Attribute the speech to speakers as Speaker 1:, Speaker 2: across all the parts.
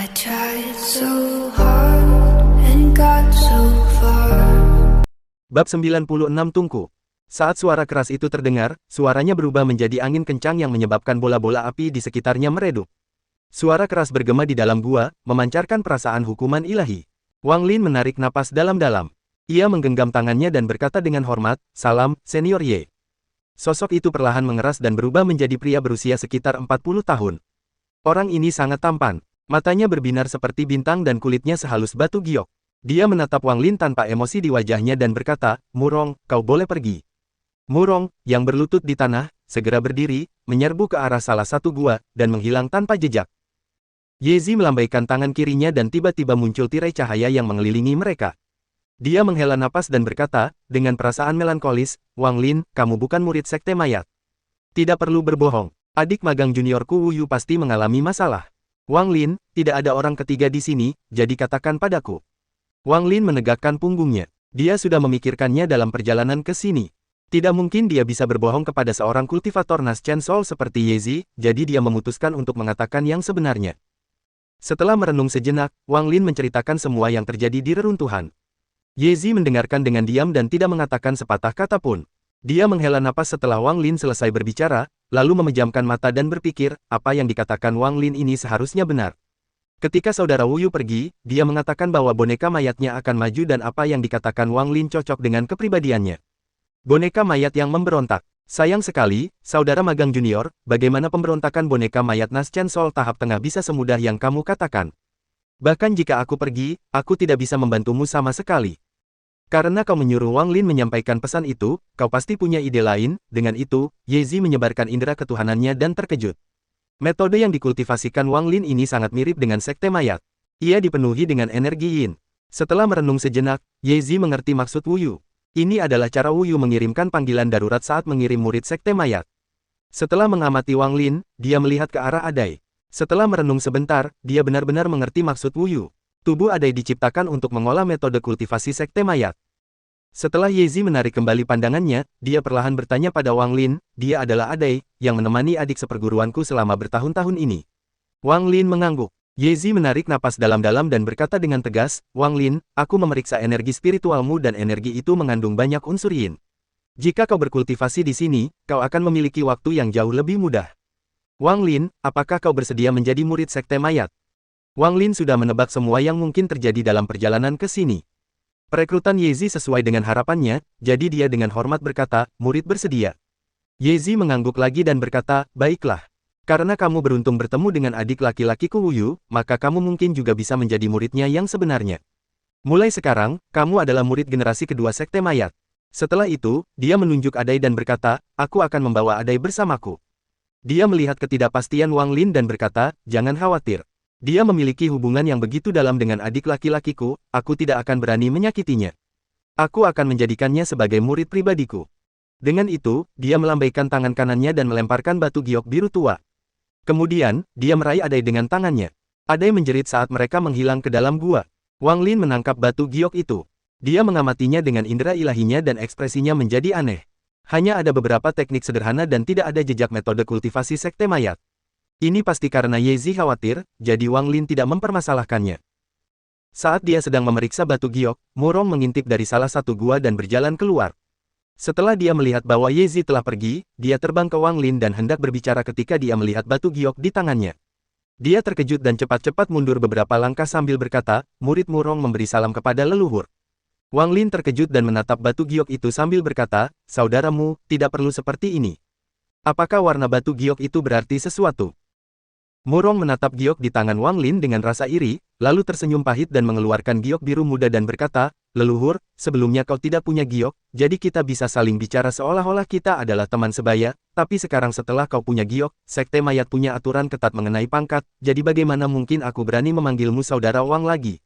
Speaker 1: I tried so hard and got so far.
Speaker 2: Bab 96 Tungku. Saat suara keras itu terdengar, suaranya berubah menjadi angin kencang yang menyebabkan bola-bola api di sekitarnya meredup. Suara keras bergema di dalam gua, memancarkan perasaan hukuman ilahi. Wang Lin menarik napas dalam-dalam. Ia menggenggam tangannya dan berkata dengan hormat, "Salam, Senior Ye." Sosok itu perlahan mengeras dan berubah menjadi pria berusia sekitar 40 tahun. Orang ini sangat tampan. Matanya berbinar seperti bintang dan kulitnya sehalus batu giok. Dia menatap Wang Lin tanpa emosi di wajahnya dan berkata, "Murong, kau boleh pergi." Murong, yang berlutut di tanah, segera berdiri, menyerbu ke arah salah satu gua, dan menghilang tanpa jejak. Yezi melambaikan tangan kirinya dan tiba-tiba muncul tirai cahaya yang mengelilingi mereka. Dia menghela napas dan berkata, dengan perasaan melankolis, "Wang Lin, kamu bukan murid sekte mayat. Tidak perlu berbohong. Adik magang juniorku Wu Yu pasti mengalami masalah. Wang Lin, tidak ada orang ketiga di sini, jadi katakan padaku." Wang Lin menegakkan punggungnya. Dia sudah memikirkannya dalam perjalanan ke sini. Tidak mungkin dia bisa berbohong kepada seorang kultivator Nas Chen Sol seperti Yezi, jadi dia memutuskan untuk mengatakan yang sebenarnya. Setelah merenung sejenak, Wang Lin menceritakan semua yang terjadi di reruntuhan. Yezi mendengarkan dengan diam dan tidak mengatakan sepatah kata pun. Dia menghela napas setelah Wang Lin selesai berbicara, lalu memejamkan mata dan berpikir, apa yang dikatakan Wang Lin ini seharusnya benar. Ketika saudara Wu Yu pergi, dia mengatakan bahwa boneka mayatnya akan maju dan apa yang dikatakan Wang Lin cocok dengan kepribadiannya. Boneka mayat yang memberontak. Sayang sekali, saudara magang junior, bagaimana pemberontakan boneka mayat Nas Chen Sol tahap tengah bisa semudah yang kamu katakan. Bahkan jika aku pergi, aku tidak bisa membantumu sama sekali. Karena kau menyuruh Wang Lin menyampaikan pesan itu, kau pasti punya ide lain. Dengan itu, Yezi menyebarkan indera ketuhanannya dan terkejut. Metode yang dikultivasikan Wang Lin ini sangat mirip dengan sekte mayat. Ia dipenuhi dengan energi yin. Setelah merenung sejenak, Yezi mengerti maksud Wu Yu. Ini adalah cara Wu Yu mengirimkan panggilan darurat saat mengirim murid sekte mayat. Setelah mengamati Wang Lin, dia melihat ke arah Adai. Setelah merenung sebentar, dia benar-benar mengerti maksud Wu Yu. Tubuh Adai diciptakan untuk mengolah metode kultivasi sekte mayat. Setelah Yezi menarik kembali pandangannya, dia perlahan bertanya pada Wang Lin, "Dia adalah Adai, yang menemani adik seperguruanku selama bertahun-tahun ini." Wang Lin mengangguk. Yezi menarik napas dalam-dalam dan berkata dengan tegas, "Wang Lin, aku memeriksa energi spiritualmu dan energi itu mengandung banyak unsur yin. Jika kau berkultivasi di sini, kau akan memiliki waktu yang jauh lebih mudah." "Wang Lin, apakah kau bersedia menjadi murid sekte mayat?" Wang Lin sudah menebak semua yang mungkin terjadi dalam perjalanan ke sini. Perekrutan Yezi sesuai dengan harapannya, jadi dia dengan hormat berkata, "Murid bersedia." Yezi mengangguk lagi dan berkata, "Baiklah. Karena kamu beruntung bertemu dengan adik laki-lakiku Wu Yu, maka kamu mungkin juga bisa menjadi muridnya yang sebenarnya. Mulai sekarang, kamu adalah murid generasi kedua sekte mayat." Setelah itu, dia menunjuk Adai dan berkata, "Aku akan membawa Adai bersamaku." Dia melihat ketidakpastian Wang Lin dan berkata, "Jangan khawatir. Dia memiliki hubungan yang begitu dalam dengan adik laki-lakiku, aku tidak akan berani menyakitinya. Aku akan menjadikannya sebagai murid pribadiku." Dengan itu, dia melambaikan tangan kanannya dan melemparkan batu giok biru tua. Kemudian, dia meraih Adai dengan tangannya. Adai menjerit saat mereka menghilang ke dalam gua. Wang Lin menangkap batu giok itu. Dia mengamatinya dengan indera ilahinya dan ekspresinya menjadi aneh. Hanya ada beberapa teknik sederhana dan tidak ada jejak metode kultivasi sekte mayat. Ini pasti karena Yezi khawatir, jadi Wang Lin tidak mempermasalahkannya. Saat dia sedang memeriksa batu giok, Murong mengintip dari salah satu gua dan berjalan keluar. Setelah dia melihat bahwa Yezi telah pergi, dia terbang ke Wang Lin dan hendak berbicara ketika dia melihat batu giok di tangannya. Dia terkejut dan cepat-cepat mundur beberapa langkah sambil berkata, "Murid Murong memberi salam kepada leluhur." Wang Lin terkejut dan menatap batu giok itu sambil berkata, "Saudaramu, tidak perlu seperti ini. Apakah warna batu giok itu berarti sesuatu?" Murong menatap giok di tangan Wang Lin dengan rasa iri, lalu tersenyum pahit dan mengeluarkan giok biru muda dan berkata, "Leluhur, sebelumnya kau tidak punya giok, jadi kita bisa saling bicara seolah-olah kita adalah teman sebaya, tapi sekarang setelah kau punya giok, sekte mayat punya aturan ketat mengenai pangkat, jadi bagaimana mungkin aku berani memanggilmu saudara Wang lagi?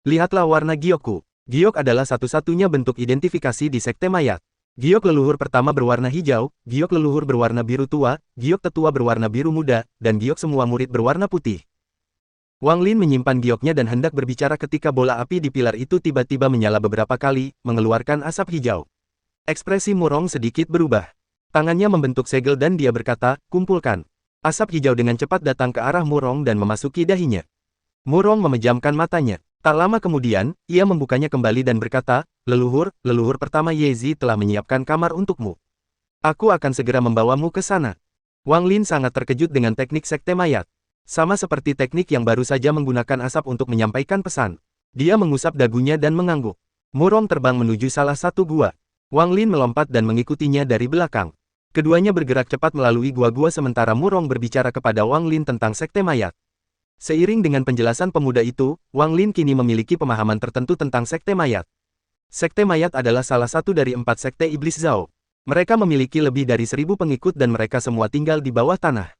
Speaker 2: Lihatlah warna giokku. Giok adalah satu-satunya bentuk identifikasi di sekte mayat. Giok leluhur pertama berwarna hijau, giok leluhur berwarna biru tua, giok tetua berwarna biru muda, dan giok semua murid berwarna putih." Wang Lin menyimpan gioknya dan hendak berbicara ketika bola api di pilar itu tiba-tiba menyala beberapa kali, mengeluarkan asap hijau. Ekspresi Murong sedikit berubah. Tangannya membentuk segel dan dia berkata, "Kumpulkan." Asap hijau dengan cepat datang ke arah Murong dan memasuki dahinya. Murong memejamkan matanya. Tak lama kemudian, ia membukanya kembali dan berkata, leluhur pertama Yezi telah menyiapkan kamar untukmu. Aku akan segera membawamu ke sana. Wang Lin sangat terkejut dengan teknik sekte mayat. Sama seperti teknik yang baru saja menggunakan asap untuk menyampaikan pesan. Dia mengusap dagunya dan mengangguk. Murong terbang menuju salah satu gua. Wang Lin melompat dan mengikutinya dari belakang. Keduanya bergerak cepat melalui gua-gua sementara Murong berbicara kepada Wang Lin tentang sekte mayat. Seiring dengan penjelasan pemuda itu, Wang Lin kini memiliki pemahaman tertentu tentang sekte mayat. Sekte mayat adalah salah satu dari 4 sekte iblis Zhao. Mereka memiliki lebih dari 1000 pengikut dan mereka semua tinggal di bawah tanah.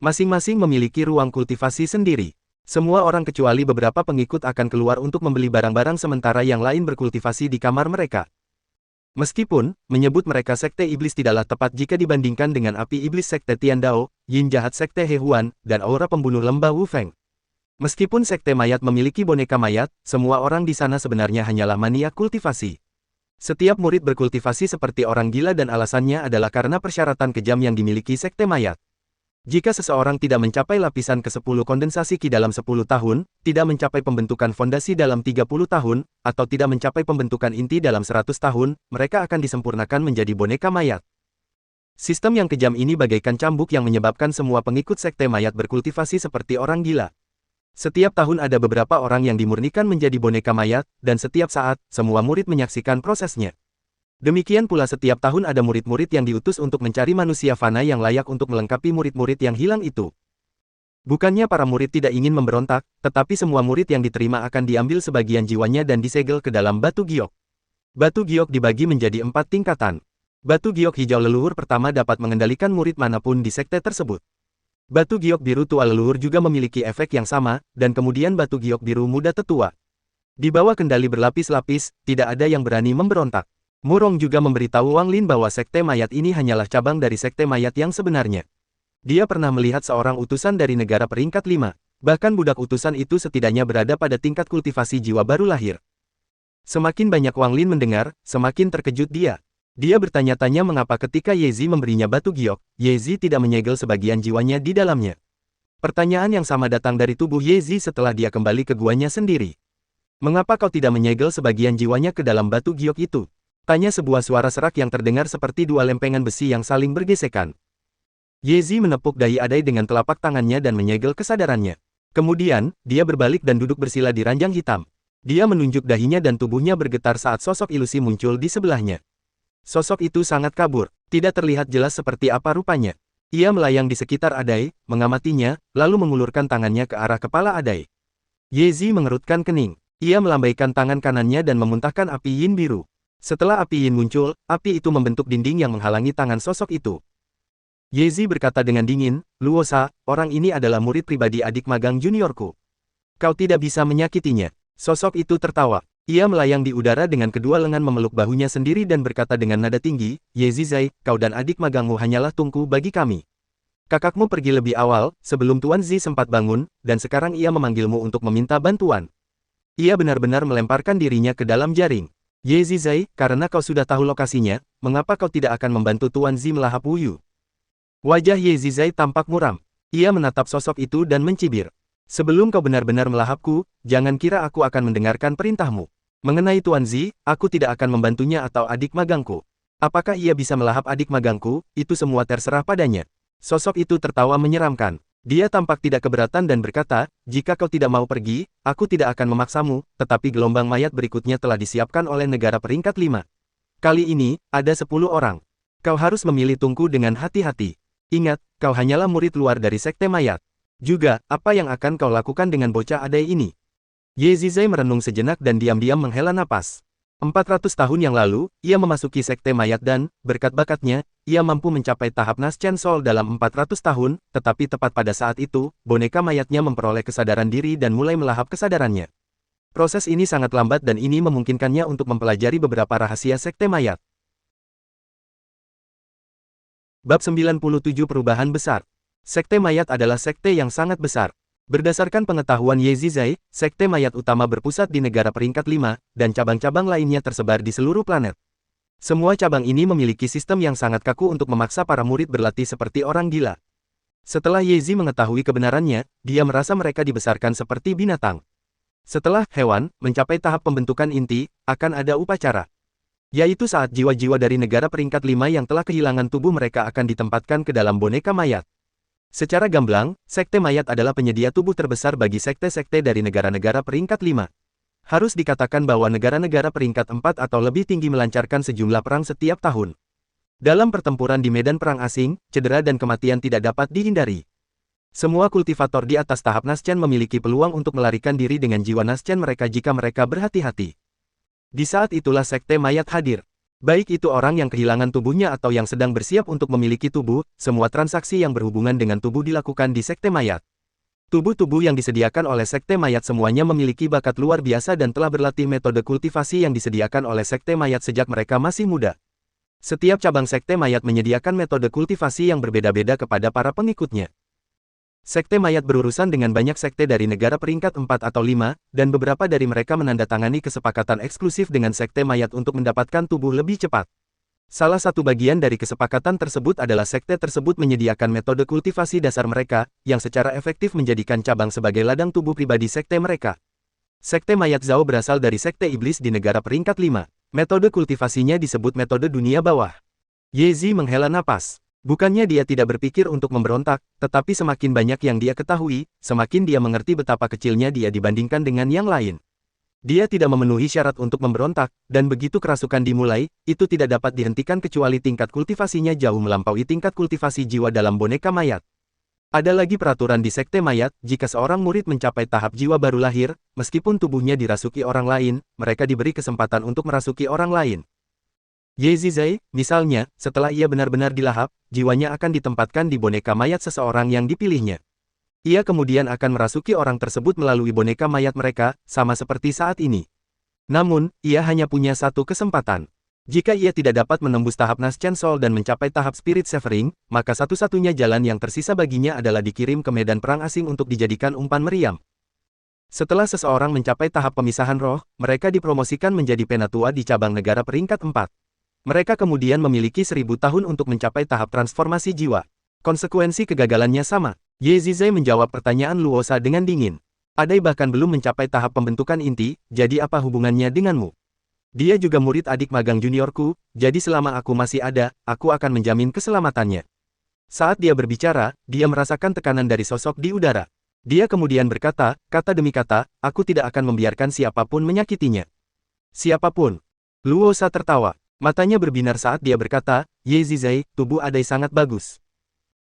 Speaker 2: Masing-masing memiliki ruang kultivasi sendiri. Semua orang kecuali beberapa pengikut akan keluar untuk membeli barang-barang sementara yang lain berkultivasi di kamar mereka. Meskipun, menyebut mereka sekte iblis tidaklah tepat jika dibandingkan dengan api iblis sekte Tiandao, yin jahat sekte Hehuan, dan aura pembunuh lembah Wu Feng. Meskipun sekte mayat memiliki boneka mayat, semua orang di sana sebenarnya hanyalah maniak kultivasi. Setiap murid berkultivasi seperti orang gila dan alasannya adalah karena persyaratan kejam yang dimiliki sekte mayat. Jika seseorang tidak mencapai lapisan ke-10 kondensasi Qi dalam 10 tahun, tidak mencapai pembentukan fondasi dalam 30 tahun, atau tidak mencapai pembentukan inti dalam 100 tahun, mereka akan disempurnakan menjadi boneka mayat. Sistem yang kejam ini bagaikan cambuk yang menyebabkan semua pengikut sekte mayat berkultivasi seperti orang gila. Setiap tahun ada beberapa orang yang dimurnikan menjadi boneka mayat, dan setiap saat, semua murid menyaksikan prosesnya. Demikian pula setiap tahun ada murid-murid yang diutus untuk mencari manusia fana yang layak untuk melengkapi murid-murid yang hilang itu. Bukannya para murid tidak ingin memberontak, tetapi semua murid yang diterima akan diambil sebagian jiwanya dan disegel ke dalam batu giok. Batu giok dibagi menjadi 4 tingkatan. Batu giok hijau leluhur pertama dapat mengendalikan murid manapun di sekte tersebut. Batu giok biru tua leluhur juga memiliki efek yang sama, dan kemudian batu giok biru muda tetua. Di bawah kendali berlapis-lapis, tidak ada yang berani memberontak. Murong juga memberitahu Wang Lin bahwa sekte mayat ini hanyalah cabang dari sekte mayat yang sebenarnya. Dia pernah melihat seorang utusan dari negara peringkat 5. Bahkan budak utusan itu setidaknya berada pada tingkat kultivasi jiwa baru lahir. Semakin banyak Wang Lin mendengar, semakin terkejut dia. Dia bertanya-tanya mengapa ketika Yezi memberinya batu giok, Yezi tidak menyegel sebagian jiwanya di dalamnya. Pertanyaan yang sama datang dari tubuh Yezi setelah dia kembali ke guanya sendiri. Mengapa kau tidak menyegel sebagian jiwanya ke dalam batu giok itu? Tanya sebuah suara serak yang terdengar seperti dua lempengan besi yang saling bergesekan. Yezi menepuk dahi Adai dengan telapak tangannya dan menyegel kesadarannya. Kemudian, dia berbalik dan duduk bersila di ranjang hitam. Dia menunjuk dahinya dan tubuhnya bergetar saat sosok ilusi muncul di sebelahnya. Sosok itu sangat kabur, tidak terlihat jelas seperti apa rupanya. Ia melayang di sekitar Adai, mengamatinya, lalu mengulurkan tangannya ke arah kepala Adai. Yezi mengerutkan kening. Ia melambaikan tangan kanannya dan memuntahkan api yin biru. Setelah api yin muncul, api itu membentuk dinding yang menghalangi tangan sosok itu. Yezi berkata dengan dingin, Luosa, orang ini adalah murid pribadi adik magang juniorku. Kau tidak bisa menyakitinya. Sosok itu tertawa. Ia melayang di udara dengan kedua lengan memeluk bahunya sendiri dan berkata dengan nada tinggi, Yezi Zai, kau dan adik magangmu hanyalah tungku bagi kami. Kakakmu pergi lebih awal, sebelum Tuan Zi sempat bangun, dan sekarang ia memanggilmu untuk meminta bantuan. Ia benar-benar melemparkan dirinya ke dalam jaring. Yezi Zai, karena kau sudah tahu lokasinya, mengapa kau tidak akan membantu Tuan Zi melahap Wu Yu? Wajah Yezi Zai tampak muram. Ia menatap sosok itu dan mencibir. Sebelum kau benar-benar melahapku, jangan kira aku akan mendengarkan perintahmu. Mengenai Tuan Zi, aku tidak akan membantunya atau adik magangku. Apakah ia bisa melahap adik magangku, itu semua terserah padanya. Sosok itu tertawa menyeramkan. Dia tampak tidak keberatan dan berkata, jika kau tidak mau pergi, aku tidak akan memaksamu, tetapi gelombang mayat berikutnya telah disiapkan oleh negara peringkat 5. Kali ini, ada 10 orang. Kau harus memilih tungku dengan hati-hati. Ingat, kau hanyalah murid luar dari sekte mayat. Juga, apa yang akan kau lakukan dengan bocah Adai ini? Yezi Zai merenung sejenak dan diam-diam menghela napas. 400 tahun yang lalu, ia memasuki sekte mayat dan, berkat bakatnya, ia mampu mencapai tahap Naschen Sol dalam 400 tahun, tetapi tepat pada saat itu, boneka mayatnya memperoleh kesadaran diri dan mulai melahap kesadarannya. Proses ini sangat lambat dan ini memungkinkannya untuk mempelajari beberapa rahasia sekte mayat. Bab 97 Perubahan Besar. Sekte mayat adalah sekte yang sangat besar. Berdasarkan pengetahuan Yezi Zai, sekte mayat utama berpusat di negara peringkat 5, dan cabang-cabang lainnya tersebar di seluruh planet. Semua cabang ini memiliki sistem yang sangat kaku untuk memaksa para murid berlatih seperti orang gila. Setelah Yezi mengetahui kebenarannya, dia merasa mereka dibesarkan seperti binatang. Setelah hewan mencapai tahap pembentukan inti, akan ada upacara. Yaitu saat jiwa-jiwa dari negara peringkat 5 yang telah kehilangan tubuh mereka akan ditempatkan ke dalam boneka mayat. Secara gamblang, sekte mayat adalah penyedia tubuh terbesar bagi sekte-sekte dari negara-negara peringkat 5. Harus dikatakan bahwa negara-negara peringkat 4 atau lebih tinggi melancarkan sejumlah perang setiap tahun. Dalam pertempuran di medan perang asing, cedera dan kematian tidak dapat dihindari. Semua kultivator di atas tahap Naschen memiliki peluang untuk melarikan diri dengan jiwa Naschen mereka jika mereka berhati-hati. Di saat itulah sekte mayat hadir. Baik itu orang yang kehilangan tubuhnya atau yang sedang bersiap untuk memiliki tubuh, semua transaksi yang berhubungan dengan tubuh dilakukan di sekte mayat. Tubuh-tubuh yang disediakan oleh sekte mayat semuanya memiliki bakat luar biasa dan telah berlatih metode kultivasi yang disediakan oleh sekte mayat sejak mereka masih muda. Setiap cabang sekte mayat menyediakan metode kultivasi yang berbeda-beda kepada para pengikutnya. Sekte mayat berurusan dengan banyak sekte dari negara peringkat 4 atau 5, dan beberapa dari mereka menandatangani kesepakatan eksklusif dengan sekte mayat untuk mendapatkan tubuh lebih cepat. Salah satu bagian dari kesepakatan tersebut adalah sekte tersebut menyediakan metode kultivasi dasar mereka, yang secara efektif menjadikan cabang sebagai ladang tubuh pribadi sekte mereka. Sekte mayat Zhao berasal dari sekte iblis di negara peringkat 5. Metode kultivasinya disebut metode dunia bawah. Yezi menghela napas. Bukannya dia tidak berpikir untuk memberontak, tetapi semakin banyak yang dia ketahui, semakin dia mengerti betapa kecilnya dia dibandingkan dengan yang lain. Dia tidak memenuhi syarat untuk memberontak, dan begitu kerasukan dimulai, itu tidak dapat dihentikan kecuali tingkat kultivasinya jauh melampaui tingkat kultivasi jiwa dalam boneka mayat. Ada lagi peraturan di sekte mayat, jika seorang murid mencapai tahap jiwa baru lahir, meskipun tubuhnya dirasuki orang lain, mereka diberi kesempatan untuk merasuki orang lain. Yezi Zai, misalnya, setelah ia benar-benar dilahap, jiwanya akan ditempatkan di boneka mayat seseorang yang dipilihnya. Ia kemudian akan merasuki orang tersebut melalui boneka mayat mereka, sama seperti saat ini. Namun, ia hanya punya satu kesempatan. Jika ia tidak dapat menembus tahap Naschen Soul dan mencapai tahap Spirit Severing, maka satu-satunya jalan yang tersisa baginya adalah dikirim ke medan perang asing untuk dijadikan umpan meriam. Setelah seseorang mencapai tahap pemisahan roh, mereka dipromosikan menjadi penatua di cabang negara peringkat 4. Mereka kemudian memiliki 1000 tahun untuk mencapai tahap transformasi jiwa. Konsekuensi kegagalannya sama. Yezizai menjawab pertanyaan Luosa dengan dingin. Adai bahkan belum mencapai tahap pembentukan inti, jadi apa hubungannya denganmu? Dia juga murid adik magang juniorku, jadi selama aku masih ada, aku akan menjamin keselamatannya. Saat dia berbicara, dia merasakan tekanan dari sosok di udara. Dia kemudian berkata, kata demi kata, aku tidak akan membiarkan siapapun menyakitinya. Siapapun. Luosa tertawa. Matanya berbinar saat dia berkata, Yezizai, tubuh Adai sangat bagus.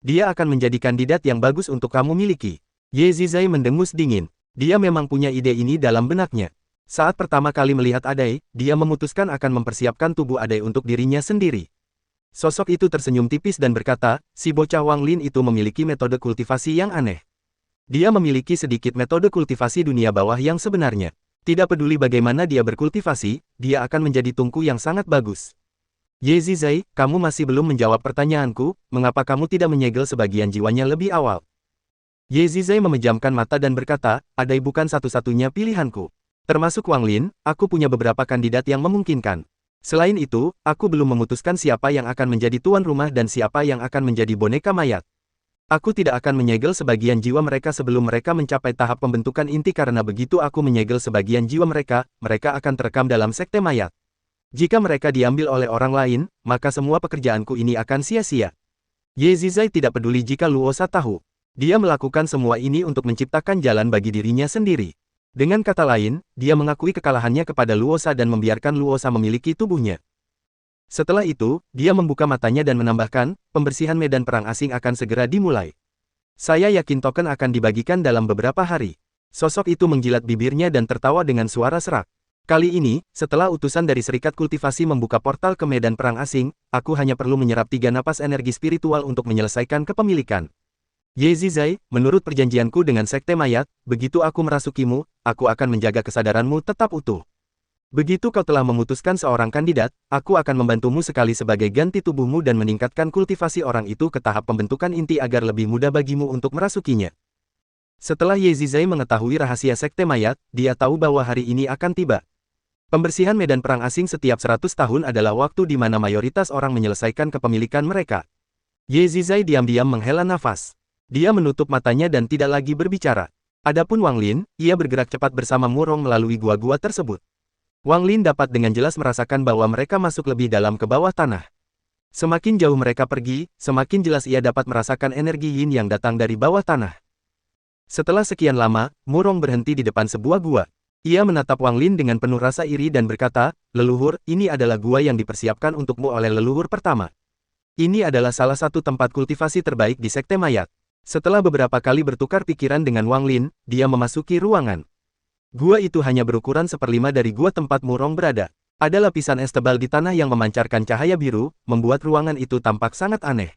Speaker 2: Dia akan menjadi kandidat yang bagus untuk kamu miliki. Yezizai mendengus dingin. Dia memang punya ide ini dalam benaknya. Saat pertama kali melihat Adai, dia memutuskan akan mempersiapkan tubuh Adai untuk dirinya sendiri. Sosok itu tersenyum tipis dan berkata, si bocah Wang Lin itu memiliki metode kultivasi yang aneh. Dia memiliki sedikit metode kultivasi dunia bawah yang sebenarnya. Tidak peduli bagaimana dia berkultivasi, dia akan menjadi tungku yang sangat bagus. Yezizai, kamu masih belum menjawab pertanyaanku, mengapa kamu tidak menyegel sebagian jiwanya lebih awal? Yezizai memejamkan mata dan berkata, Adai bukan satu-satunya pilihanku. Termasuk Wang Lin, aku punya beberapa kandidat yang memungkinkan. Selain itu, aku belum memutuskan siapa yang akan menjadi tuan rumah dan siapa yang akan menjadi boneka mayat. Aku tidak akan menyegel sebagian jiwa mereka sebelum mereka mencapai tahap pembentukan inti karena begitu aku menyegel sebagian jiwa mereka, mereka akan terekam dalam sekte mayat. Jika mereka diambil oleh orang lain, maka semua pekerjaanku ini akan sia-sia. Yezizai tidak peduli jika Luosa tahu. Dia melakukan semua ini untuk menciptakan jalan bagi dirinya sendiri. Dengan kata lain, dia mengakui kekalahannya kepada Luosa dan membiarkan Luosa memiliki tubuhnya. Setelah itu, dia membuka matanya dan menambahkan, pembersihan medan perang asing akan segera dimulai. Saya yakin token akan dibagikan dalam beberapa hari. Sosok itu menjilat bibirnya dan tertawa dengan suara serak. Kali ini, setelah utusan dari Serikat Kultivasi membuka portal ke medan perang asing, aku hanya perlu menyerap 3 napas energi spiritual untuk menyelesaikan kepemilikan. Yezizai, menurut perjanjianku dengan Sekte Mayat, begitu aku merasukimu, aku akan menjaga kesadaranmu tetap utuh. Begitu kau telah memutuskan seorang kandidat, aku akan membantumu sekali sebagai ganti tubuhmu dan meningkatkan kultivasi orang itu ke tahap pembentukan inti agar lebih mudah bagimu untuk merasukinya. Setelah Yezizai mengetahui rahasia Sekte Mayat, dia tahu bahwa hari ini akan tiba. Pembersihan medan perang asing setiap 100 tahun adalah waktu di mana mayoritas orang menyelesaikan kepemilikan mereka. Yezizai diam-diam menghela nafas. Dia menutup matanya dan tidak lagi berbicara. Adapun Wang Lin, ia bergerak cepat bersama Murong melalui gua-gua tersebut. Wang Lin dapat dengan jelas merasakan bahwa mereka masuk lebih dalam ke bawah tanah. Semakin jauh mereka pergi, semakin jelas ia dapat merasakan energi yin yang datang dari bawah tanah. Setelah sekian lama, Murong berhenti di depan sebuah gua. Ia menatap Wang Lin dengan penuh rasa iri dan berkata, "Leluhur, ini adalah gua yang dipersiapkan untukmu oleh leluhur pertama. Ini adalah salah satu tempat kultivasi terbaik di Sekte Mayat." Setelah beberapa kali bertukar pikiran dengan Wang Lin, dia memasuki ruangan. Gua itu hanya berukuran seperlima dari gua tempat Murong berada. Ada lapisan es tebal di tanah yang memancarkan cahaya biru, membuat ruangan itu tampak sangat aneh.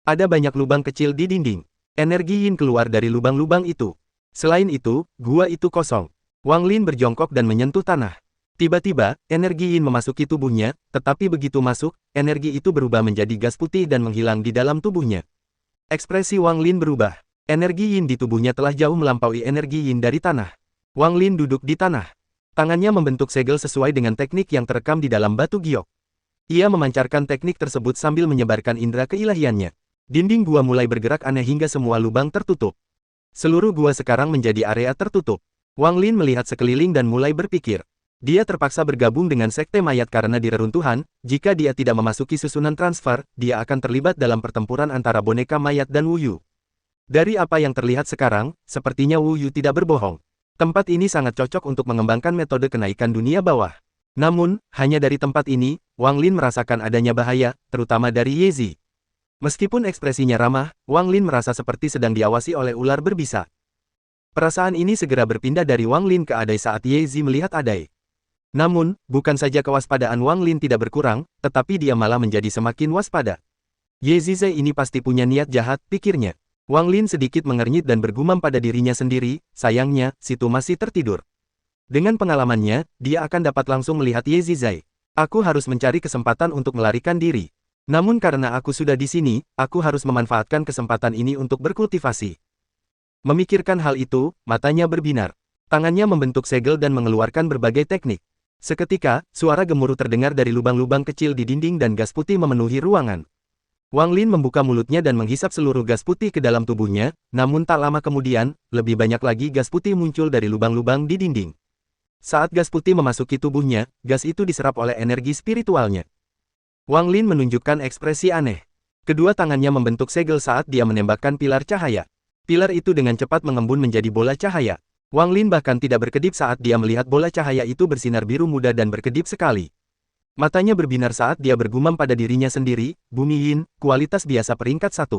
Speaker 2: Ada banyak lubang kecil di dinding. Energi yin keluar dari lubang-lubang itu. Selain itu, gua itu kosong. Wang Lin berjongkok dan menyentuh tanah. Tiba-tiba, energi yin memasuki tubuhnya, tetapi begitu masuk, energi itu berubah menjadi gas putih dan menghilang di dalam tubuhnya. Ekspresi Wang Lin berubah. Energi yin di tubuhnya telah jauh melampaui energi yin dari tanah. Wang Lin duduk di tanah. Tangannya membentuk segel sesuai dengan teknik yang terekam di dalam batu giok. Ia memancarkan teknik tersebut sambil menyebarkan indera keilahiannya. Dinding gua mulai bergerak aneh hingga semua lubang tertutup. Seluruh gua sekarang menjadi area tertutup. Wang Lin melihat sekeliling dan mulai berpikir. Dia terpaksa bergabung dengan Sekte Mayat karena di reruntuhan, jika dia tidak memasuki susunan transfer, dia akan terlibat dalam pertempuran antara boneka mayat dan Wu Yu. Dari apa yang terlihat sekarang, sepertinya Wu Yu tidak berbohong. Tempat ini sangat cocok untuk mengembangkan metode kenaikan dunia bawah. Namun, hanya dari tempat ini, Wang Lin merasakan adanya bahaya, terutama dari Ye Zi. Meskipun ekspresinya ramah, Wang Lin merasa seperti sedang diawasi oleh ular berbisa. Perasaan ini segera berpindah dari Wang Lin ke Adai saat Ye Zi melihat Adai. Namun, bukan saja kewaspadaan Wang Lin tidak berkurang, tetapi dia malah menjadi semakin waspada. Ye Zi ini pasti punya niat jahat, pikirnya. Wang Lin sedikit mengernyit dan bergumam pada dirinya sendiri, sayangnya, situ masih tertidur. Dengan pengalamannya, dia akan dapat langsung melihat Ye Zi. Aku harus mencari kesempatan untuk melarikan diri. Namun karena aku sudah di sini, aku harus memanfaatkan kesempatan ini untuk berkultivasi. Memikirkan hal itu, matanya berbinar. Tangannya membentuk segel dan mengeluarkan berbagai teknik. Seketika, suara gemuruh terdengar dari lubang-lubang kecil di dinding dan gas putih memenuhi ruangan. Wang Lin membuka mulutnya dan menghisap seluruh gas putih ke dalam tubuhnya, namun tak lama kemudian, lebih banyak lagi gas putih muncul dari lubang-lubang di dinding. Saat gas putih memasuki tubuhnya, gas itu diserap oleh energi spiritualnya. Wang Lin menunjukkan ekspresi aneh. Kedua tangannya membentuk segel saat dia menembakkan pilar cahaya. Pilar itu dengan cepat mengembun menjadi bola cahaya. Wang Lin bahkan tidak berkedip saat dia melihat bola cahaya itu bersinar biru muda dan berkedip sekali. Matanya berbinar saat dia bergumam pada dirinya sendiri, Bumi Yin, kualitas biasa peringkat 1.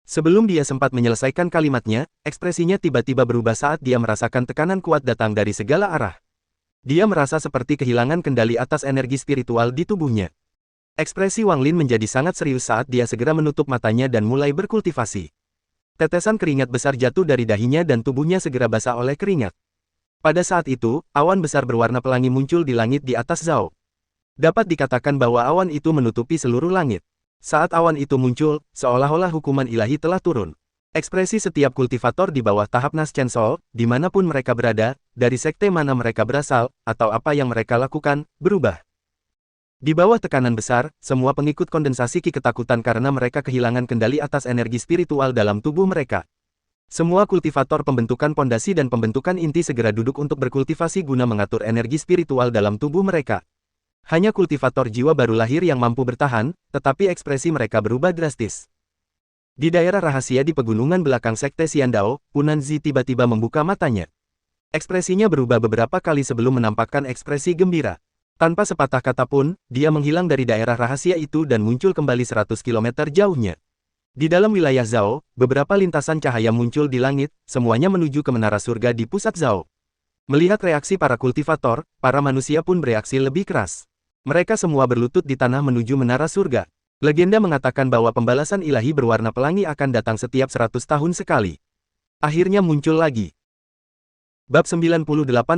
Speaker 2: Sebelum dia sempat menyelesaikan kalimatnya, ekspresinya tiba-tiba berubah saat dia merasakan tekanan kuat datang dari segala arah. Dia merasa seperti kehilangan kendali atas energi spiritual di tubuhnya. Ekspresi Wang Lin menjadi sangat serius saat dia segera menutup matanya dan mulai berkultivasi. Tetesan keringat besar jatuh dari dahinya dan tubuhnya segera basah oleh keringat. Pada saat itu, awan besar berwarna pelangi muncul di langit di atas Zhao. Dapat dikatakan bahwa awan itu menutupi seluruh langit. Saat awan itu muncul, seolah-olah hukuman ilahi telah turun. Ekspresi setiap kultivator di bawah tahap Naschen Soul, dimanapun mereka berada, dari sekte mana mereka berasal, atau apa yang mereka lakukan, berubah. Di bawah tekanan besar, semua pengikut kondensasi Qi ketakutan karena mereka kehilangan kendali atas energi spiritual dalam tubuh mereka. Semua kultivator pembentukan pondasi dan pembentukan inti segera duduk untuk berkultivasi guna mengatur energi spiritual dalam tubuh mereka. Hanya kultivator jiwa baru lahir yang mampu bertahan, tetapi ekspresi mereka berubah drastis. Di daerah rahasia di pegunungan belakang sekte Xiandao, Punanzi tiba-tiba membuka matanya. Ekspresinya berubah beberapa kali sebelum menampakkan ekspresi gembira. Tanpa sepatah kata pun, dia menghilang dari daerah rahasia itu dan muncul kembali 100 km jauhnya. Di dalam wilayah Zhao, beberapa lintasan cahaya muncul di langit, semuanya menuju ke menara surga di pusat Zhao. Melihat reaksi para kultivator, para manusia pun bereaksi lebih keras. Mereka semua berlutut di tanah menuju menara surga. Legenda mengatakan bahwa pembalasan ilahi berwarna pelangi akan datang setiap 100 tahun sekali. Akhirnya muncul lagi. Bab 98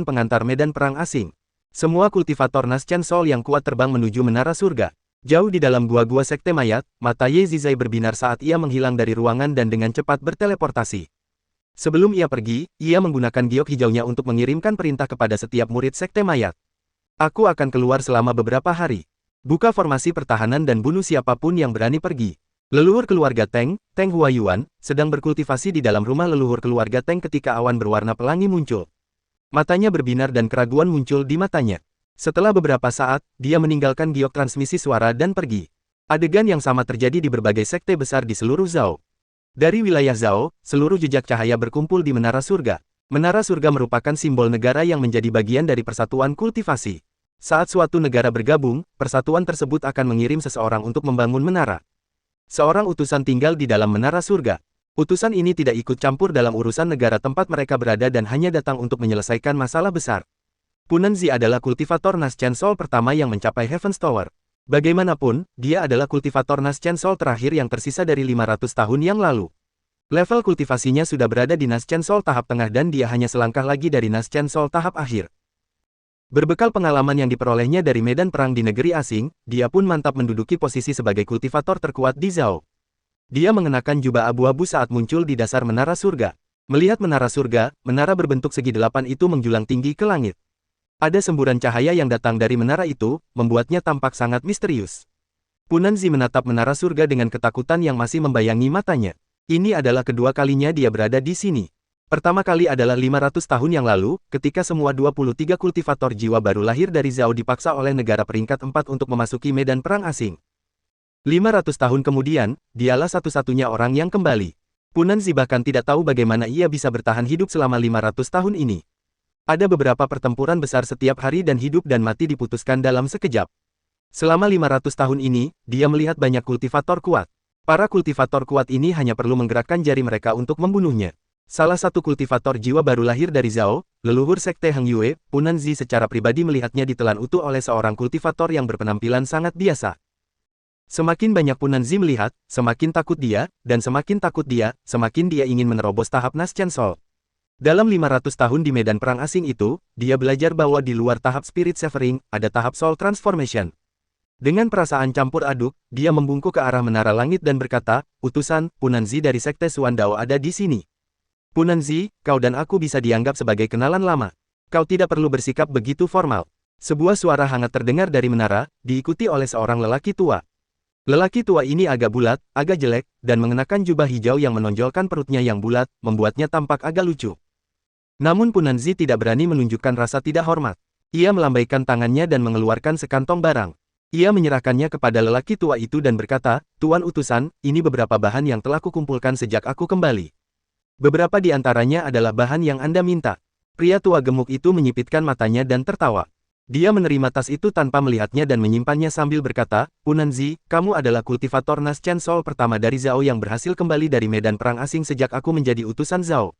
Speaker 2: Pengantar Medan Perang Asing. Semua kultivator Naschen Soul yang kuat terbang menuju menara surga. Jauh di dalam gua-gua sekte mayat, mata Ye Zizai berbinar saat ia menghilang dari ruangan dan dengan cepat berteleportasi. Sebelum ia pergi, ia menggunakan giok hijaunya untuk mengirimkan perintah kepada setiap murid sekte mayat. Aku akan keluar selama beberapa hari. Buka formasi pertahanan dan bunuh siapapun yang berani pergi. Leluhur keluarga Teng, Teng Huayuan, sedang berkultivasi di dalam rumah leluhur keluarga Teng ketika awan berwarna pelangi muncul. Matanya berbinar dan keraguan muncul di matanya. Setelah beberapa saat, dia meninggalkan giok transmisi suara dan pergi. Adegan yang sama terjadi di berbagai sekte besar di seluruh Zhao. Dari wilayah Zhao, seluruh jejak cahaya berkumpul di Menara Surga. Menara Surga merupakan simbol negara yang menjadi bagian dari persatuan kultivasi. Saat suatu negara bergabung, persatuan tersebut akan mengirim seseorang untuk membangun menara. Seorang utusan tinggal di dalam Menara Surga. Utusan ini tidak ikut campur dalam urusan negara tempat mereka berada dan hanya datang untuk menyelesaikan masalah besar. Punanzi adalah kultivator Naschen Soul pertama yang mencapai Heaven's Tower. Bagaimanapun, dia adalah kultivator Naschen Soul terakhir yang tersisa dari 500 tahun yang lalu. Level kultivasinya sudah berada di Naschen Soul tahap tengah dan dia hanya selangkah lagi dari Naschen Soul tahap akhir. Berbekal pengalaman yang diperolehnya dari medan perang di negeri asing, dia pun mantap menduduki posisi sebagai kultivator terkuat di Zhao. Dia mengenakan jubah abu-abu saat muncul di dasar Menara Surga. Melihat Menara Surga, menara berbentuk segi delapan itu menjulang tinggi ke langit. Ada semburan cahaya yang datang dari menara itu, membuatnya tampak sangat misterius. Punanzi menatap Menara Surga dengan ketakutan yang masih membayangi matanya. Ini adalah kedua kalinya dia berada di sini. Pertama kali adalah 500 tahun yang lalu, ketika semua 23 kultivator jiwa baru lahir dari Zhao dipaksa oleh negara peringkat 4 untuk memasuki medan perang asing. 500 tahun kemudian, dialah satu-satunya orang yang kembali. Punanzi bahkan tidak tahu bagaimana ia bisa bertahan hidup selama 500 tahun ini. Ada beberapa pertempuran besar setiap hari dan hidup dan mati diputuskan dalam sekejap. Selama 500 tahun ini, dia melihat banyak kultivator kuat. Para kultivator kuat ini hanya perlu menggerakkan jari mereka untuk membunuhnya. Salah satu kultivator jiwa baru lahir dari Zhao, leluhur sekte Heng Yue, Punanzi secara pribadi melihatnya ditelan utuh oleh seorang kultivator yang berpenampilan sangat biasa. Semakin banyak Punanzi melihat, semakin takut dia, dan semakin takut dia, semakin dia ingin menerobos tahap Naschen Soul. Dalam 500 tahun di medan perang asing itu, dia belajar bahwa di luar tahap Spirit Severing, ada tahap Soul Transformation. Dengan perasaan campur aduk, dia membungkuk ke arah Menara Langit dan berkata, "Utusan, Punanzi dari sekte Suan Dao ada di sini." "Punanzi, kau dan aku bisa dianggap sebagai kenalan lama. Kau tidak perlu bersikap begitu formal." Sebuah suara hangat terdengar dari menara, diikuti oleh seorang lelaki tua. Lelaki tua ini agak bulat, agak jelek, dan mengenakan jubah hijau yang menonjolkan perutnya yang bulat, membuatnya tampak agak lucu. Namun Punanzi tidak berani menunjukkan rasa tidak hormat. Ia melambaikan tangannya dan mengeluarkan sekantong barang. Ia menyerahkannya kepada lelaki tua itu dan berkata, "Tuan utusan, ini beberapa bahan yang telah kukumpulkan sejak aku kembali. Beberapa di antaranya adalah bahan yang Anda minta." Pria tua gemuk itu menyipitkan matanya dan tertawa. Dia menerima tas itu tanpa melihatnya dan menyimpannya sambil berkata, "Punanzi, kamu adalah kultivator Naschen Soul pertama dari Zhao yang berhasil kembali dari medan perang asing sejak aku menjadi utusan Zhao.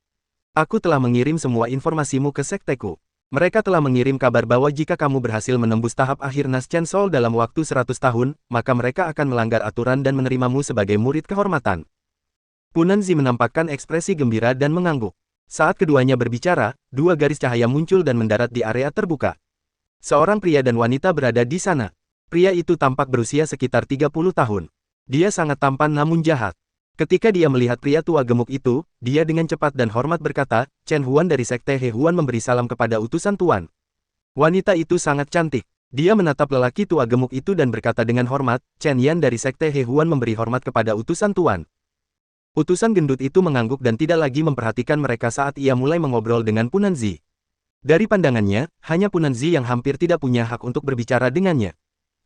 Speaker 2: Aku telah mengirim semua informasimu ke sekteku. Mereka telah mengirim kabar bahwa jika kamu berhasil menembus tahap akhir Naschen Soul dalam waktu 100 tahun, maka mereka akan melanggar aturan dan menerimamu sebagai murid kehormatan." Punanzi menampakkan ekspresi gembira dan mengangguk. Saat keduanya berbicara, dua garis cahaya muncul dan mendarat di area terbuka. Seorang pria dan wanita berada di sana. Pria itu tampak berusia sekitar 30 tahun. Dia sangat tampan namun jahat. Ketika dia melihat pria tua gemuk itu, dia dengan cepat dan hormat berkata, "Chen Huan dari sekte He Huan memberi salam kepada utusan tuan." Wanita itu sangat cantik. Dia menatap lelaki tua gemuk itu dan berkata dengan hormat, "Chen Yan dari sekte He Huan memberi hormat kepada utusan tuan." Utusan gendut itu mengangguk dan tidak lagi memperhatikan mereka saat ia mulai mengobrol dengan Punanzi. Dari pandangannya, hanya Punanzi yang hampir tidak punya hak untuk berbicara dengannya.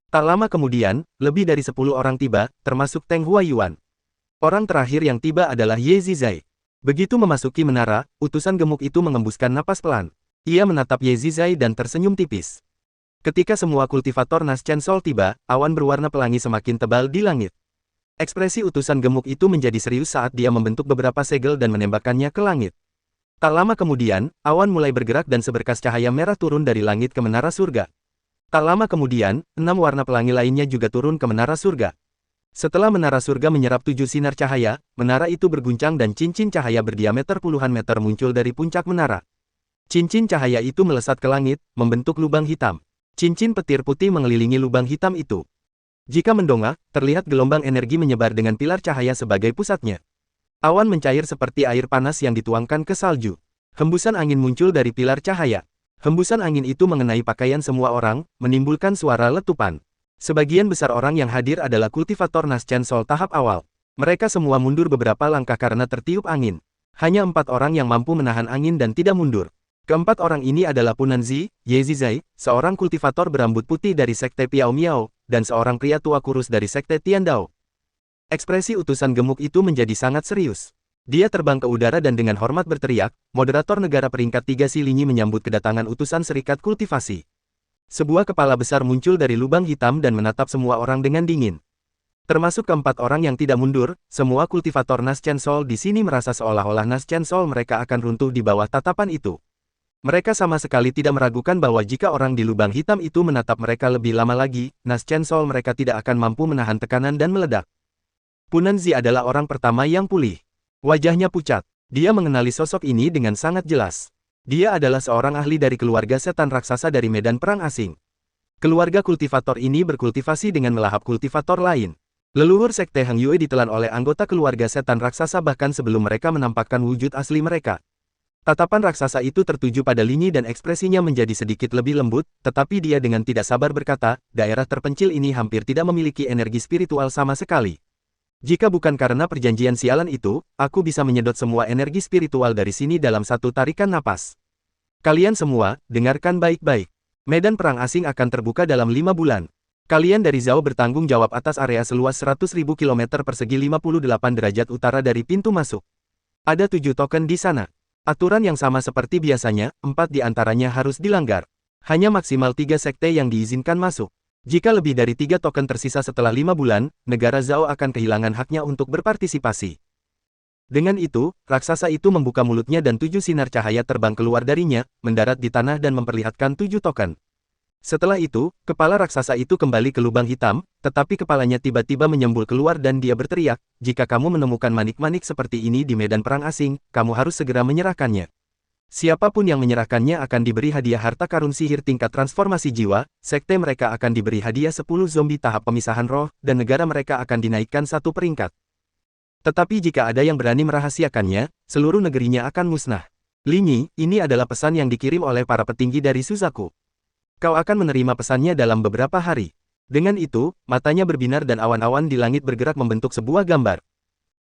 Speaker 2: Tak lama kemudian, lebih dari 10 orang tiba, termasuk Teng Huayuan. Orang terakhir yang tiba adalah Ye Zizai. Begitu memasuki menara, utusan gemuk itu mengembuskan napas pelan. Ia menatap Ye Zizai dan tersenyum tipis. Ketika semua kultivator Naschen Soul tiba, awan berwarna pelangi semakin tebal di langit. Ekspresi utusan gemuk itu menjadi serius saat dia membentuk beberapa segel dan menembakkannya ke langit. Tak lama kemudian, awan mulai bergerak dan seberkas cahaya merah turun dari langit ke Menara Surga. Tak lama kemudian, 6 warna pelangi lainnya juga turun ke Menara Surga. Setelah Menara Surga menyerap 7 sinar cahaya, menara itu berguncang dan cincin cahaya berdiameter puluhan meter muncul dari puncak menara. Cincin cahaya itu melesat ke langit, membentuk lubang hitam. Cincin petir putih mengelilingi lubang hitam itu. Jika mendongak, terlihat gelombang energi menyebar dengan pilar cahaya sebagai pusatnya. Awan mencair seperti air panas yang dituangkan ke salju. Hembusan angin muncul dari pilar cahaya. Hembusan angin itu mengenai pakaian semua orang, menimbulkan suara letupan. Sebagian besar orang yang hadir adalah kultivator Naschen Soul tahap awal. Mereka semua mundur beberapa langkah karena tertiup angin. Hanya 4 orang yang mampu menahan angin dan tidak mundur. Keempat orang ini adalah Punanzi, Ye Zizai, seorang kultivator berambut putih dari Sekte Piao Miao, dan seorang pria tua kurus dari Sekte Tiandao. Ekspresi utusan gemuk itu menjadi sangat serius. Dia terbang ke udara dan dengan hormat berteriak, moderator negara peringkat 3 Silinyi menyambut kedatangan utusan serikat kultivasi. Sebuah kepala besar muncul dari lubang hitam dan menatap semua orang dengan dingin. Termasuk keempat orang yang tidak mundur, semua kultivator Nas Chen Sol di sini merasa seolah-olah Nas Chen Sol mereka akan runtuh di bawah tatapan itu. Mereka sama sekali tidak meragukan bahwa jika orang di lubang hitam itu menatap mereka lebih lama lagi, Nas Chen Sol mereka tidak akan mampu menahan tekanan dan meledak. Punanzi adalah orang pertama yang pulih. Wajahnya pucat. Dia mengenali sosok ini dengan sangat jelas. Dia adalah seorang ahli dari keluarga setan raksasa dari medan perang asing. Keluarga kultivator ini berkultivasi dengan melahap kultivator lain. Leluhur Sekte Hang Yue ditelan oleh anggota keluarga setan raksasa bahkan sebelum mereka menampakkan wujud asli mereka. Tatapan raksasa itu tertuju pada Linyi dan ekspresinya menjadi sedikit lebih lembut, tetapi dia dengan tidak sabar berkata, daerah terpencil ini hampir tidak memiliki energi spiritual sama sekali. Jika bukan karena perjanjian sialan itu, aku bisa menyedot semua energi spiritual dari sini dalam satu tarikan napas. Kalian semua, dengarkan baik-baik. Medan perang asing akan terbuka dalam 5 bulan. Kalian dari Zhao bertanggung jawab atas area seluas 100.000 km persegi 58 derajat utara dari pintu masuk. Ada 7 token di sana. Aturan yang sama seperti biasanya, 4 di antaranya harus dilanggar. Hanya maksimal 3 sekte yang diizinkan masuk. Jika lebih dari 3 token tersisa setelah 5 bulan, negara Zhao akan kehilangan haknya untuk berpartisipasi. Dengan itu, raksasa itu membuka mulutnya dan 7 sinar cahaya terbang keluar darinya, mendarat di tanah dan memperlihatkan 7 token. Setelah itu, kepala raksasa itu kembali ke lubang hitam, tetapi kepalanya tiba-tiba menyembul keluar dan dia berteriak, jika kamu menemukan manik-manik seperti ini di medan perang asing, kamu harus segera menyerahkannya. Siapapun yang menyerahkannya akan diberi hadiah harta karun sihir tingkat transformasi jiwa, sekte mereka akan diberi hadiah 10 zombie tahap pemisahan roh, dan negara mereka akan dinaikkan 1 peringkat. Tetapi jika ada yang berani merahasiakannya, seluruh negerinya akan musnah. Linyi, ini adalah pesan yang dikirim oleh para petinggi dari Suzaku. Kau akan menerima pesannya dalam beberapa hari. Dengan itu, matanya berbinar dan awan-awan di langit bergerak membentuk sebuah gambar.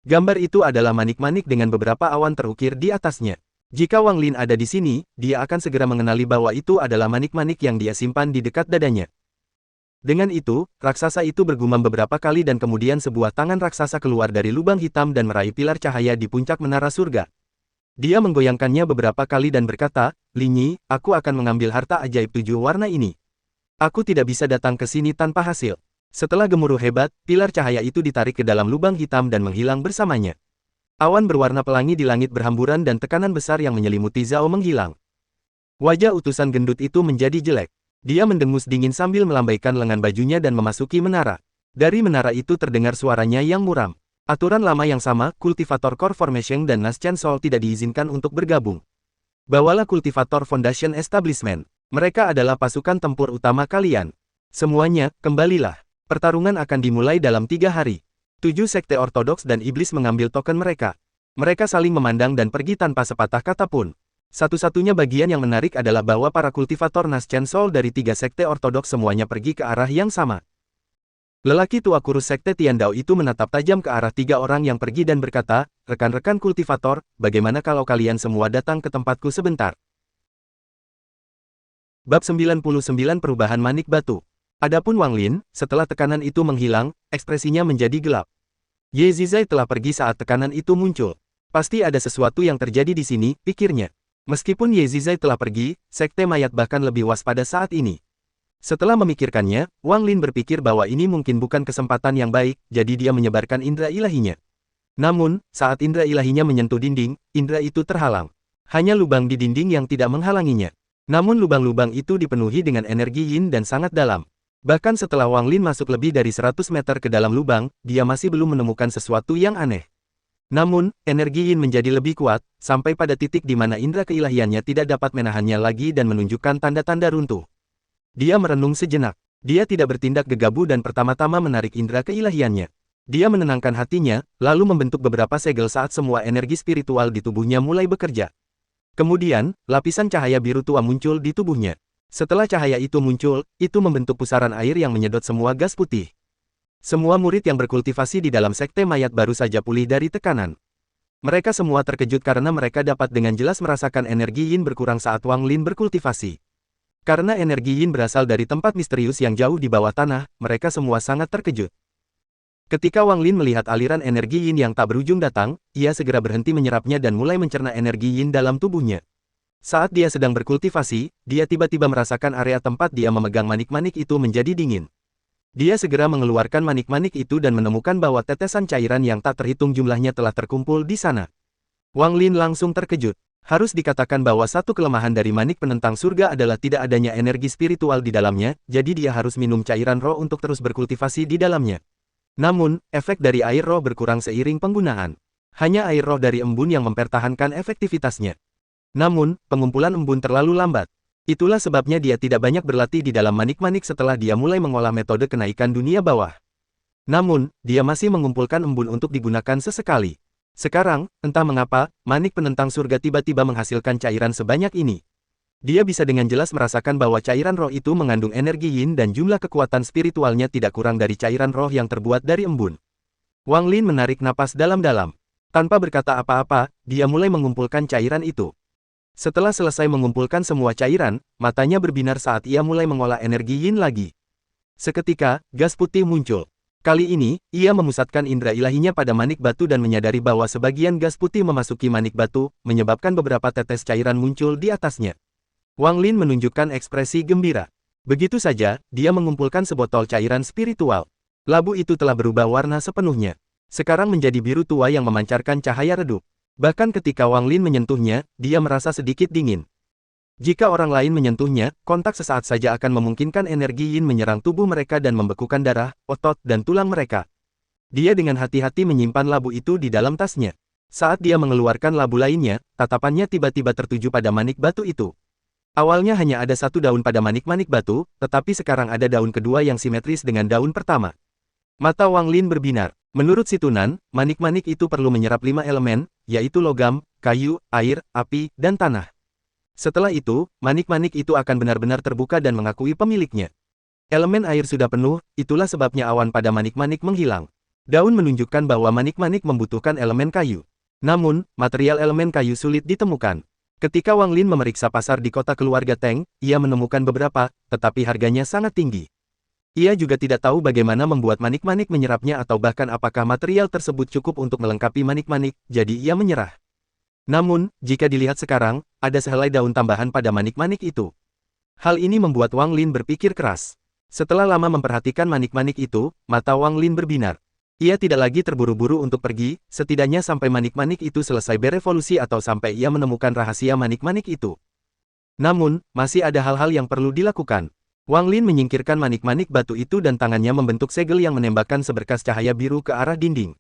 Speaker 2: Gambar itu adalah manik-manik dengan beberapa awan terukir di atasnya. Jika Wang Lin ada di sini, dia akan segera mengenali bahwa itu adalah manik-manik yang dia simpan di dekat dadanya. Dengan itu, raksasa itu bergumam beberapa kali dan kemudian sebuah tangan raksasa keluar dari lubang hitam dan meraih pilar cahaya di puncak menara surga. Dia menggoyangkannya beberapa kali dan berkata, Linyi, aku akan mengambil harta ajaib 7 warna ini. Aku tidak bisa datang ke sini tanpa hasil. Setelah gemuruh hebat, pilar cahaya itu ditarik ke dalam lubang hitam dan menghilang bersamanya. Awan berwarna pelangi di langit berhamburan dan tekanan besar yang menyelimuti Zhao menghilang. Wajah utusan gendut itu menjadi jelek. Dia mendengus dingin sambil melambaikan lengan bajunya dan memasuki menara. Dari menara itu terdengar suaranya yang muram. Aturan lama yang sama, kultivator Core Formation dan Nas Chen Sol tidak diizinkan untuk bergabung. Bawalah kultivator Foundation Establishment. Mereka adalah pasukan tempur utama kalian. Semuanya, kembalilah. Pertarungan akan dimulai dalam 3 hari. 7 sekte ortodoks dan iblis mengambil token mereka. Mereka saling memandang dan pergi tanpa sepatah kata pun. Satu-satunya bagian yang menarik adalah bahwa para kultivator Nas Chen Sol dari 3 sekte ortodoks semuanya pergi ke arah yang sama. Lelaki tua kurus sekte Tiandao itu menatap tajam ke arah 3 orang yang pergi dan berkata, rekan-rekan kultivator, bagaimana kalau kalian semua datang ke tempatku sebentar? Bab 99 Perubahan Manik Batu. Adapun Wang Lin, setelah tekanan itu menghilang, ekspresinya menjadi gelap. Ye Zizai telah pergi saat tekanan itu muncul. Pasti ada sesuatu yang terjadi di sini, pikirnya. Meskipun Ye Zizai telah pergi, sekte mayat bahkan lebih waspada saat ini. Setelah memikirkannya, Wang Lin berpikir bahwa ini mungkin bukan kesempatan yang baik, jadi dia menyebarkan indera ilahinya. Namun, saat indera ilahinya menyentuh dinding, indera itu terhalang. Hanya lubang di dinding yang tidak menghalanginya. Namun lubang-lubang itu dipenuhi dengan energi yin dan sangat dalam. Bahkan setelah Wang Lin masuk lebih dari 100 meter ke dalam lubang, dia masih belum menemukan sesuatu yang aneh. Namun, energi yin menjadi lebih kuat, sampai pada titik di mana indera keilahiannya tidak dapat menahannya lagi dan menunjukkan tanda-tanda runtuh. Dia merenung sejenak. Dia tidak bertindak gegabah dan pertama-tama menarik indera keilahiannya. Dia menenangkan hatinya, lalu membentuk beberapa segel saat semua energi spiritual di tubuhnya mulai bekerja. Kemudian, lapisan cahaya biru tua muncul di tubuhnya. Setelah cahaya itu muncul, itu membentuk pusaran air yang menyedot semua gas putih. Semua murid yang berkultivasi di dalam sekte mayat baru saja pulih dari tekanan. Mereka semua terkejut karena mereka dapat dengan jelas merasakan energi yin berkurang saat Wang Lin berkultivasi. Karena energi yin berasal dari tempat misterius yang jauh di bawah tanah, mereka semua sangat terkejut. Ketika Wang Lin melihat aliran energi yin yang tak berujung datang, ia segera berhenti menyerapnya dan mulai mencerna energi yin dalam tubuhnya. Saat dia sedang berkultivasi, dia tiba-tiba merasakan area tempat dia memegang manik-manik itu menjadi dingin. Dia segera mengeluarkan manik-manik itu dan menemukan bahwa tetesan cairan yang tak terhitung jumlahnya telah terkumpul di sana. Wang Lin langsung terkejut. Harus dikatakan bahwa satu kelemahan dari manik penentang surga adalah tidak adanya energi spiritual di dalamnya, jadi dia harus minum cairan roh untuk terus berkultivasi di dalamnya. Namun, efek dari air roh berkurang seiring penggunaan. Hanya air roh dari embun yang mempertahankan efektivitasnya. Namun, pengumpulan embun terlalu lambat. Itulah sebabnya dia tidak banyak berlatih di dalam manik-manik setelah dia mulai mengolah metode kenaikan dunia bawah. Namun, dia masih mengumpulkan embun untuk digunakan sesekali. Sekarang, entah mengapa, manik penentang surga tiba-tiba menghasilkan cairan sebanyak ini. Dia bisa dengan jelas merasakan bahwa cairan roh itu mengandung energi yin dan jumlah kekuatan spiritualnya tidak kurang dari cairan roh yang terbuat dari embun. Wang Lin menarik napas dalam-dalam. Tanpa berkata apa-apa, dia mulai mengumpulkan cairan itu. Setelah selesai mengumpulkan semua cairan, matanya berbinar saat ia mulai mengolah energi yin lagi. Seketika, gas putih muncul. Kali ini, ia memusatkan indera ilahinya pada manik batu dan menyadari bahwa sebagian gas putih memasuki manik batu, menyebabkan beberapa tetes cairan muncul di atasnya. Wang Lin menunjukkan ekspresi gembira. Begitu saja, dia mengumpulkan sebotol cairan spiritual. Labu itu telah berubah warna sepenuhnya. Sekarang menjadi biru tua yang memancarkan cahaya redup. Bahkan ketika Wang Lin menyentuhnya, dia merasa sedikit dingin. Jika orang lain menyentuhnya, kontak sesaat saja akan memungkinkan energi yin menyerang tubuh mereka dan membekukan darah, otot, dan tulang mereka. Dia dengan hati-hati menyimpan labu itu di dalam tasnya. Saat dia mengeluarkan labu lainnya, tatapannya tiba-tiba tertuju pada manik batu itu. Awalnya hanya ada satu daun pada manik-manik batu, tetapi sekarang ada daun kedua yang simetris dengan daun pertama. Mata Wang Lin berbinar. Menurut Situnan, manik-manik itu perlu menyerap 5 elemen, yaitu logam, kayu, air, api, dan tanah. Setelah itu, manik-manik itu akan benar-benar terbuka dan mengakui pemiliknya. Elemen air sudah penuh, itulah sebabnya awan pada manik-manik menghilang. Daun menunjukkan bahwa manik-manik membutuhkan elemen kayu. Namun, material elemen kayu sulit ditemukan. Ketika Wang Lin memeriksa pasar di kota keluarga Teng, ia menemukan beberapa, tetapi harganya sangat tinggi. Ia juga tidak tahu bagaimana membuat manik-manik menyerapnya atau bahkan apakah material tersebut cukup untuk melengkapi manik-manik, jadi ia menyerah. Namun, jika dilihat sekarang, ada sehelai daun tambahan pada manik-manik itu. Hal ini membuat Wang Lin berpikir keras. Setelah lama memperhatikan manik-manik itu, mata Wang Lin berbinar. Ia tidak lagi terburu-buru untuk pergi, setidaknya sampai manik-manik itu selesai berevolusi atau sampai ia menemukan rahasia manik-manik itu. Namun, masih ada hal-hal yang perlu dilakukan. Wang Lin menyingkirkan manik-manik batu itu dan tangannya membentuk segel yang menembakkan seberkas cahaya biru ke arah dinding.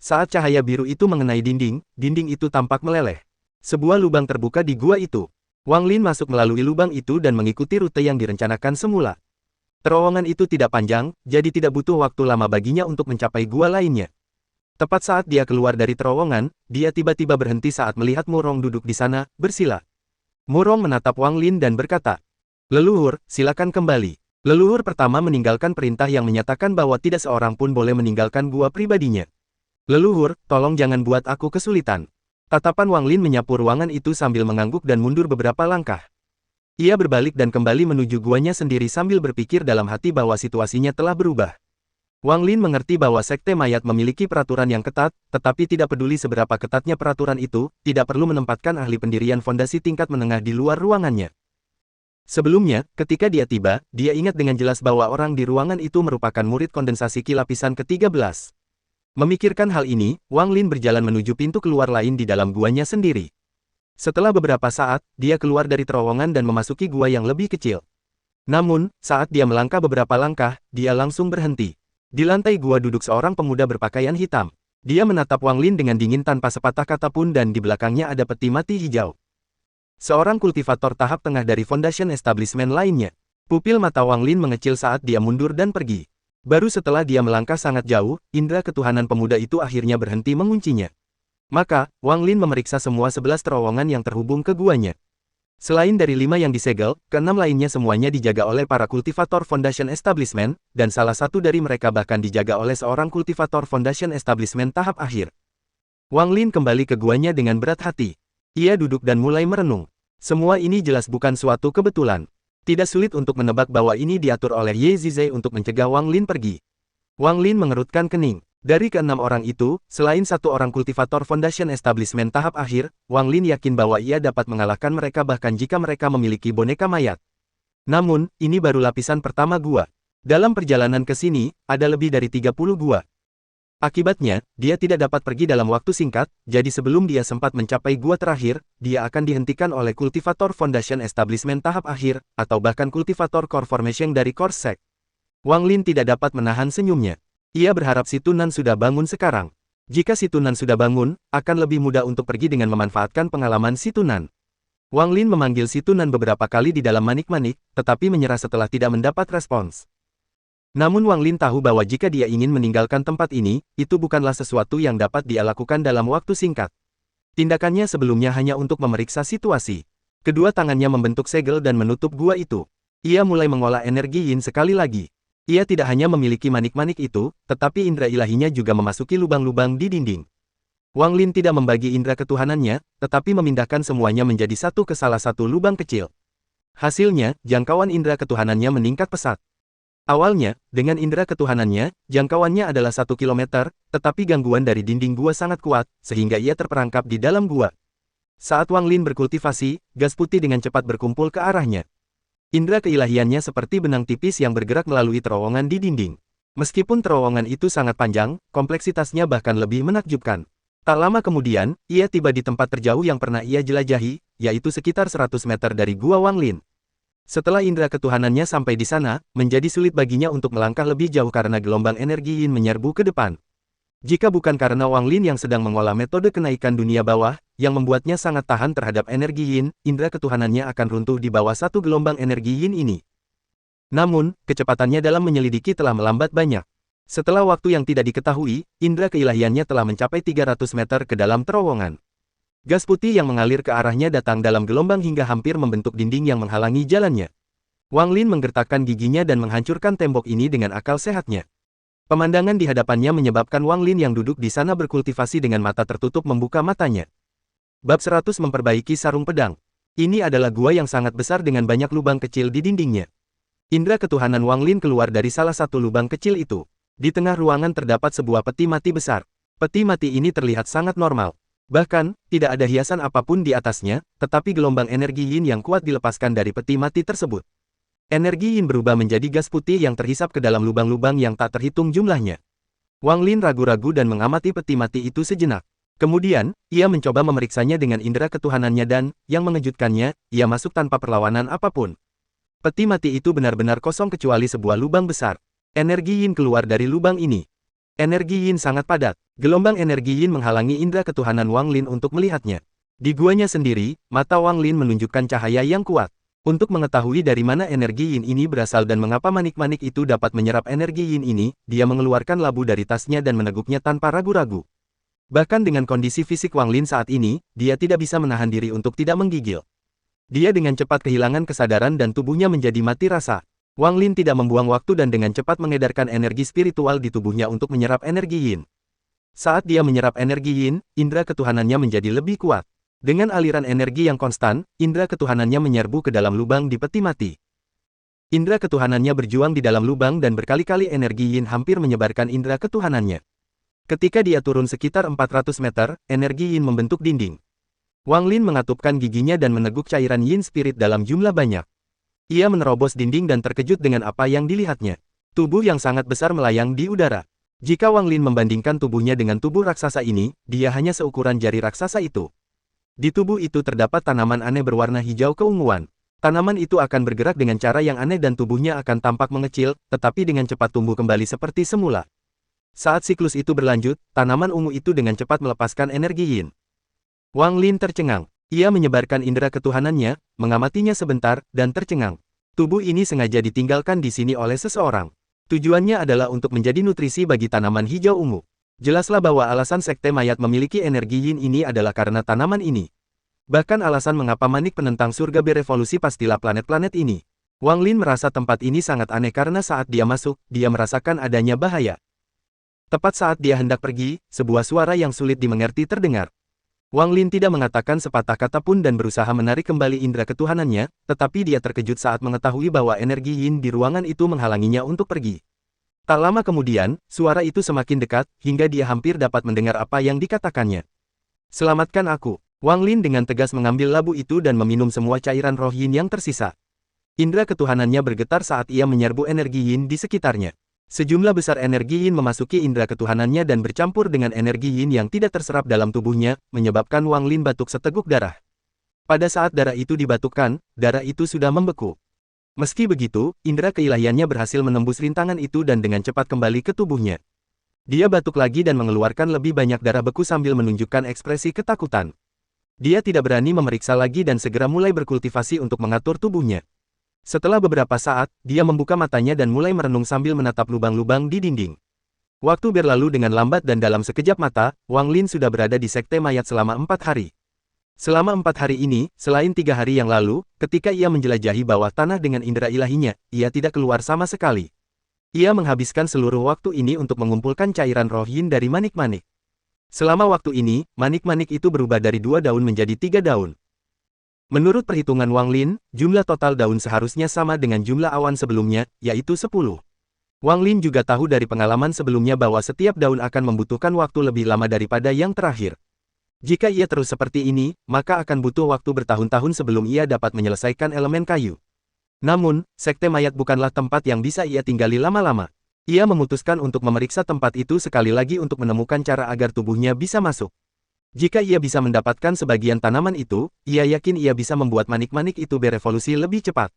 Speaker 2: Saat cahaya biru itu mengenai dinding, dinding itu tampak meleleh. Sebuah lubang terbuka di gua itu. Wang Lin masuk melalui lubang itu dan mengikuti rute yang direncanakan semula. Terowongan itu tidak panjang, jadi tidak butuh waktu lama baginya untuk mencapai gua lainnya. Tepat saat dia keluar dari terowongan, dia tiba-tiba berhenti saat melihat Murong duduk di sana, bersila. Murong menatap Wang Lin dan berkata, "Leluhur, silakan kembali." Leluhur pertama meninggalkan perintah yang menyatakan bahwa tidak seorang pun boleh meninggalkan gua pribadinya. "Leluhur, tolong jangan buat aku kesulitan." Tatapan Wang Lin menyapu ruangan itu sambil mengangguk dan mundur beberapa langkah. Ia berbalik dan kembali menuju guanya sendiri sambil berpikir dalam hati bahwa situasinya telah berubah. Wang Lin mengerti bahwa sekte mayat memiliki peraturan yang ketat, tetapi tidak peduli seberapa ketatnya peraturan itu, tidak perlu menempatkan ahli pendirian fondasi tingkat menengah di luar ruangannya. Sebelumnya, ketika dia tiba, dia ingat dengan jelas bahwa orang di ruangan itu merupakan murid kondensasi Ki lapisan ke-13. Memikirkan hal ini, Wang Lin berjalan menuju pintu keluar lain di dalam guanya sendiri. Setelah beberapa saat, dia keluar dari terowongan dan memasuki gua yang lebih kecil. Namun, saat dia melangkah beberapa langkah, dia langsung berhenti. Di lantai gua duduk seorang pemuda berpakaian hitam. Dia menatap Wang Lin dengan dingin tanpa sepatah kata pun dan di belakangnya ada peti mati hijau. Seorang kultivator tahap tengah dari Foundation Establishment lainnya. Pupil mata Wang Lin mengecil saat dia mundur dan pergi. Baru setelah dia melangkah sangat jauh, indera ketuhanan pemuda itu akhirnya berhenti menguncinya. Maka, Wang Lin memeriksa semua 11 terowongan yang terhubung ke guanya. Selain dari 5 yang disegel, keenam lainnya semuanya dijaga oleh para kultivator Foundation Establishment, dan salah satu dari mereka bahkan dijaga oleh seorang kultivator Foundation Establishment tahap akhir. Wang Lin kembali ke guanya dengan berat hati. Ia duduk dan mulai merenung. Semua ini jelas bukan suatu kebetulan. Tidak sulit untuk menebak bahwa ini diatur oleh Ye Zizai untuk mencegah Wang Lin pergi. Wang Lin mengerutkan kening. Dari keenam orang itu, selain satu orang kultivator Foundation Establishment tahap akhir, Wang Lin yakin bahwa ia dapat mengalahkan mereka bahkan jika mereka memiliki boneka mayat. Namun, ini baru lapisan pertama gua. Dalam perjalanan ke sini, ada lebih dari 30 gua. Akibatnya, dia tidak dapat pergi dalam waktu singkat, jadi sebelum dia sempat mencapai gua terakhir, dia akan dihentikan oleh kultivator Foundation Establishment tahap akhir, atau bahkan kultivator Core Formation dari Core Sect. Wang Lin tidak dapat menahan senyumnya. Ia berharap si Tunan sudah bangun sekarang. Jika si Tunan sudah bangun, akan lebih mudah untuk pergi dengan memanfaatkan pengalaman si Tunan. Wang Lin memanggil si Tunan beberapa kali di dalam manik-manik, tetapi menyerah setelah tidak mendapat respons. Namun Wang Lin tahu bahwa jika dia ingin meninggalkan tempat ini, itu bukanlah sesuatu yang dapat dia lakukan dalam waktu singkat. Tindakannya sebelumnya hanya untuk memeriksa situasi. Kedua tangannya membentuk segel dan menutup gua itu. Ia mulai mengolah energi yin sekali lagi. Ia tidak hanya memiliki manik-manik itu, tetapi indera ilahinya juga memasuki lubang-lubang di dinding. Wang Lin tidak membagi indera ketuhanannya, tetapi memindahkan semuanya menjadi satu ke salah satu lubang kecil. Hasilnya, jangkauan indera ketuhanannya meningkat pesat. Awalnya, dengan indera ketuhanannya, jangkauannya adalah 1 kilometer, tetapi gangguan dari dinding gua sangat kuat, sehingga ia terperangkap di dalam gua. Saat Wang Lin berkultivasi, gas putih dengan cepat berkumpul ke arahnya. Indera keilahiannya seperti benang tipis yang bergerak melalui terowongan di dinding. Meskipun terowongan itu sangat panjang, kompleksitasnya bahkan lebih menakjubkan. Tak lama kemudian, ia tiba di tempat terjauh yang pernah ia jelajahi, yaitu sekitar 100 meter dari gua Wang Lin. Setelah indera ketuhanannya sampai di sana, menjadi sulit baginya untuk melangkah lebih jauh karena gelombang energi yin menyerbu ke depan. Jika bukan karena Wang Lin yang sedang mengolah metode kenaikan dunia bawah, yang membuatnya sangat tahan terhadap energi yin, indera ketuhanannya akan runtuh di bawah satu gelombang energi yin ini. Namun, kecepatannya dalam menyelidiki telah melambat banyak. Setelah waktu yang tidak diketahui, indera keilahiannya telah mencapai 300 meter ke dalam terowongan. Gas putih yang mengalir ke arahnya datang dalam gelombang hingga hampir membentuk dinding yang menghalangi jalannya. Wang Lin menggertakkan giginya dan menghancurkan tembok ini dengan akal sehatnya. Pemandangan di hadapannya menyebabkan Wang Lin yang duduk di sana berkultivasi dengan mata tertutup membuka matanya. Bab 100 memperbaiki sarung pedang. Ini adalah gua yang sangat besar dengan banyak lubang kecil di dindingnya. Indera ketuhanan Wang Lin keluar dari salah satu lubang kecil itu. Di tengah ruangan terdapat sebuah peti mati besar. Peti mati ini terlihat sangat normal. Bahkan, tidak ada hiasan apapun di atasnya, tetapi gelombang energi yin yang kuat dilepaskan dari peti mati tersebut. Energi yin berubah menjadi gas putih yang terhisap ke dalam lubang-lubang yang tak terhitung jumlahnya. Wang Lin ragu-ragu dan mengamati peti mati itu sejenak. Kemudian, ia mencoba memeriksanya dengan indera ketuhanannya dan, yang mengejutkannya, ia masuk tanpa perlawanan apapun. Peti mati itu benar-benar kosong kecuali sebuah lubang besar. Energi yin keluar dari lubang ini. Energi yin sangat padat. Gelombang energi yin menghalangi indera ketuhanan Wang Lin untuk melihatnya. Di guanya sendiri, mata Wang Lin menunjukkan cahaya yang kuat. Untuk mengetahui dari mana energi yin ini berasal dan mengapa manik-manik itu dapat menyerap energi yin ini, dia mengeluarkan labu dari tasnya dan meneguknya tanpa ragu-ragu. Bahkan dengan kondisi fisik Wang Lin saat ini, dia tidak bisa menahan diri untuk tidak menggigil. Dia dengan cepat kehilangan kesadaran dan tubuhnya menjadi mati rasa. Wang Lin tidak membuang waktu dan dengan cepat mengedarkan energi spiritual di tubuhnya untuk menyerap energi yin. Saat dia menyerap energi yin, indera ketuhanannya menjadi lebih kuat. Dengan aliran energi yang konstan, indera ketuhanannya menyerbu ke dalam lubang di peti mati. Indera ketuhanannya berjuang di dalam lubang dan berkali-kali energi yin hampir menyebarkan indera ketuhanannya. Ketika dia turun sekitar 400 meter, energi yin membentuk dinding. Wang Lin mengatupkan giginya dan meneguk cairan yin spirit dalam jumlah banyak. Ia menerobos dinding dan terkejut dengan apa yang dilihatnya. Tubuh yang sangat besar melayang di udara. Jika Wang Lin membandingkan tubuhnya dengan tubuh raksasa ini, dia hanya seukuran jari raksasa itu. Di tubuh itu terdapat tanaman aneh berwarna hijau keunguan. Tanaman itu akan bergerak dengan cara yang aneh dan tubuhnya akan tampak mengecil, tetapi dengan cepat tumbuh kembali seperti semula. Saat siklus itu berlanjut, tanaman ungu itu dengan cepat melepaskan energi yin. Wang Lin tercengang. Ia menyebarkan indera ketuhanannya, mengamatinya sebentar, dan tercengang. Tubuh ini sengaja ditinggalkan di sini oleh seseorang. Tujuannya adalah untuk menjadi nutrisi bagi tanaman hijau ungu. Jelaslah bahwa alasan sekte mayat memiliki energi yin ini adalah karena tanaman ini. Bahkan alasan mengapa Manik penentang surga berevolusi pastilah planet-planet ini. Wang Lin merasa tempat ini sangat aneh karena saat dia masuk, dia merasakan adanya bahaya. Tepat saat dia hendak pergi, sebuah suara yang sulit dimengerti terdengar. Wang Lin tidak mengatakan sepatah kata pun dan berusaha menarik kembali indera ketuhanannya, tetapi dia terkejut saat mengetahui bahwa energi yin di ruangan itu menghalanginya untuk pergi. Tak lama kemudian, suara itu semakin dekat, hingga dia hampir dapat mendengar apa yang dikatakannya. Selamatkan aku. Wang Lin dengan tegas mengambil labu itu dan meminum semua cairan roh yin yang tersisa. Indera ketuhanannya bergetar saat ia menyerbu energi yin di sekitarnya. Sejumlah besar energi yin memasuki indera ketuhanannya dan bercampur dengan energi yin yang tidak terserap dalam tubuhnya, menyebabkan Wang Lin batuk seteguk darah. Pada saat darah itu dibatukkan, darah itu sudah membeku. Meski begitu, indera keilahiannya berhasil menembus rintangan itu dan dengan cepat kembali ke tubuhnya. Dia batuk lagi dan mengeluarkan lebih banyak darah beku sambil menunjukkan ekspresi ketakutan. Dia tidak berani memeriksa lagi dan segera mulai berkultivasi untuk mengatur tubuhnya. Setelah beberapa saat, dia membuka matanya dan mulai merenung sambil menatap lubang-lubang di dinding. Waktu berlalu dengan lambat dan dalam sekejap mata, Wang Lin sudah berada di sekte mayat selama 4 hari. Selama 4 hari ini, selain 3 hari yang lalu, ketika ia menjelajahi bawah tanah dengan indera ilahinya, ia tidak keluar sama sekali. Ia menghabiskan seluruh waktu ini untuk mengumpulkan cairan roh yin dari manik-manik. Selama waktu ini, manik-manik itu berubah dari 2 daun menjadi 3 daun. Menurut perhitungan Wang Lin, jumlah total daun seharusnya sama dengan jumlah awan sebelumnya, yaitu 10. Wang Lin juga tahu dari pengalaman sebelumnya bahwa setiap daun akan membutuhkan waktu lebih lama daripada yang terakhir. Jika ia terus seperti ini, maka akan butuh waktu bertahun-tahun sebelum ia dapat menyelesaikan elemen kayu. Namun, sekte mayat bukanlah tempat yang bisa ia tinggali lama-lama. Ia memutuskan untuk memeriksa tempat itu sekali lagi untuk menemukan cara agar tubuhnya bisa masuk. Jika ia bisa mendapatkan sebagian tanaman itu, ia yakin ia bisa membuat manik-manik itu berevolusi lebih cepat.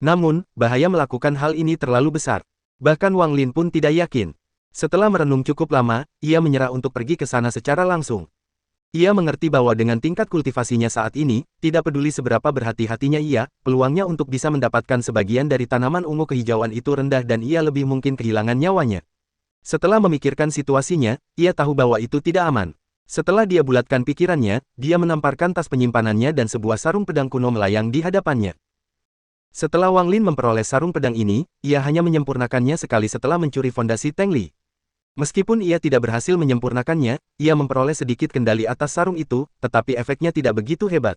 Speaker 2: Namun, bahaya melakukan hal ini terlalu besar. Bahkan Wang Lin pun tidak yakin. Setelah merenung cukup lama, ia menyerah untuk pergi ke sana secara langsung. Ia mengerti bahwa dengan tingkat kultivasinya saat ini, tidak peduli seberapa berhati-hatinya ia, peluangnya untuk bisa mendapatkan sebagian dari tanaman ungu kehijauan itu rendah dan ia lebih mungkin kehilangan nyawanya. Setelah memikirkan situasinya, ia tahu bahwa itu tidak aman. Setelah dia bulatkan pikirannya, dia menamparkan tas penyimpanannya dan sebuah sarung pedang kuno melayang di hadapannya. Setelah Wang Lin memperoleh sarung pedang ini, ia hanya menyempurnakannya sekali setelah mencuri fondasi Teng Li. Meskipun ia tidak berhasil menyempurnakannya, ia memperoleh sedikit kendali atas sarung itu, tetapi efeknya tidak begitu hebat.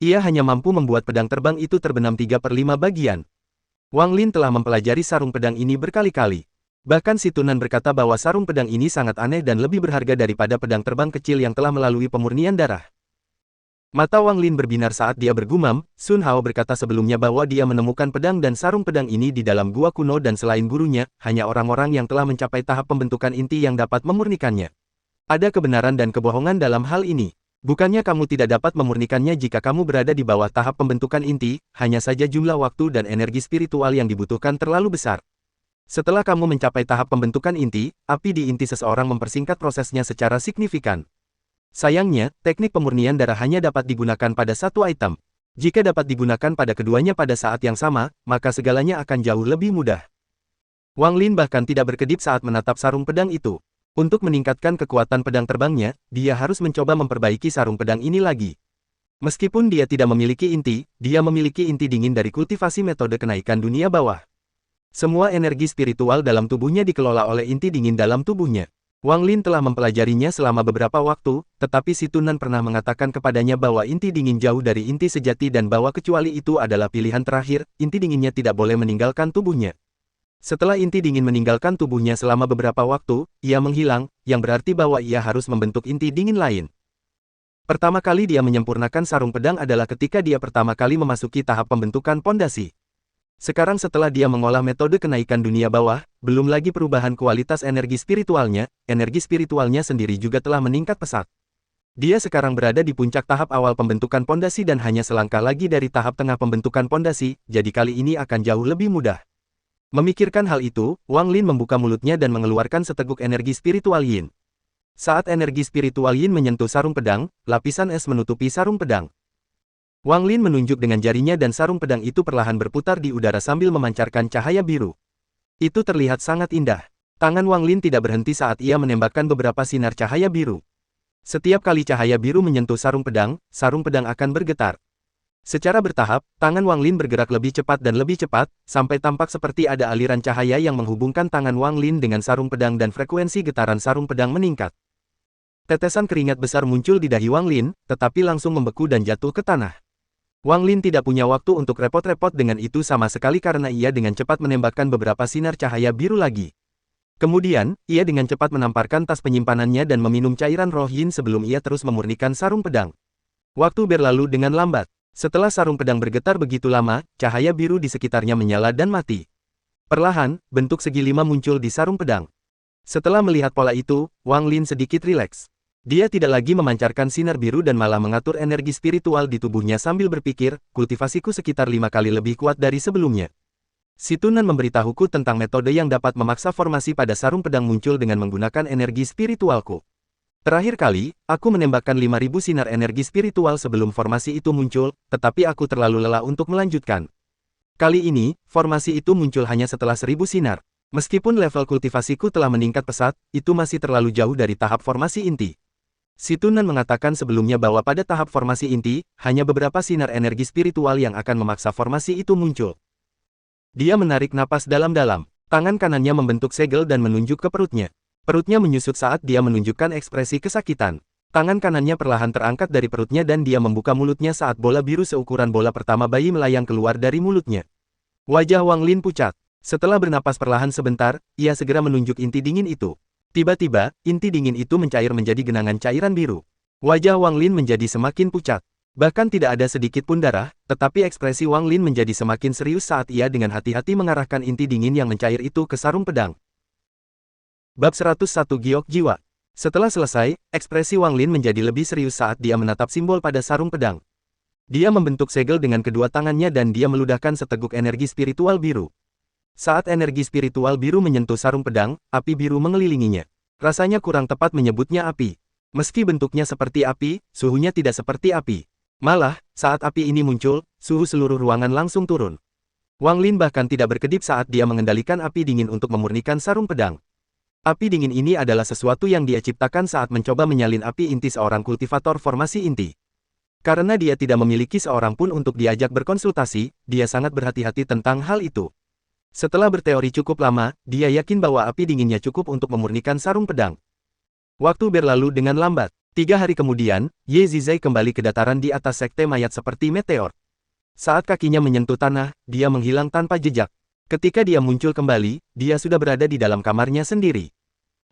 Speaker 2: Ia hanya mampu membuat pedang terbang itu terbenam 3/5 bagian. Wang Lin telah mempelajari sarung pedang ini berkali-kali. Bahkan si Tunan berkata bahwa sarung pedang ini sangat aneh dan lebih berharga daripada pedang terbang kecil yang telah melalui pemurnian darah. Mata Wang Lin berbinar saat dia bergumam. Sun Hao berkata sebelumnya bahwa dia menemukan pedang dan sarung pedang ini di dalam gua kuno dan selain gurunya, hanya orang-orang yang telah mencapai tahap pembentukan inti yang dapat memurnikannya. Ada kebenaran dan kebohongan dalam hal ini. Bukannya kamu tidak dapat memurnikannya jika kamu berada di bawah tahap pembentukan inti, hanya saja jumlah waktu dan energi spiritual yang dibutuhkan terlalu besar. Setelah kamu mencapai tahap pembentukan inti, api di inti seseorang mempersingkat prosesnya secara signifikan. Sayangnya, teknik pemurnian darah hanya dapat digunakan pada satu item. Jika dapat digunakan pada keduanya pada saat yang sama, maka segalanya akan jauh lebih mudah. Wang Lin bahkan tidak berkedip saat menatap sarung pedang itu. Untuk meningkatkan kekuatan pedang terbangnya, dia harus mencoba memperbaiki sarung pedang ini lagi. Meskipun dia tidak memiliki inti, dia memiliki inti dingin dari kultivasi metode kenaikan dunia bawah. Semua energi spiritual dalam tubuhnya dikelola oleh inti dingin dalam tubuhnya. Wang Lin telah mempelajarinya selama beberapa waktu, tetapi si Tunan pernah mengatakan kepadanya bahwa inti dingin jauh dari inti sejati dan bahwa kecuali itu adalah pilihan terakhir, inti dinginnya tidak boleh meninggalkan tubuhnya. Setelah inti dingin meninggalkan tubuhnya selama beberapa waktu, ia menghilang, yang berarti bahwa ia harus membentuk inti dingin lain. Pertama kali dia menyempurnakan sarung pedang adalah ketika dia pertama kali memasuki tahap pembentukan pondasi. Sekarang setelah dia mengolah metode kenaikan dunia bawah, belum lagi perubahan kualitas energi spiritualnya sendiri juga telah meningkat pesat. Dia sekarang berada di puncak tahap awal pembentukan pondasi dan hanya selangkah lagi dari tahap tengah pembentukan pondasi, jadi kali ini akan jauh lebih mudah. Memikirkan hal itu, Wang Lin membuka mulutnya dan mengeluarkan seteguk energi spiritual yin. Saat energi spiritual yin menyentuh sarung pedang, lapisan es menutupi sarung pedang. Wang Lin menunjuk dengan jarinya dan sarung pedang itu perlahan berputar di udara sambil memancarkan cahaya biru. Itu terlihat sangat indah. Tangan Wang Lin tidak berhenti saat ia menembakkan beberapa sinar cahaya biru. Setiap kali cahaya biru menyentuh sarung pedang akan bergetar. Secara bertahap, tangan Wang Lin bergerak lebih cepat dan lebih cepat, sampai tampak seperti ada aliran cahaya yang menghubungkan tangan Wang Lin dengan sarung pedang dan frekuensi getaran sarung pedang meningkat. Tetesan keringat besar muncul di dahi Wang Lin, tetapi langsung membeku dan jatuh ke tanah. Wang Lin tidak punya waktu untuk repot-repot dengan itu sama sekali karena ia dengan cepat menembakkan beberapa sinar cahaya biru lagi. Kemudian, ia dengan cepat menamparkan tas penyimpanannya dan meminum cairan roh yin sebelum ia terus memurnikan sarung pedang. Waktu berlalu dengan lambat. Setelah sarung pedang bergetar begitu lama, cahaya biru di sekitarnya menyala dan mati. Perlahan, bentuk segi 5 muncul di sarung pedang. Setelah melihat pola itu, Wang Lin sedikit rileks. Dia tidak lagi memancarkan sinar biru dan malah mengatur energi spiritual di tubuhnya sambil berpikir, kultivasiku sekitar 5 kali lebih kuat dari sebelumnya. Si Tunan memberitahuku tentang metode yang dapat memaksa formasi pada sarung pedang muncul dengan menggunakan energi spiritualku. Terakhir kali, aku menembakkan 5.000 sinar energi spiritual sebelum formasi itu muncul, tetapi aku terlalu lelah untuk melanjutkan. Kali ini, formasi itu muncul hanya setelah 1.000 sinar. Meskipun level kultivasiku telah meningkat pesat, itu masih terlalu jauh dari tahap formasi inti. Si Tunan mengatakan sebelumnya bahwa pada tahap formasi inti, hanya beberapa sinar energi spiritual yang akan memaksa formasi itu muncul. Dia menarik napas dalam-dalam. Tangan kanannya membentuk segel dan menunjuk ke perutnya. Perutnya menyusut saat dia menunjukkan ekspresi kesakitan. Tangan kanannya perlahan terangkat dari perutnya dan dia membuka mulutnya saat bola biru seukuran bola pertama bayi melayang keluar dari mulutnya. Wajah Wang Lin pucat. Setelah bernapas perlahan sebentar, ia segera menunjuk inti dingin itu. Tiba-tiba, inti dingin itu mencair menjadi genangan cairan biru. Wajah Wang Lin menjadi semakin pucat. Bahkan tidak ada sedikit pun darah, tetapi ekspresi Wang Lin menjadi semakin serius saat ia dengan hati-hati mengarahkan inti dingin yang mencair itu ke sarung pedang. Bab 101 Giok Jiwa. Setelah selesai, ekspresi Wang Lin menjadi lebih serius saat dia menatap simbol pada sarung pedang. Dia membentuk segel dengan kedua tangannya dan dia meludahkan seteguk energi spiritual biru. Saat energi spiritual biru menyentuh sarung pedang, api biru mengelilinginya. Rasanya kurang tepat menyebutnya api. Meski bentuknya seperti api, suhunya tidak seperti api. Malah, saat api ini muncul, suhu seluruh ruangan langsung turun. Wang Lin bahkan tidak berkedip saat dia mengendalikan api dingin untuk memurnikan sarung pedang. Api dingin ini adalah sesuatu yang dia ciptakan saat mencoba menyalin api inti seorang kultivator formasi inti. Karena dia tidak memiliki seorang pun untuk diajak berkonsultasi, dia sangat berhati-hati tentang hal itu. Setelah berteori cukup lama, dia yakin bahwa api dinginnya cukup untuk memurnikan sarung pedang. Waktu berlalu dengan lambat. 3 hari kemudian, Ye Zizai kembali ke dataran di atas sekte mayat seperti meteor. Saat kakinya menyentuh tanah, dia menghilang tanpa jejak. Ketika dia muncul kembali, dia sudah berada di dalam kamarnya sendiri.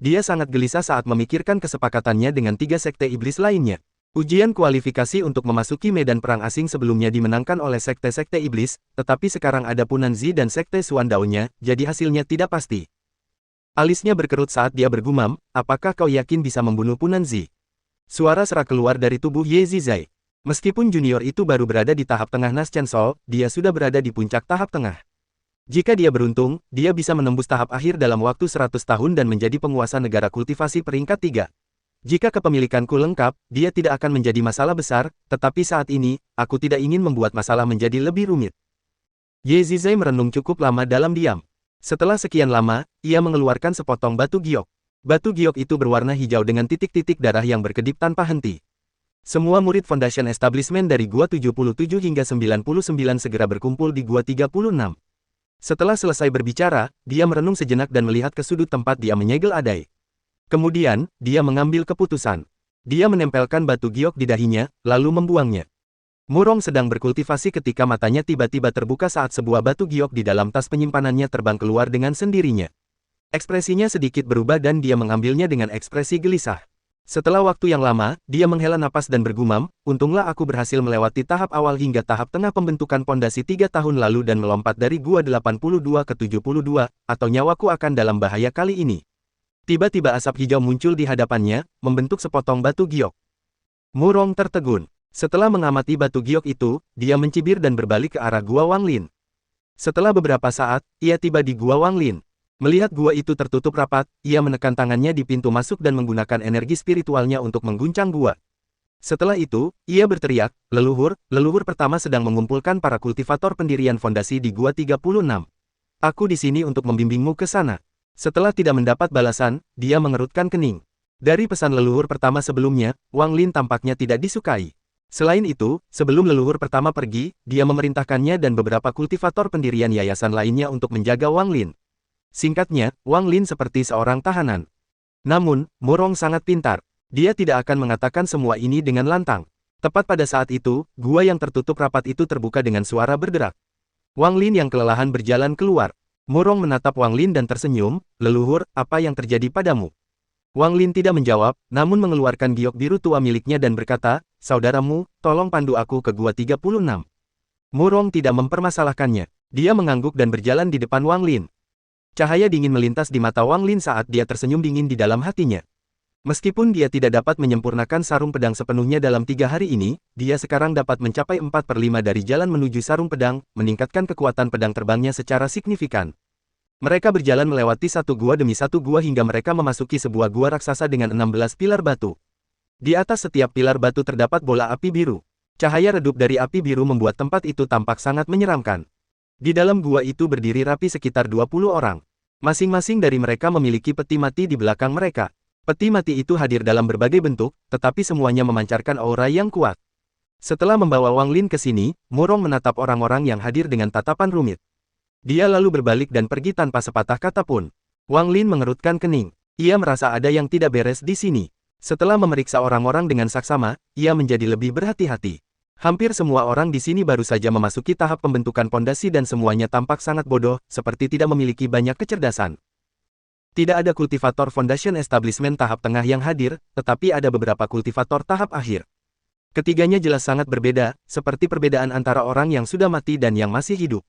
Speaker 2: Dia sangat gelisah saat memikirkan kesepakatannya dengan 3 sekte iblis lainnya. Ujian kualifikasi untuk memasuki medan perang asing sebelumnya dimenangkan oleh sekte-sekte iblis, tetapi sekarang ada Punan Zi dan sekte Suandao-nya, jadi hasilnya tidak pasti. Alisnya berkerut saat dia bergumam, apakah kau yakin bisa membunuh Punan Zi? Suara serak keluar dari tubuh Ye Zizai. Meskipun junior itu baru berada di tahap tengah Nas Chen Sol, dia sudah berada di puncak tahap tengah. Jika dia beruntung, dia bisa menembus tahap akhir dalam waktu 100 tahun dan menjadi penguasa negara kultivasi peringkat 3. Jika kepemilikanku lengkap, dia tidak akan menjadi masalah besar, tetapi saat ini, aku tidak ingin membuat masalah menjadi lebih rumit. Ye Zizai merenung cukup lama dalam diam. Setelah sekian lama, ia mengeluarkan sepotong batu giok. Batu giok itu berwarna hijau dengan titik-titik darah yang berkedip tanpa henti. Semua murid Foundation Establishment dari Gua 77 hingga 99 segera berkumpul di Gua 36. Setelah selesai berbicara, dia merenung sejenak dan melihat ke sudut tempat dia menyegel adai. Kemudian, dia mengambil keputusan. Dia menempelkan batu giok di dahinya, lalu membuangnya. Murong sedang berkultivasi ketika matanya tiba-tiba terbuka saat sebuah batu giok di dalam tas penyimpanannya terbang keluar dengan sendirinya. Ekspresinya sedikit berubah dan dia mengambilnya dengan ekspresi gelisah. Setelah waktu yang lama, dia menghela napas dan bergumam, untunglah aku berhasil melewati tahap awal hingga tahap tengah pembentukan pondasi 3 tahun lalu dan melompat dari Gua 82 ke 72, atau nyawaku akan dalam bahaya kali ini. Tiba-tiba asap hijau muncul di hadapannya, membentuk sepotong batu giok. Murong tertegun. Setelah mengamati batu giok itu, dia mencibir dan berbalik ke arah Gua Wang Lin. Setelah beberapa saat, ia tiba di Gua Wang Lin. Melihat gua itu tertutup rapat, ia menekan tangannya di pintu masuk dan menggunakan energi spiritualnya untuk mengguncang gua. Setelah itu, ia berteriak, leluhur pertama sedang mengumpulkan para kultivator pendirian fondasi di Gua 36. Aku di sini untuk membimbingmu ke sana. Setelah tidak mendapat balasan, dia mengerutkan kening. Dari pesan leluhur pertama sebelumnya, Wang Lin tampaknya tidak disukai. Selain itu, sebelum leluhur pertama pergi, dia memerintahkannya dan beberapa kultivator pendirian yayasan lainnya untuk menjaga Wang Lin. Singkatnya, Wang Lin seperti seorang tahanan. Namun, Murong sangat pintar. Dia tidak akan mengatakan semua ini dengan lantang. Tepat pada saat itu, gua yang tertutup rapat itu terbuka dengan suara berderak. Wang Lin yang kelelahan berjalan keluar. Murong menatap Wang Lin dan tersenyum, "Leluhur, apa yang terjadi padamu?" Wang Lin tidak menjawab, namun mengeluarkan giok biru tua miliknya dan berkata, "Saudaramu, tolong pandu aku ke Gua 36. Murong tidak mempermasalahkannya. Dia mengangguk dan berjalan di depan Wang Lin. Cahaya dingin melintas di mata Wang Lin saat dia tersenyum dingin di dalam hatinya. Meskipun dia tidak dapat menyempurnakan sarung pedang sepenuhnya dalam 3 hari ini, dia sekarang dapat mencapai 4/5 dari jalan menuju sarung pedang, meningkatkan kekuatan pedang terbangnya secara signifikan. Mereka berjalan melewati satu gua demi satu gua hingga mereka memasuki sebuah gua raksasa dengan 16 pilar batu. Di atas setiap pilar batu terdapat bola api biru. Cahaya redup dari api biru membuat tempat itu tampak sangat menyeramkan. Di dalam gua itu berdiri rapi sekitar 20 orang. Masing-masing dari mereka memiliki peti mati di belakang mereka. Peti mati itu hadir dalam berbagai bentuk, tetapi semuanya memancarkan aura yang kuat. Setelah membawa Wang Lin ke sini, Murong menatap orang-orang yang hadir dengan tatapan rumit. Dia lalu berbalik dan pergi tanpa sepatah kata pun. Wang Lin mengerutkan kening. Ia merasa ada yang tidak beres di sini. Setelah memeriksa orang-orang dengan saksama, ia menjadi lebih berhati-hati. Hampir semua orang di sini baru saja memasuki tahap pembentukan pondasi dan semuanya tampak sangat bodoh, seperti tidak memiliki banyak kecerdasan. Tidak ada kultivator Foundation Establishment tahap tengah yang hadir, tetapi ada beberapa kultivator tahap akhir. Ketiganya jelas sangat berbeda, seperti perbedaan antara orang yang sudah mati dan yang masih hidup.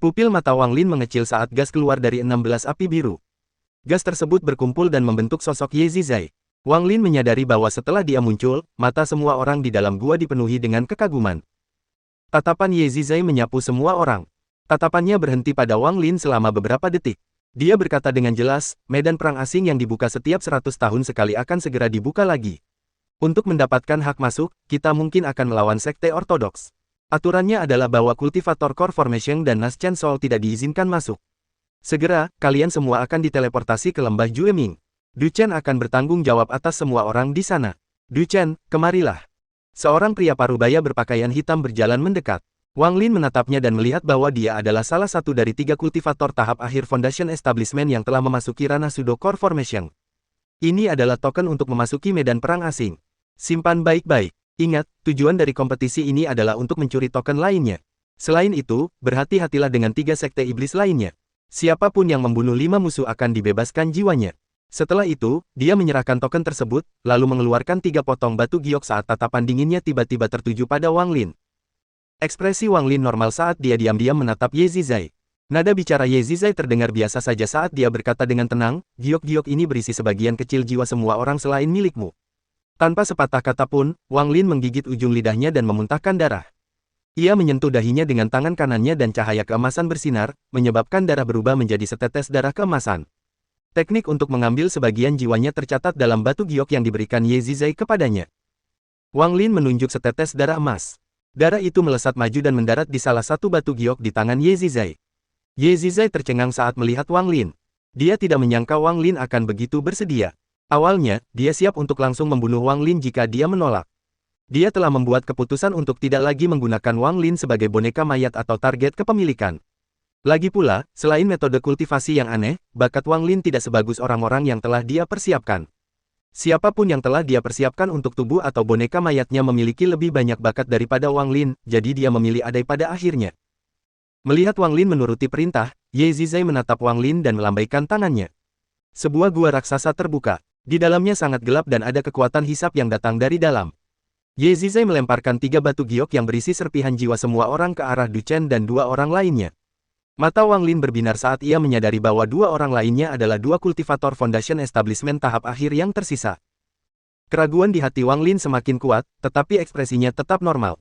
Speaker 2: Pupil mata Wang Lin mengecil saat gas keluar dari 16 api biru. Gas tersebut berkumpul dan membentuk sosok Ye Zizai. Wang Lin menyadari bahwa setelah dia muncul, mata semua orang di dalam gua dipenuhi dengan kekaguman. Tatapan Ye Zizai menyapu semua orang. Tatapannya berhenti pada Wang Lin selama beberapa detik. Dia berkata dengan jelas, medan perang asing yang dibuka setiap 100 tahun sekali akan segera dibuka lagi. Untuk mendapatkan hak masuk, kita mungkin akan melawan sekte ortodoks. Aturannya adalah bahwa kultivator Core Formation dan Naschen Soul tidak diizinkan masuk. Segera, kalian semua akan diteleportasi ke lembah Jueming. Du Chen akan bertanggung jawab atas semua orang di sana. Du Chen, kemarilah. Seorang pria parubaya berpakaian hitam berjalan mendekat. Wang Lin menatapnya dan melihat bahwa dia adalah salah satu dari 3 kultivator tahap akhir Foundation Establishment yang telah memasuki ranah Pseudo Core Formation. Ini adalah token untuk memasuki medan perang asing. Simpan baik-baik. Ingat, tujuan dari kompetisi ini adalah untuk mencuri token lainnya. Selain itu, berhati-hatilah dengan 3 sekte iblis lainnya. Siapapun yang membunuh 5 musuh akan dibebaskan jiwanya. Setelah itu, dia menyerahkan token tersebut, lalu mengeluarkan 3 potong batu giok saat tatapan dinginnya tiba-tiba tertuju pada Wang Lin. Ekspresi Wang Lin normal saat dia diam-diam menatap Ye Zizai. Nada bicara Ye Zizai terdengar biasa saja saat dia berkata dengan tenang, "Giok-giok ini berisi sebagian kecil jiwa semua orang selain milikmu." Tanpa sepatah kata pun, Wang Lin menggigit ujung lidahnya dan memuntahkan darah. Ia menyentuh dahinya dengan tangan kanannya dan cahaya keemasan bersinar, menyebabkan darah berubah menjadi setetes darah keemasan. Teknik untuk mengambil sebagian jiwanya tercatat dalam batu giok yang diberikan Ye Zizai kepadanya. Wang Lin menunjuk setetes darah emas. Darah itu melesat maju dan mendarat di salah satu batu giok di tangan Ye Zizai. Ye Zizai tercengang saat melihat Wang Lin. Dia tidak menyangka Wang Lin akan begitu bersedia. Awalnya, dia siap untuk langsung membunuh Wang Lin jika dia menolak. Dia telah membuat keputusan untuk tidak lagi menggunakan Wang Lin sebagai boneka mayat atau target kepemilikan. Lagi pula, selain metode kultivasi yang aneh, bakat Wang Lin tidak sebagus orang-orang yang telah dia persiapkan. Siapapun yang telah dia persiapkan untuk tubuh atau boneka mayatnya memiliki lebih banyak bakat daripada Wang Lin, jadi dia memilih adai pada akhirnya. Melihat Wang Lin menuruti perintah, Ye Zizai menatap Wang Lin dan melambaikan tangannya. Sebuah gua raksasa terbuka. Di dalamnya sangat gelap dan ada kekuatan hisap yang datang dari dalam. Ye Zizai melemparkan 3 batu giok yang berisi serpihan jiwa semua orang ke arah Du Chen dan 2 orang lainnya. Mata Wang Lin berbinar saat ia menyadari bahwa 2 orang lainnya adalah 2 kultivator Foundation Establishment tahap akhir yang tersisa. Keraguan di hati Wang Lin semakin kuat, tetapi ekspresinya tetap normal.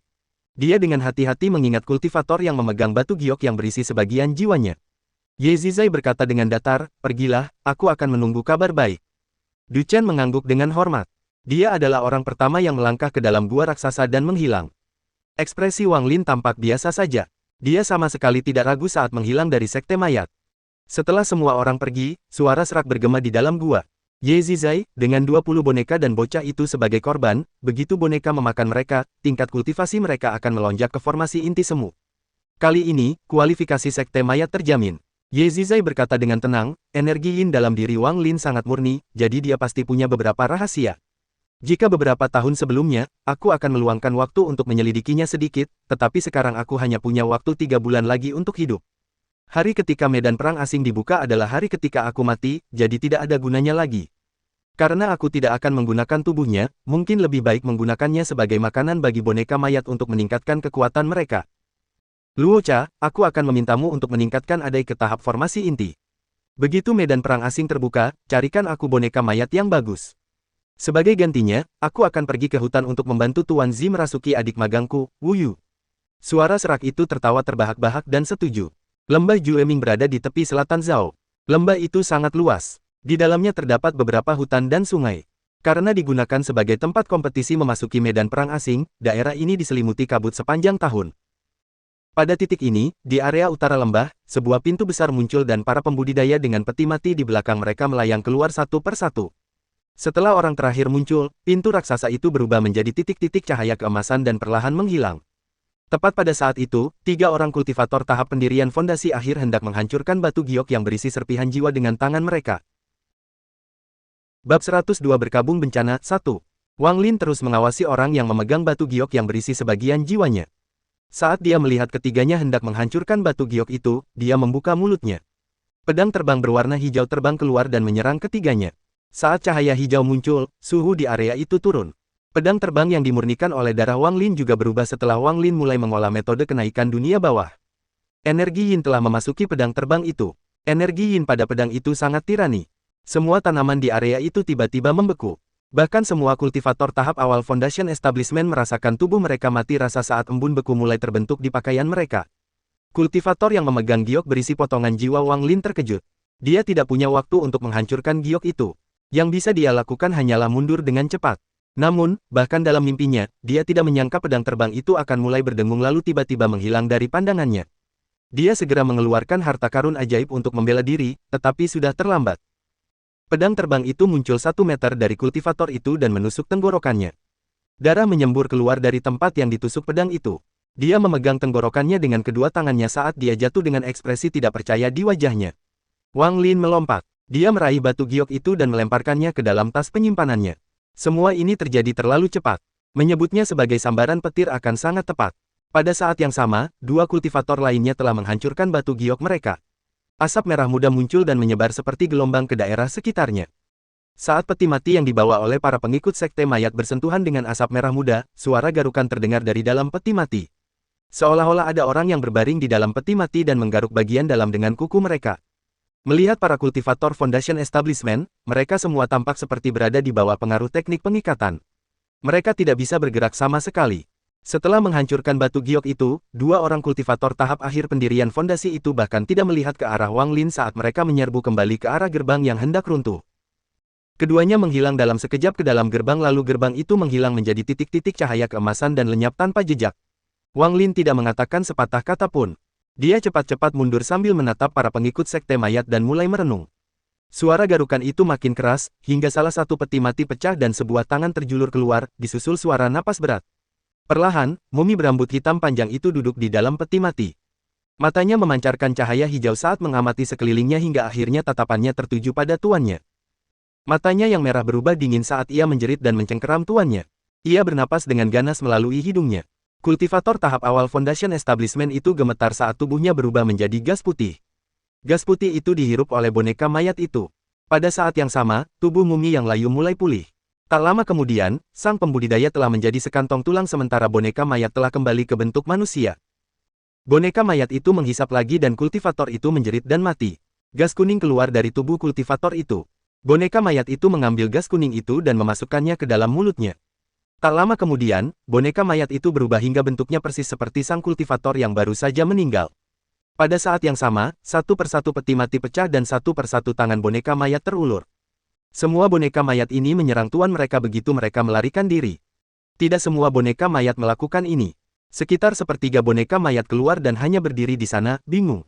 Speaker 2: Dia dengan hati-hati mengingat kultivator yang memegang batu giok yang berisi sebagian jiwanya. Ye Zizai berkata dengan datar, "Pergilah, aku akan menunggu kabar baik." Du Chen mengangguk dengan hormat. Dia adalah orang pertama yang melangkah ke dalam gua raksasa dan menghilang. Ekspresi Wang Lin tampak biasa saja. Dia sama sekali tidak ragu saat menghilang dari sekte mayat. Setelah semua orang pergi, suara serak bergema di dalam gua. Ye Zizai, dengan 20 boneka dan bocah itu sebagai korban, begitu boneka memakan mereka, tingkat kultivasi mereka akan melonjak ke formasi inti semu. Kali ini, kualifikasi sekte mayat terjamin. Ye Zizai berkata dengan tenang, energi yin dalam diri Wang Lin sangat murni, jadi dia pasti punya beberapa rahasia. Jika beberapa tahun sebelumnya, aku akan meluangkan waktu untuk menyelidikinya sedikit, tetapi sekarang aku hanya punya waktu 3 bulan lagi untuk hidup. Hari ketika medan perang asing dibuka adalah hari ketika aku mati, jadi tidak ada gunanya lagi. Karena aku tidak akan menggunakan tubuhnya, mungkin lebih baik menggunakannya sebagai makanan bagi boneka mayat untuk meningkatkan kekuatan mereka. Luo Cha, aku akan memintamu untuk meningkatkan adai ke tahap formasi inti. Begitu medan perang asing terbuka, carikan aku boneka mayat yang bagus. Sebagai gantinya, aku akan pergi ke hutan untuk membantu Tuan Zi merasuki adik magangku, Wu Yu. Suara serak itu tertawa terbahak-bahak dan setuju. Lembah Jueming berada di tepi selatan Zhao. Lembah itu sangat luas. Di dalamnya terdapat beberapa hutan dan sungai. Karena digunakan sebagai tempat kompetisi memasuki medan perang asing, daerah ini diselimuti kabut sepanjang tahun. Pada titik ini, di area utara lembah, sebuah pintu besar muncul dan para pembudidaya dengan peti mati di belakang mereka melayang keluar satu persatu. Setelah orang terakhir muncul, pintu raksasa itu berubah menjadi titik-titik cahaya keemasan dan perlahan menghilang. Tepat pada saat itu, 3 orang kultivator tahap pendirian fondasi akhir hendak menghancurkan batu giok yang berisi serpihan jiwa dengan tangan mereka. Bab 102 Berkabung Bencana 1. Wang Lin terus mengawasi orang yang memegang batu giok yang berisi sebagian jiwanya. Saat dia melihat ketiganya hendak menghancurkan batu giok itu, dia membuka mulutnya. Pedang terbang berwarna hijau terbang keluar dan menyerang ketiganya. Saat cahaya hijau muncul, suhu di area itu turun. Pedang terbang yang dimurnikan oleh darah Wang Lin juga berubah setelah Wang Lin mulai mengolah metode kenaikan dunia bawah. Energi yin telah memasuki pedang terbang itu. Energi yin pada pedang itu sangat tirani. Semua tanaman di area itu tiba-tiba membeku. Bahkan semua kultivator tahap awal Foundation Establishment merasakan tubuh mereka mati rasa saat embun beku mulai terbentuk di pakaian mereka. Kultivator yang memegang giok berisi potongan jiwa Wang Lin terkejut. Dia tidak punya waktu untuk menghancurkan giok itu. Yang bisa dia lakukan hanyalah mundur dengan cepat. Namun, bahkan dalam mimpinya, dia tidak menyangka pedang terbang itu akan mulai berdengung lalu tiba-tiba menghilang dari pandangannya. Dia segera mengeluarkan harta karun ajaib untuk membela diri, tetapi sudah terlambat. Pedang terbang itu muncul 1 meter dari kultivator itu dan menusuk tenggorokannya. Darah menyembur keluar dari tempat yang ditusuk pedang itu. Dia memegang tenggorokannya dengan kedua tangannya saat dia jatuh dengan ekspresi tidak percaya di wajahnya. Wang Lin melompat. Dia meraih batu giok itu dan melemparkannya ke dalam tas penyimpanannya. Semua ini terjadi terlalu cepat. Menyebutnya sebagai sambaran petir akan sangat tepat. Pada saat yang sama, 2 kultivator lainnya telah menghancurkan batu giok mereka. Asap merah muda muncul dan menyebar seperti gelombang ke daerah sekitarnya. Saat peti mati yang dibawa oleh para pengikut sekte mayat bersentuhan dengan asap merah muda, suara garukan terdengar dari dalam peti mati. Seolah-olah ada orang yang berbaring di dalam peti mati dan menggaruk bagian dalam dengan kuku mereka. Melihat para kultivator Foundation Establishment, mereka semua tampak seperti berada di bawah pengaruh teknik pengikatan. Mereka tidak bisa bergerak sama sekali. Setelah menghancurkan batu giok itu, 2 orang kultivator tahap akhir pendirian fondasi itu bahkan tidak melihat ke arah Wang Lin saat mereka menyerbu kembali ke arah gerbang yang hendak runtuh. Keduanya menghilang dalam sekejap ke dalam gerbang lalu gerbang itu menghilang menjadi titik-titik cahaya keemasan dan lenyap tanpa jejak. Wang Lin tidak mengatakan sepatah kata pun. Dia cepat-cepat mundur sambil menatap para pengikut sekte mayat dan mulai merenung. Suara garukan itu makin keras, hingga salah satu peti mati pecah dan sebuah tangan terjulur keluar, disusul suara napas berat. Perlahan, mumi berambut hitam panjang itu duduk di dalam peti mati. Matanya memancarkan cahaya hijau saat mengamati sekelilingnya hingga akhirnya tatapannya tertuju pada tuannya. Matanya yang merah berubah dingin saat ia menjerit dan mencengkeram tuannya. Ia bernapas dengan ganas melalui hidungnya. Kultivator tahap awal Foundation Establishment itu gemetar saat tubuhnya berubah menjadi gas putih. Gas putih itu dihirup oleh boneka mayat itu. Pada saat yang sama, tubuh mumi yang layu mulai pulih. Tak lama kemudian, sang pembudidaya telah menjadi sekantong tulang sementara boneka mayat telah kembali ke bentuk manusia. Boneka mayat itu menghisap lagi dan kultivator itu menjerit dan mati. Gas kuning keluar dari tubuh kultivator itu. Boneka mayat itu mengambil gas kuning itu dan memasukkannya ke dalam mulutnya. Tak lama kemudian, boneka mayat itu berubah hingga bentuknya persis seperti sang kultivator yang baru saja meninggal. Pada saat yang sama, satu persatu peti mati pecah dan satu persatu tangan boneka mayat terulur. Semua boneka mayat ini menyerang tuan mereka begitu mereka melarikan diri. Tidak semua boneka mayat melakukan ini. Sekitar sepertiga boneka mayat keluar dan hanya berdiri di sana, bingung.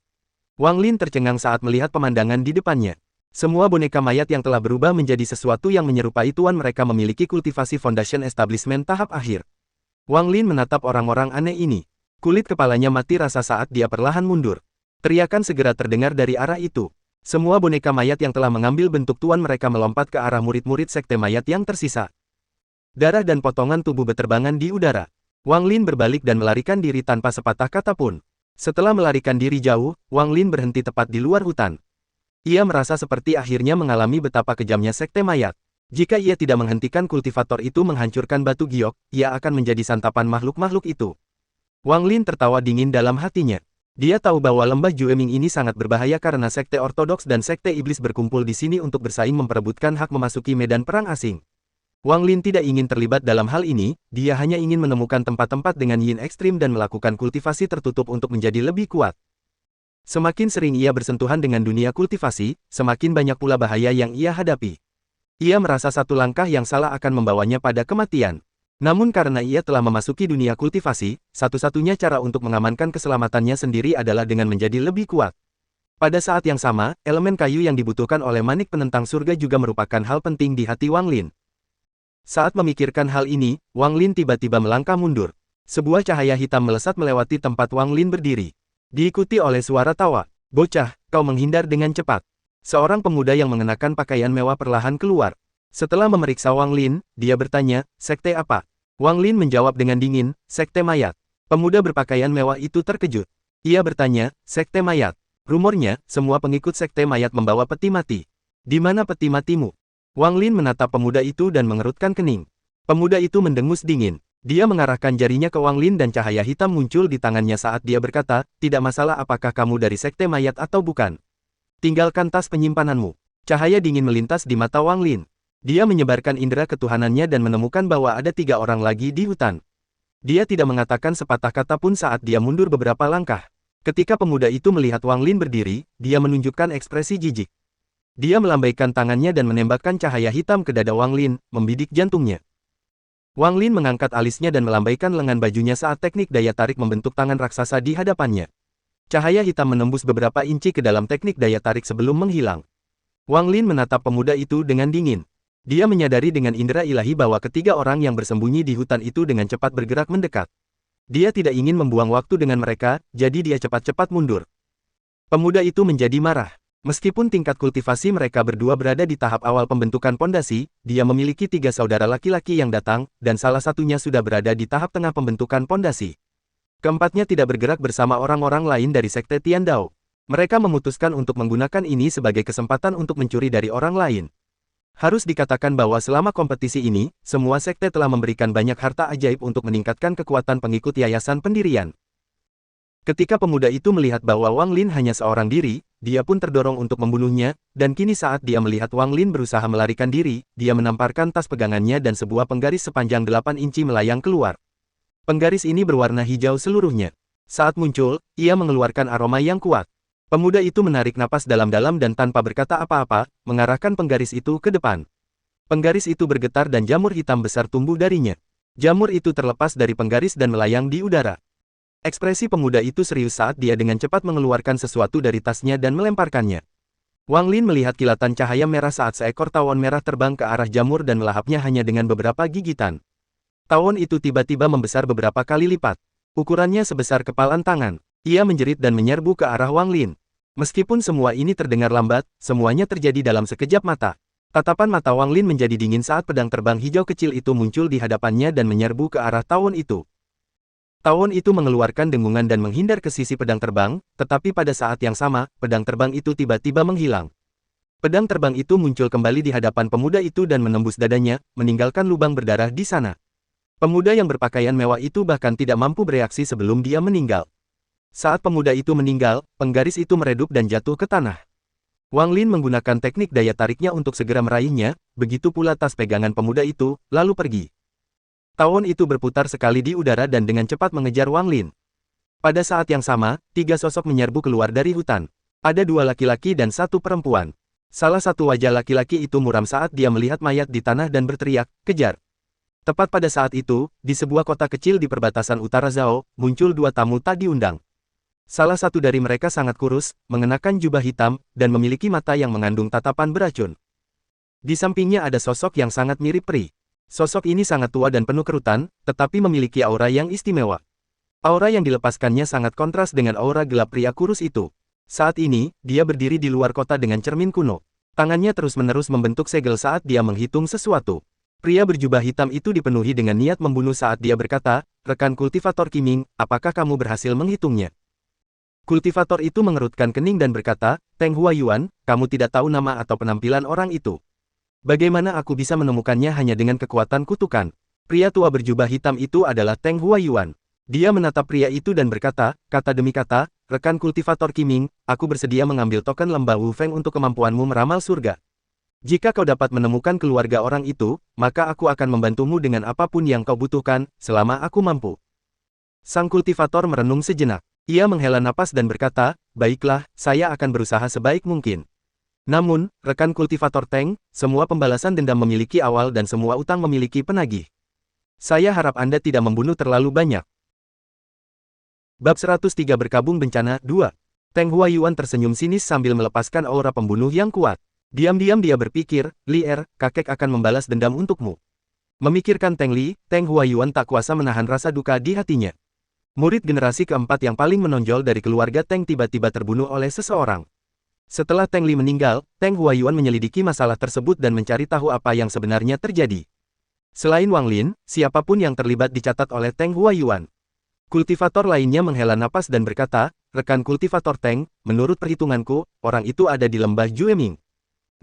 Speaker 2: Wang Lin tercengang saat melihat pemandangan di depannya. Semua boneka mayat yang telah berubah menjadi sesuatu yang menyerupai tuan mereka memiliki kultivasi Foundation Establishment tahap akhir. Wang Lin menatap orang-orang aneh ini. Kulit kepalanya mati rasa saat dia perlahan mundur. Teriakan segera terdengar dari arah itu. Semua boneka mayat yang telah mengambil bentuk tuan mereka melompat ke arah murid-murid sekte mayat yang tersisa. Darah dan potongan tubuh beterbangan di udara. Wang Lin berbalik dan melarikan diri tanpa sepatah kata pun. Setelah melarikan diri jauh, Wang Lin berhenti tepat di luar hutan. Ia merasa seperti akhirnya mengalami betapa kejamnya sekte mayat. Jika ia tidak menghentikan kultivator itu menghancurkan batu giok, ia akan menjadi santapan makhluk-makhluk itu. Wang Lin tertawa dingin dalam hatinya. Dia tahu bahwa lembah Jueming ini sangat berbahaya karena sekte ortodoks dan sekte iblis berkumpul di sini untuk bersaing memperebutkan hak memasuki medan perang asing. Wang Lin tidak ingin terlibat dalam hal ini, dia hanya ingin menemukan tempat-tempat dengan yin ekstrim dan melakukan kultivasi tertutup untuk menjadi lebih kuat. Semakin sering ia bersentuhan dengan dunia kultivasi, semakin banyak pula bahaya yang ia hadapi. Ia merasa satu langkah yang salah akan membawanya pada kematian. Namun karena ia telah memasuki dunia kultivasi, satu-satunya cara untuk mengamankan keselamatannya sendiri adalah dengan menjadi lebih kuat. Pada saat yang sama, elemen kayu yang dibutuhkan oleh manik penentang surga juga merupakan hal penting di hati Wang Lin. Saat memikirkan hal ini, Wang Lin tiba-tiba melangkah mundur. Sebuah cahaya hitam melesat melewati tempat Wang Lin berdiri. Diikuti oleh suara tawa. "Bocah, kau menghindar dengan cepat." Seorang pemuda yang mengenakan pakaian mewah perlahan keluar. Setelah memeriksa Wang Lin, dia bertanya, "Sekte apa?" Wang Lin menjawab dengan dingin, "Sekte mayat." Pemuda berpakaian mewah itu terkejut. Ia bertanya, "Sekte mayat? Rumornya, semua pengikut sekte mayat membawa peti mati. Di mana peti matimu?" Wang Lin menatap pemuda itu dan mengerutkan kening. Pemuda itu mendengus dingin. Dia mengarahkan jarinya ke Wang Lin dan cahaya hitam muncul di tangannya saat dia berkata, "Tidak masalah apakah kamu dari sekte mayat atau bukan. Tinggalkan tas penyimpananmu." Cahaya dingin melintas di mata Wang Lin. Dia menyebarkan indera ketuhanannya dan menemukan bahwa ada 3 orang lagi di hutan. Dia tidak mengatakan sepatah kata pun saat dia mundur beberapa langkah. Ketika pemuda itu melihat Wang Lin berdiri, dia menunjukkan ekspresi jijik. Dia melambaikan tangannya dan menembakkan cahaya hitam ke dada Wang Lin, membidik jantungnya. Wang Lin mengangkat alisnya dan melambaikan lengan bajunya saat teknik daya tarik membentuk tangan raksasa di hadapannya. Cahaya hitam menembus beberapa inci ke dalam teknik daya tarik sebelum menghilang. Wang Lin menatap pemuda itu dengan dingin. Dia menyadari dengan indera ilahi bahwa ketiga orang yang bersembunyi di hutan itu dengan cepat bergerak mendekat. Dia tidak ingin membuang waktu dengan mereka, jadi dia cepat-cepat mundur. Pemuda itu menjadi marah. Meskipun tingkat kultivasi mereka berdua berada di tahap awal pembentukan pondasi, dia memiliki 3 saudara laki-laki yang datang, dan salah satunya sudah berada di tahap tengah pembentukan pondasi. Keempatnya tidak bergerak bersama orang-orang lain dari sekte Tiandao. Mereka memutuskan untuk menggunakan ini sebagai kesempatan untuk mencuri dari orang lain. Harus dikatakan bahwa selama kompetisi ini, semua sekte telah memberikan banyak harta ajaib untuk meningkatkan kekuatan pengikut yayasan pendirian. Ketika pemuda itu melihat bahwa Wang Lin hanya seorang diri, dia pun terdorong untuk membunuhnya, dan kini saat dia melihat Wang Lin berusaha melarikan diri, dia menamparkan tas pegangannya dan sebuah penggaris sepanjang 8 inci melayang keluar. Penggaris ini berwarna hijau seluruhnya. Saat muncul, ia mengeluarkan aroma yang kuat. Pemuda itu menarik napas dalam-dalam dan tanpa berkata apa-apa, mengarahkan penggaris itu ke depan. Penggaris itu bergetar dan jamur hitam besar tumbuh darinya. Jamur itu terlepas dari penggaris dan melayang di udara. Ekspresi pemuda itu serius saat dia dengan cepat mengeluarkan sesuatu dari tasnya dan melemparkannya. Wang Lin melihat kilatan cahaya merah saat seekor tawon merah terbang ke arah jamur dan melahapnya hanya dengan beberapa gigitan. Tawon itu tiba-tiba membesar beberapa kali lipat. Ukurannya sebesar kepalan tangan. Ia menjerit dan menyerbu ke arah Wang Lin. Meskipun semua ini terdengar lambat, semuanya terjadi dalam sekejap mata. Tatapan mata Wang Lin menjadi dingin saat pedang terbang hijau kecil itu muncul di hadapannya dan menyerbu ke arah tawon itu. Tawon itu mengeluarkan dengungan dan menghindar ke sisi pedang terbang, tetapi pada saat yang sama, pedang terbang itu tiba-tiba menghilang. Pedang terbang itu muncul kembali di hadapan pemuda itu dan menembus dadanya, meninggalkan lubang berdarah di sana. Pemuda yang berpakaian mewah itu bahkan tidak mampu bereaksi sebelum dia meninggal. Saat pemuda itu meninggal, penggaris itu meredup dan jatuh ke tanah. Wang Lin menggunakan teknik daya tariknya untuk segera meraihnya, begitu pula tas pegangan pemuda itu, lalu pergi. Tawon itu berputar sekali di udara dan dengan cepat mengejar Wang Lin. Pada saat yang sama, 3 sosok menyerbu keluar dari hutan. Ada 2 laki-laki dan 1 perempuan. Salah satu wajah laki-laki itu muram saat dia melihat mayat di tanah dan berteriak, "Kejar!" Tepat pada saat itu, di sebuah kota kecil di perbatasan utara Zhao, muncul 2 tamu tak diundang. Salah satu dari mereka sangat kurus, mengenakan jubah hitam, dan memiliki mata yang mengandung tatapan beracun. Di sampingnya ada sosok yang sangat mirip peri. Sosok ini sangat tua dan penuh kerutan, tetapi memiliki aura yang istimewa. Aura yang dilepaskannya sangat kontras dengan aura gelap pria kurus itu. Saat ini, dia berdiri di luar kota dengan cermin kuno. Tangannya terus-menerus membentuk segel saat dia menghitung sesuatu. Pria berjubah hitam itu dipenuhi dengan niat membunuh saat dia berkata, "Rekan kultivator Qiming, apakah kamu berhasil menghitungnya?" Kultivator itu mengerutkan kening dan berkata, "Teng Huayuan, kamu tidak tahu nama atau penampilan orang itu. Bagaimana aku bisa menemukannya hanya dengan kekuatan kutukan?" Pria tua berjubah hitam itu adalah Teng Huayuan. Dia menatap pria itu dan berkata, kata demi kata, "Rekan kultivator Qiming, aku bersedia mengambil token lembah Wu Feng untuk kemampuanmu meramal surga. Jika kau dapat menemukan keluarga orang itu, maka aku akan membantumu dengan apapun yang kau butuhkan, selama aku mampu." Sang kultivator merenung sejenak. Ia menghela napas dan berkata, "Baiklah, saya akan berusaha sebaik mungkin. Namun, rekan kultivator Teng, semua pembalasan dendam memiliki awal dan semua utang memiliki penagih. Saya harap Anda tidak membunuh terlalu banyak." Bab 103 Berkabung Bencana 2. Teng Huayuan tersenyum sinis sambil melepaskan aura pembunuh yang kuat. Diam-diam dia berpikir, "Li Er, kakek akan membalas dendam untukmu." Memikirkan Teng Li, Teng Huayuan tak kuasa menahan rasa duka di hatinya. Murid generasi keempat yang paling menonjol dari keluarga Teng tiba-tiba terbunuh oleh seseorang. Setelah Teng Li meninggal, Teng Huayuan menyelidiki masalah tersebut dan mencari tahu apa yang sebenarnya terjadi. Selain Wang Lin, siapapun yang terlibat dicatat oleh Teng Huayuan. Kultivator lainnya menghela napas dan berkata, "Rekan kultivator Teng, menurut perhitunganku, orang itu ada di lembah Jueming.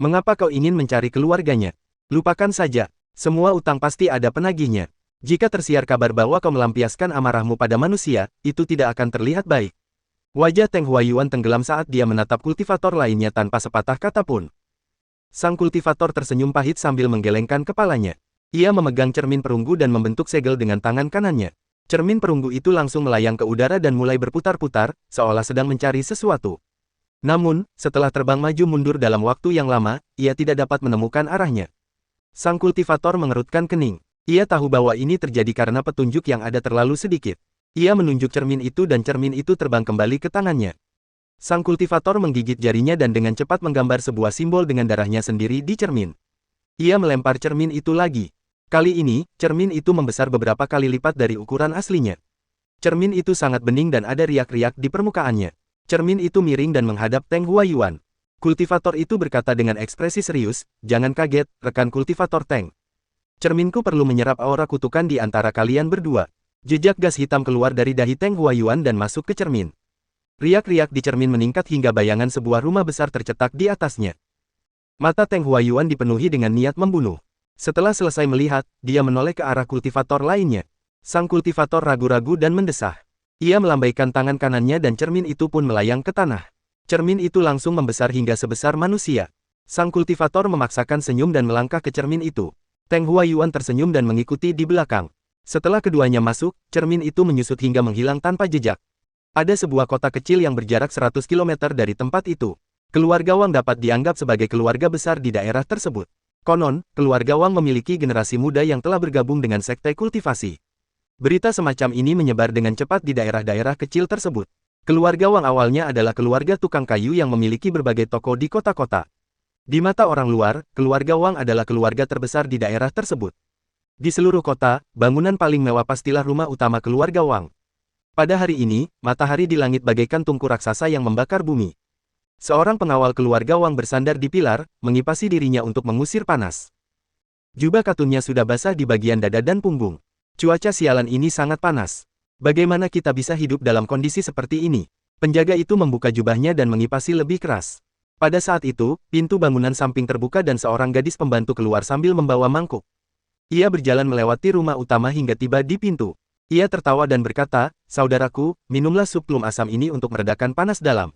Speaker 2: Mengapa kau ingin mencari keluarganya? Lupakan saja, semua utang pasti ada penagihnya. Jika tersiar kabar bahwa kau melampiaskan amarahmu pada manusia, itu tidak akan terlihat baik." Wajah Teng Huayuan tenggelam saat dia menatap kultivator lainnya tanpa sepatah kata pun. Sang kultivator tersenyum pahit sambil menggelengkan kepalanya. Ia memegang cermin perunggu dan membentuk segel dengan tangan kanannya. Cermin perunggu itu langsung melayang ke udara dan mulai berputar-putar, seolah sedang mencari sesuatu. Namun, setelah terbang maju mundur dalam waktu yang lama, ia tidak dapat menemukan arahnya. Sang kultivator mengerutkan kening. Ia tahu bahwa ini terjadi karena petunjuk yang ada terlalu sedikit. Ia menunjuk cermin itu dan cermin itu terbang kembali ke tangannya. Sang kultivator menggigit jarinya dan dengan cepat menggambar sebuah simbol dengan darahnya sendiri di cermin. Ia melempar cermin itu lagi. Kali ini, cermin itu membesar beberapa kali lipat dari ukuran aslinya. Cermin itu sangat bening dan ada riak-riak di permukaannya. Cermin itu miring dan menghadap Teng Huayuan. Kultivator itu berkata dengan ekspresi serius, "Jangan kaget, rekan kultivator Teng. Cerminku perlu menyerap aura kutukan di antara kalian berdua." Jejak gas hitam keluar dari dahi Teng Huayuan dan masuk ke cermin. Riak-riak di cermin meningkat hingga bayangan sebuah rumah besar tercetak di atasnya. Mata Teng Huayuan dipenuhi dengan niat membunuh. Setelah selesai melihat, dia menoleh ke arah kultivator lainnya. Sang kultivator ragu-ragu dan mendesah. Ia melambaikan tangan kanannya dan cermin itu pun melayang ke tanah. Cermin itu langsung membesar hingga sebesar manusia. Sang kultivator memaksakan senyum dan melangkah ke cermin itu. Teng Huayuan tersenyum dan mengikuti di belakang. Setelah keduanya masuk, cermin itu menyusut hingga menghilang tanpa jejak. Ada sebuah kota kecil yang berjarak 100 km dari tempat itu. Keluarga Wang dapat dianggap sebagai keluarga besar di daerah tersebut. Konon, keluarga Wang memiliki generasi muda yang telah bergabung dengan sekte kultivasi. Berita semacam ini menyebar dengan cepat di daerah-daerah kecil tersebut. Keluarga Wang awalnya adalah keluarga tukang kayu yang memiliki berbagai toko di kota-kota. Di mata orang luar, keluarga Wang adalah keluarga terbesar di daerah tersebut. Di seluruh kota, bangunan paling mewah pastilah rumah utama keluarga Wang. Pada hari ini, matahari di langit bagaikan tungku raksasa yang membakar bumi. Seorang pengawal keluarga Wang bersandar di pilar, mengipasi dirinya untuk mengusir panas. Jubah katunnya sudah basah di bagian dada dan punggung. Cuaca sialan ini sangat panas. Bagaimana kita bisa hidup dalam kondisi seperti ini? Penjaga itu membuka jubahnya dan mengipasi lebih keras. Pada saat itu, pintu bangunan samping terbuka dan seorang gadis pembantu keluar sambil membawa mangkuk. Ia berjalan melewati rumah utama hingga tiba di pintu. Ia tertawa dan berkata, "Saudaraku, minumlah sup plum asam ini untuk meredakan panas dalam."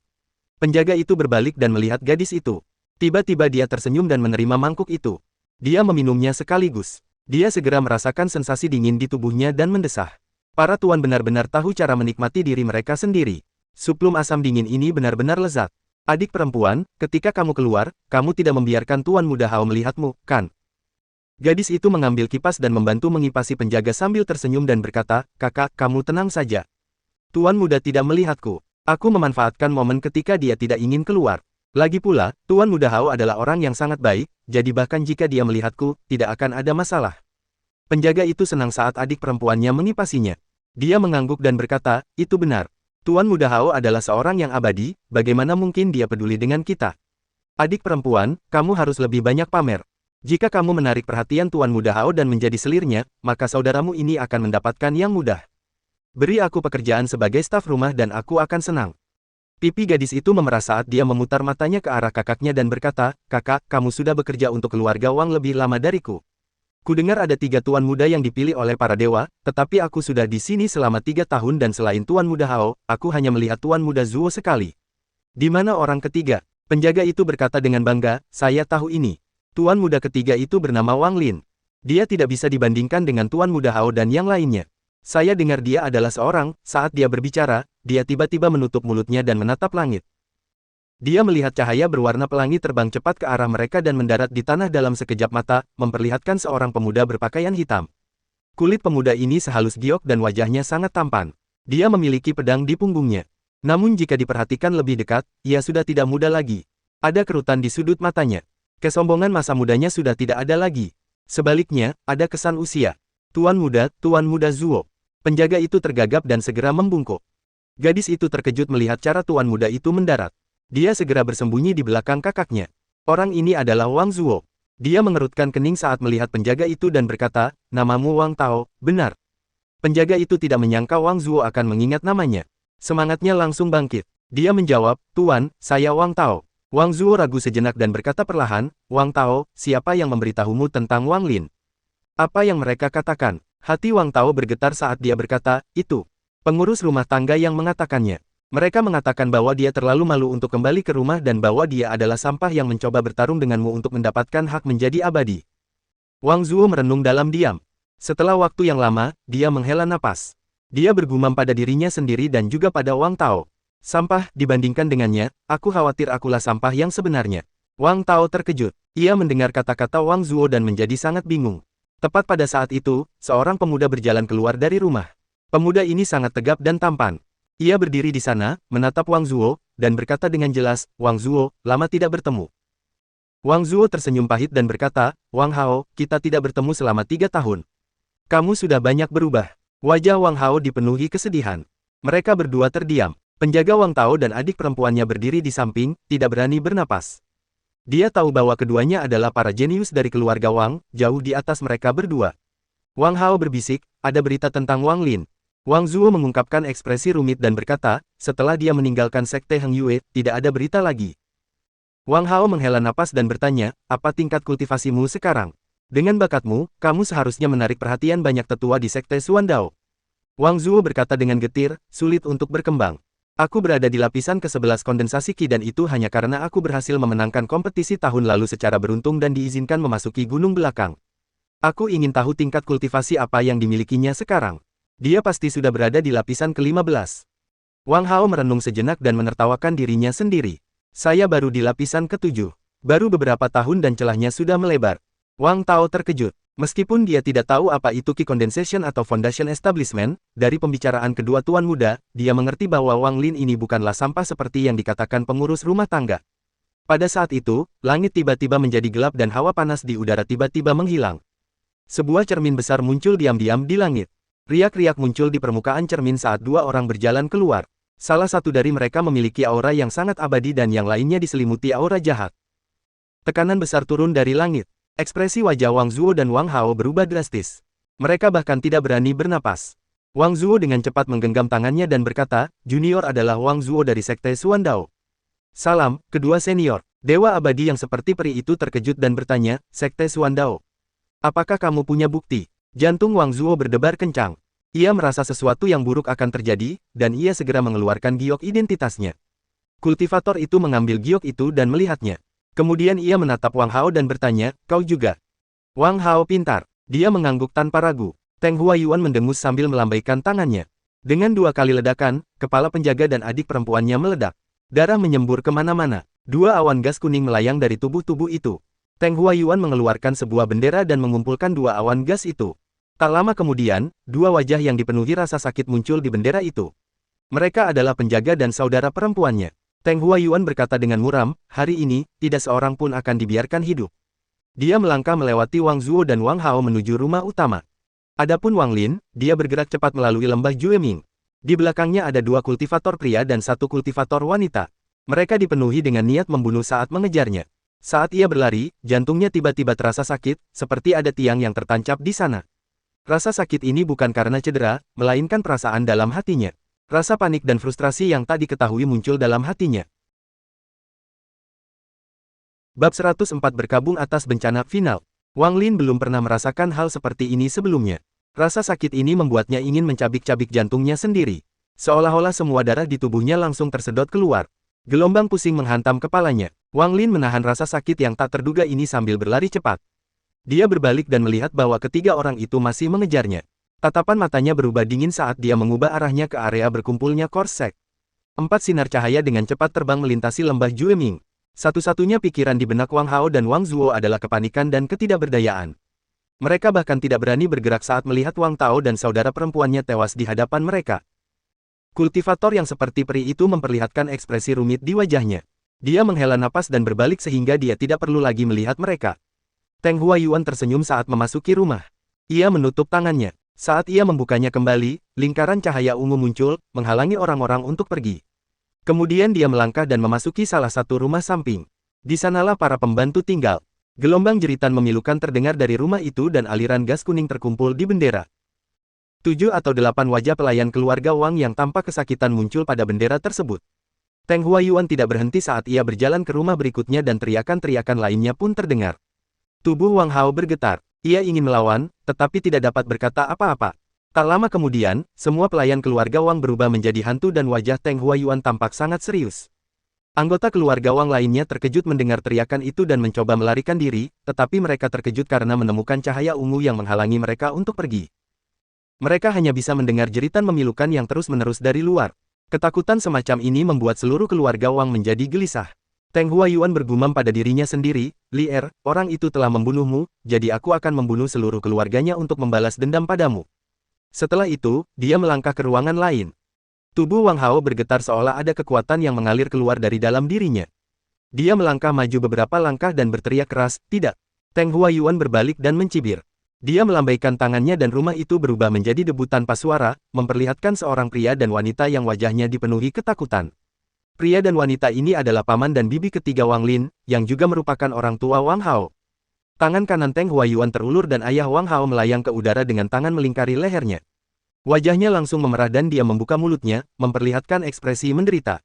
Speaker 2: Penjaga itu berbalik dan melihat gadis itu. Tiba-tiba dia tersenyum dan menerima mangkuk itu. Dia meminumnya sekaligus. Dia segera merasakan sensasi dingin di tubuhnya dan mendesah. Para tuan benar-benar tahu cara menikmati diri mereka sendiri. Sup plum asam dingin ini benar-benar lezat. "Adik perempuan, ketika kamu keluar, kamu tidak membiarkan Tuan Muda Hao melihatmu, kan?" Gadis itu mengambil kipas dan membantu mengipasi penjaga sambil tersenyum dan berkata, "Kakak, kamu tenang saja. Tuan Muda tidak melihatku." Aku memanfaatkan momen ketika dia tidak ingin keluar. Lagi pula, Tuan Muda Hao adalah orang yang sangat baik, jadi bahkan jika dia melihatku, tidak akan ada masalah. Penjaga itu senang saat adik perempuannya mengipasinya. Dia mengangguk dan berkata, itu benar. Tuan Muda Hao adalah seorang yang abadi, bagaimana mungkin dia peduli dengan kita? Adik perempuan, kamu harus lebih banyak pamer. Jika kamu menarik perhatian Tuan Muda Hao dan menjadi selirnya, maka saudaramu ini akan mendapatkan yang mudah. Beri aku pekerjaan sebagai staf rumah dan aku akan senang. Pipi gadis itu memerah saat dia memutar matanya ke arah kakaknya dan berkata, kakak, kamu sudah bekerja untuk keluarga Wang lebih lama dariku. Kudengar ada 3 tuan muda yang dipilih oleh para dewa, tetapi aku sudah di sini selama 3 tahun dan selain Tuan Muda Hao, aku hanya melihat Tuan Muda Zuo sekali. Di mana orang ketiga? Penjaga itu berkata dengan bangga, saya tahu ini. Tuan muda ketiga itu bernama Wang Lin. Dia tidak bisa dibandingkan dengan Tuan Muda Hao dan yang lainnya. Saya dengar dia adalah seorang, saat dia berbicara, dia tiba-tiba menutup mulutnya dan menatap langit. Dia melihat cahaya berwarna pelangi terbang cepat ke arah mereka dan mendarat di tanah dalam sekejap mata, memperlihatkan seorang pemuda berpakaian hitam. Kulit pemuda ini sehalus giok dan wajahnya sangat tampan. Dia memiliki pedang di punggungnya. Namun jika diperhatikan lebih dekat, ia sudah tidak muda lagi. Ada kerutan di sudut matanya. Kesombongan masa mudanya sudah tidak ada lagi. Sebaliknya, ada kesan usia. Tuan Muda Zuo. Penjaga itu tergagap dan segera membungkuk. Gadis itu terkejut melihat cara Tuan Muda itu mendarat. Dia segera bersembunyi di belakang kakaknya. Orang ini adalah Wang Zuo. Dia mengerutkan kening saat melihat penjaga itu dan berkata, namamu Wang Tao, benar. Penjaga itu tidak menyangka Wang Zuo akan mengingat namanya. Semangatnya langsung bangkit. Dia menjawab, Tuan, saya Wang Tao. Wang Zuo ragu sejenak dan berkata perlahan, Wang Tao, siapa yang memberitahumu tentang Wang Lin? Apa yang mereka katakan? Hati Wang Tao bergetar saat dia berkata, itu. Pengurus rumah tangga yang mengatakannya. Mereka mengatakan bahwa dia terlalu malu untuk kembali ke rumah dan bahwa dia adalah sampah yang mencoba bertarung denganmu untuk mendapatkan hak menjadi abadi. Wang Zuo merenung dalam diam. Setelah waktu yang lama, dia menghela napas. Dia bergumam pada dirinya sendiri dan juga pada Wang Tao. Sampah, dibandingkan dengannya, aku khawatir akulah sampah yang sebenarnya. Wang Tao terkejut. Ia mendengar kata-kata Wang Zuo dan menjadi sangat bingung. Tepat pada saat itu, seorang pemuda berjalan keluar dari rumah. Pemuda ini sangat tegap dan tampan. Ia berdiri di sana, menatap Wang Zuo, dan berkata dengan jelas, Wang Zuo, lama tidak bertemu. Wang Zuo tersenyum pahit dan berkata, Wang Hao, kita tidak bertemu selama 3 tahun. Kamu sudah banyak berubah. Wajah Wang Hao dipenuhi kesedihan. Mereka berdua terdiam. Penjaga Wang Tao dan adik perempuannya berdiri di samping, tidak berani bernapas. Dia tahu bahwa keduanya adalah para jenius dari keluarga Wang, jauh di atas mereka berdua. Wang Hao berbisik, ada berita tentang Wang Lin. Wang Zuo mengungkapkan ekspresi rumit dan berkata, setelah dia meninggalkan sekte Heng Yue, tidak ada berita lagi. Wang Hao menghela napas dan bertanya, apa tingkat kultivasimu sekarang? Dengan bakatmu, kamu seharusnya menarik perhatian banyak tetua di sekte Xuandao. Wang Zuo berkata dengan getir, sulit untuk berkembang. Aku berada di lapisan ke-11 kondensasi Qi dan itu hanya karena aku berhasil memenangkan kompetisi tahun lalu secara beruntung dan diizinkan memasuki gunung belakang. Aku ingin tahu tingkat kultivasi apa yang dimilikinya sekarang. Dia pasti sudah berada di lapisan ke-15. Wang Hao merenung sejenak dan menertawakan dirinya sendiri. Saya baru di lapisan ke-7. Baru beberapa tahun dan celahnya sudah melebar. Wang Tao terkejut. Meskipun dia tidak tahu apa itu Qi Condensation atau Foundation Establishment, dari pembicaraan kedua tuan muda, dia mengerti bahwa Wang Lin ini bukanlah sampah seperti yang dikatakan pengurus rumah tangga. Pada saat itu, langit tiba-tiba menjadi gelap dan hawa panas di udara tiba-tiba menghilang. Sebuah cermin besar muncul diam-diam di langit. Riak-riak muncul di permukaan cermin saat 2 orang berjalan keluar. Salah satu dari mereka memiliki aura yang sangat abadi dan yang lainnya diselimuti aura jahat. Tekanan besar turun dari langit. Ekspresi wajah Wang Zuo dan Wang Hao berubah drastis. Mereka bahkan tidak berani bernapas. Wang Zuo dengan cepat menggenggam tangannya dan berkata, Junior adalah Wang Zuo dari sekte Xuandao. Salam, kedua senior. Dewa abadi yang seperti peri itu terkejut dan bertanya, sekte Xuandao. Apakah kamu punya bukti? Jantung Wang Zuo berdebar kencang. Ia merasa sesuatu yang buruk akan terjadi, dan ia segera mengeluarkan giok identitasnya. Kultivator itu mengambil giok itu dan melihatnya. Kemudian ia menatap Wang Hao dan bertanya, kau juga? Wang Hao pintar. Dia mengangguk tanpa ragu. Teng Huayuan mendengus sambil melambaikan tangannya. Dengan 2 kali ledakan, kepala penjaga dan adik perempuannya meledak. Darah menyembur kemana-mana. 2 awan gas kuning melayang dari tubuh-tubuh itu. Teng Huayuan mengeluarkan sebuah bendera dan mengumpulkan 2 awan gas itu. Tak lama kemudian, 2 wajah yang dipenuhi rasa sakit muncul di bendera itu. Mereka adalah penjaga dan saudara perempuannya. Teng Huayuan berkata dengan muram, hari ini, tidak seorang pun akan dibiarkan hidup. Dia melangkah melewati Wang Zuo dan Wang Hao menuju rumah utama. Adapun Wang Lin, dia bergerak cepat melalui lembah Jueming. Di belakangnya ada 2 kultivator pria dan 1 kultivator wanita. Mereka dipenuhi dengan niat membunuh saat mengejarnya. Saat ia berlari, jantungnya tiba-tiba terasa sakit, seperti ada tiang yang tertancap di sana. Rasa sakit ini bukan karena cedera, melainkan perasaan dalam hatinya. Rasa panik dan frustrasi yang tak diketahui muncul dalam hatinya. Bab 104 berkabung atas bencana final. Wang Lin belum pernah merasakan hal seperti ini sebelumnya. Rasa sakit ini membuatnya ingin mencabik-cabik jantungnya sendiri. Seolah-olah semua darah di tubuhnya langsung tersedot keluar. Gelombang pusing menghantam kepalanya. Wang Lin menahan rasa sakit yang tak terduga ini sambil berlari cepat. Dia berbalik dan melihat bahwa ketiga orang itu masih mengejarnya. Tatapan matanya berubah dingin saat dia mengubah arahnya ke area berkumpulnya Korsek. 4 sinar cahaya dengan cepat terbang melintasi lembah Jueming. Satu-satunya pikiran di benak Wang Hao dan Wang Zuo adalah kepanikan dan ketidakberdayaan. Mereka bahkan tidak berani bergerak saat melihat Wang Tao dan saudara perempuannya tewas di hadapan mereka. Kultivator yang seperti peri itu memperlihatkan ekspresi rumit di wajahnya. Dia menghela napas dan berbalik sehingga dia tidak perlu lagi melihat mereka. Teng Huayuan tersenyum saat memasuki rumah. Ia menutup tangannya. Saat ia membukanya kembali, lingkaran cahaya ungu muncul, menghalangi orang-orang untuk pergi. Kemudian dia melangkah dan memasuki salah satu rumah samping. Di sanalah para pembantu tinggal. Gelombang jeritan memilukan terdengar dari rumah itu dan aliran gas kuning terkumpul di bendera. 7 atau 8 wajah pelayan keluarga Wang yang tampak kesakitan muncul pada bendera tersebut. Teng Huayuan tidak berhenti saat ia berjalan ke rumah berikutnya dan teriakan-teriakan lainnya pun terdengar. Tubuh Wang Hao bergetar. Ia ingin melawan, tetapi tidak dapat berkata apa-apa. Tak lama kemudian, semua pelayan keluarga Wang berubah menjadi hantu dan wajah Teng Huayuan tampak sangat serius. Anggota keluarga Wang lainnya terkejut mendengar teriakan itu dan mencoba melarikan diri, tetapi mereka terkejut karena menemukan cahaya ungu yang menghalangi mereka untuk pergi. Mereka hanya bisa mendengar jeritan memilukan yang terus-menerus dari luar. Ketakutan semacam ini membuat seluruh keluarga Wang menjadi gelisah. Teng Huayuan bergumam pada dirinya sendiri, Li Er, orang itu telah membunuhmu, jadi aku akan membunuh seluruh keluarganya untuk membalas dendam padamu. Setelah itu, dia melangkah ke ruangan lain. Tubuh Wang Hao bergetar seolah ada kekuatan yang mengalir keluar dari dalam dirinya. Dia melangkah maju beberapa langkah dan berteriak keras, tidak. Teng Huayuan berbalik dan mencibir. Dia melambaikan tangannya dan rumah itu berubah menjadi debu tanpa suara, memperlihatkan seorang pria dan wanita yang wajahnya dipenuhi ketakutan. Pria dan wanita ini adalah paman dan bibi ketiga Wang Lin, yang juga merupakan orang tua Wang Hao. Tangan kanan Teng Huayuan terulur dan ayah Wang Hao melayang ke udara dengan tangan melingkari lehernya. Wajahnya langsung memerah dan dia membuka mulutnya, memperlihatkan ekspresi menderita.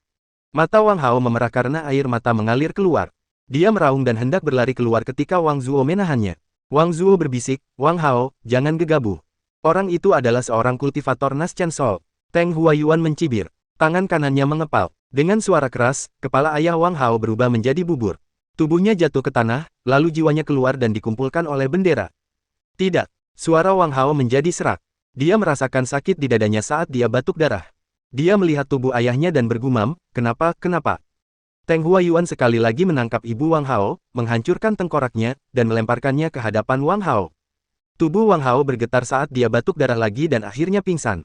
Speaker 2: Mata Wang Hao memerah karena air mata mengalir keluar. Dia meraung dan hendak berlari keluar ketika Wang Zuo menahannya. Wang Zuo berbisik, Wang Hao, jangan gegabah. Orang itu adalah seorang kultivator Nas Chen Sol. Teng Huayuan mencibir. Tangan kanannya mengepal. Dengan suara keras, kepala ayah Wang Hao berubah menjadi bubur. Tubuhnya jatuh ke tanah, lalu jiwanya keluar dan dikumpulkan oleh bendera. Tidak. Suara Wang Hao menjadi serak. Dia merasakan sakit di dadanya saat dia batuk darah. Dia melihat tubuh ayahnya dan bergumam, kenapa? Teng Huayuan sekali lagi menangkap ibu Wang Hao, menghancurkan tengkoraknya, dan melemparkannya ke hadapan Wang Hao. Tubuh Wang Hao bergetar saat dia batuk darah lagi dan akhirnya pingsan.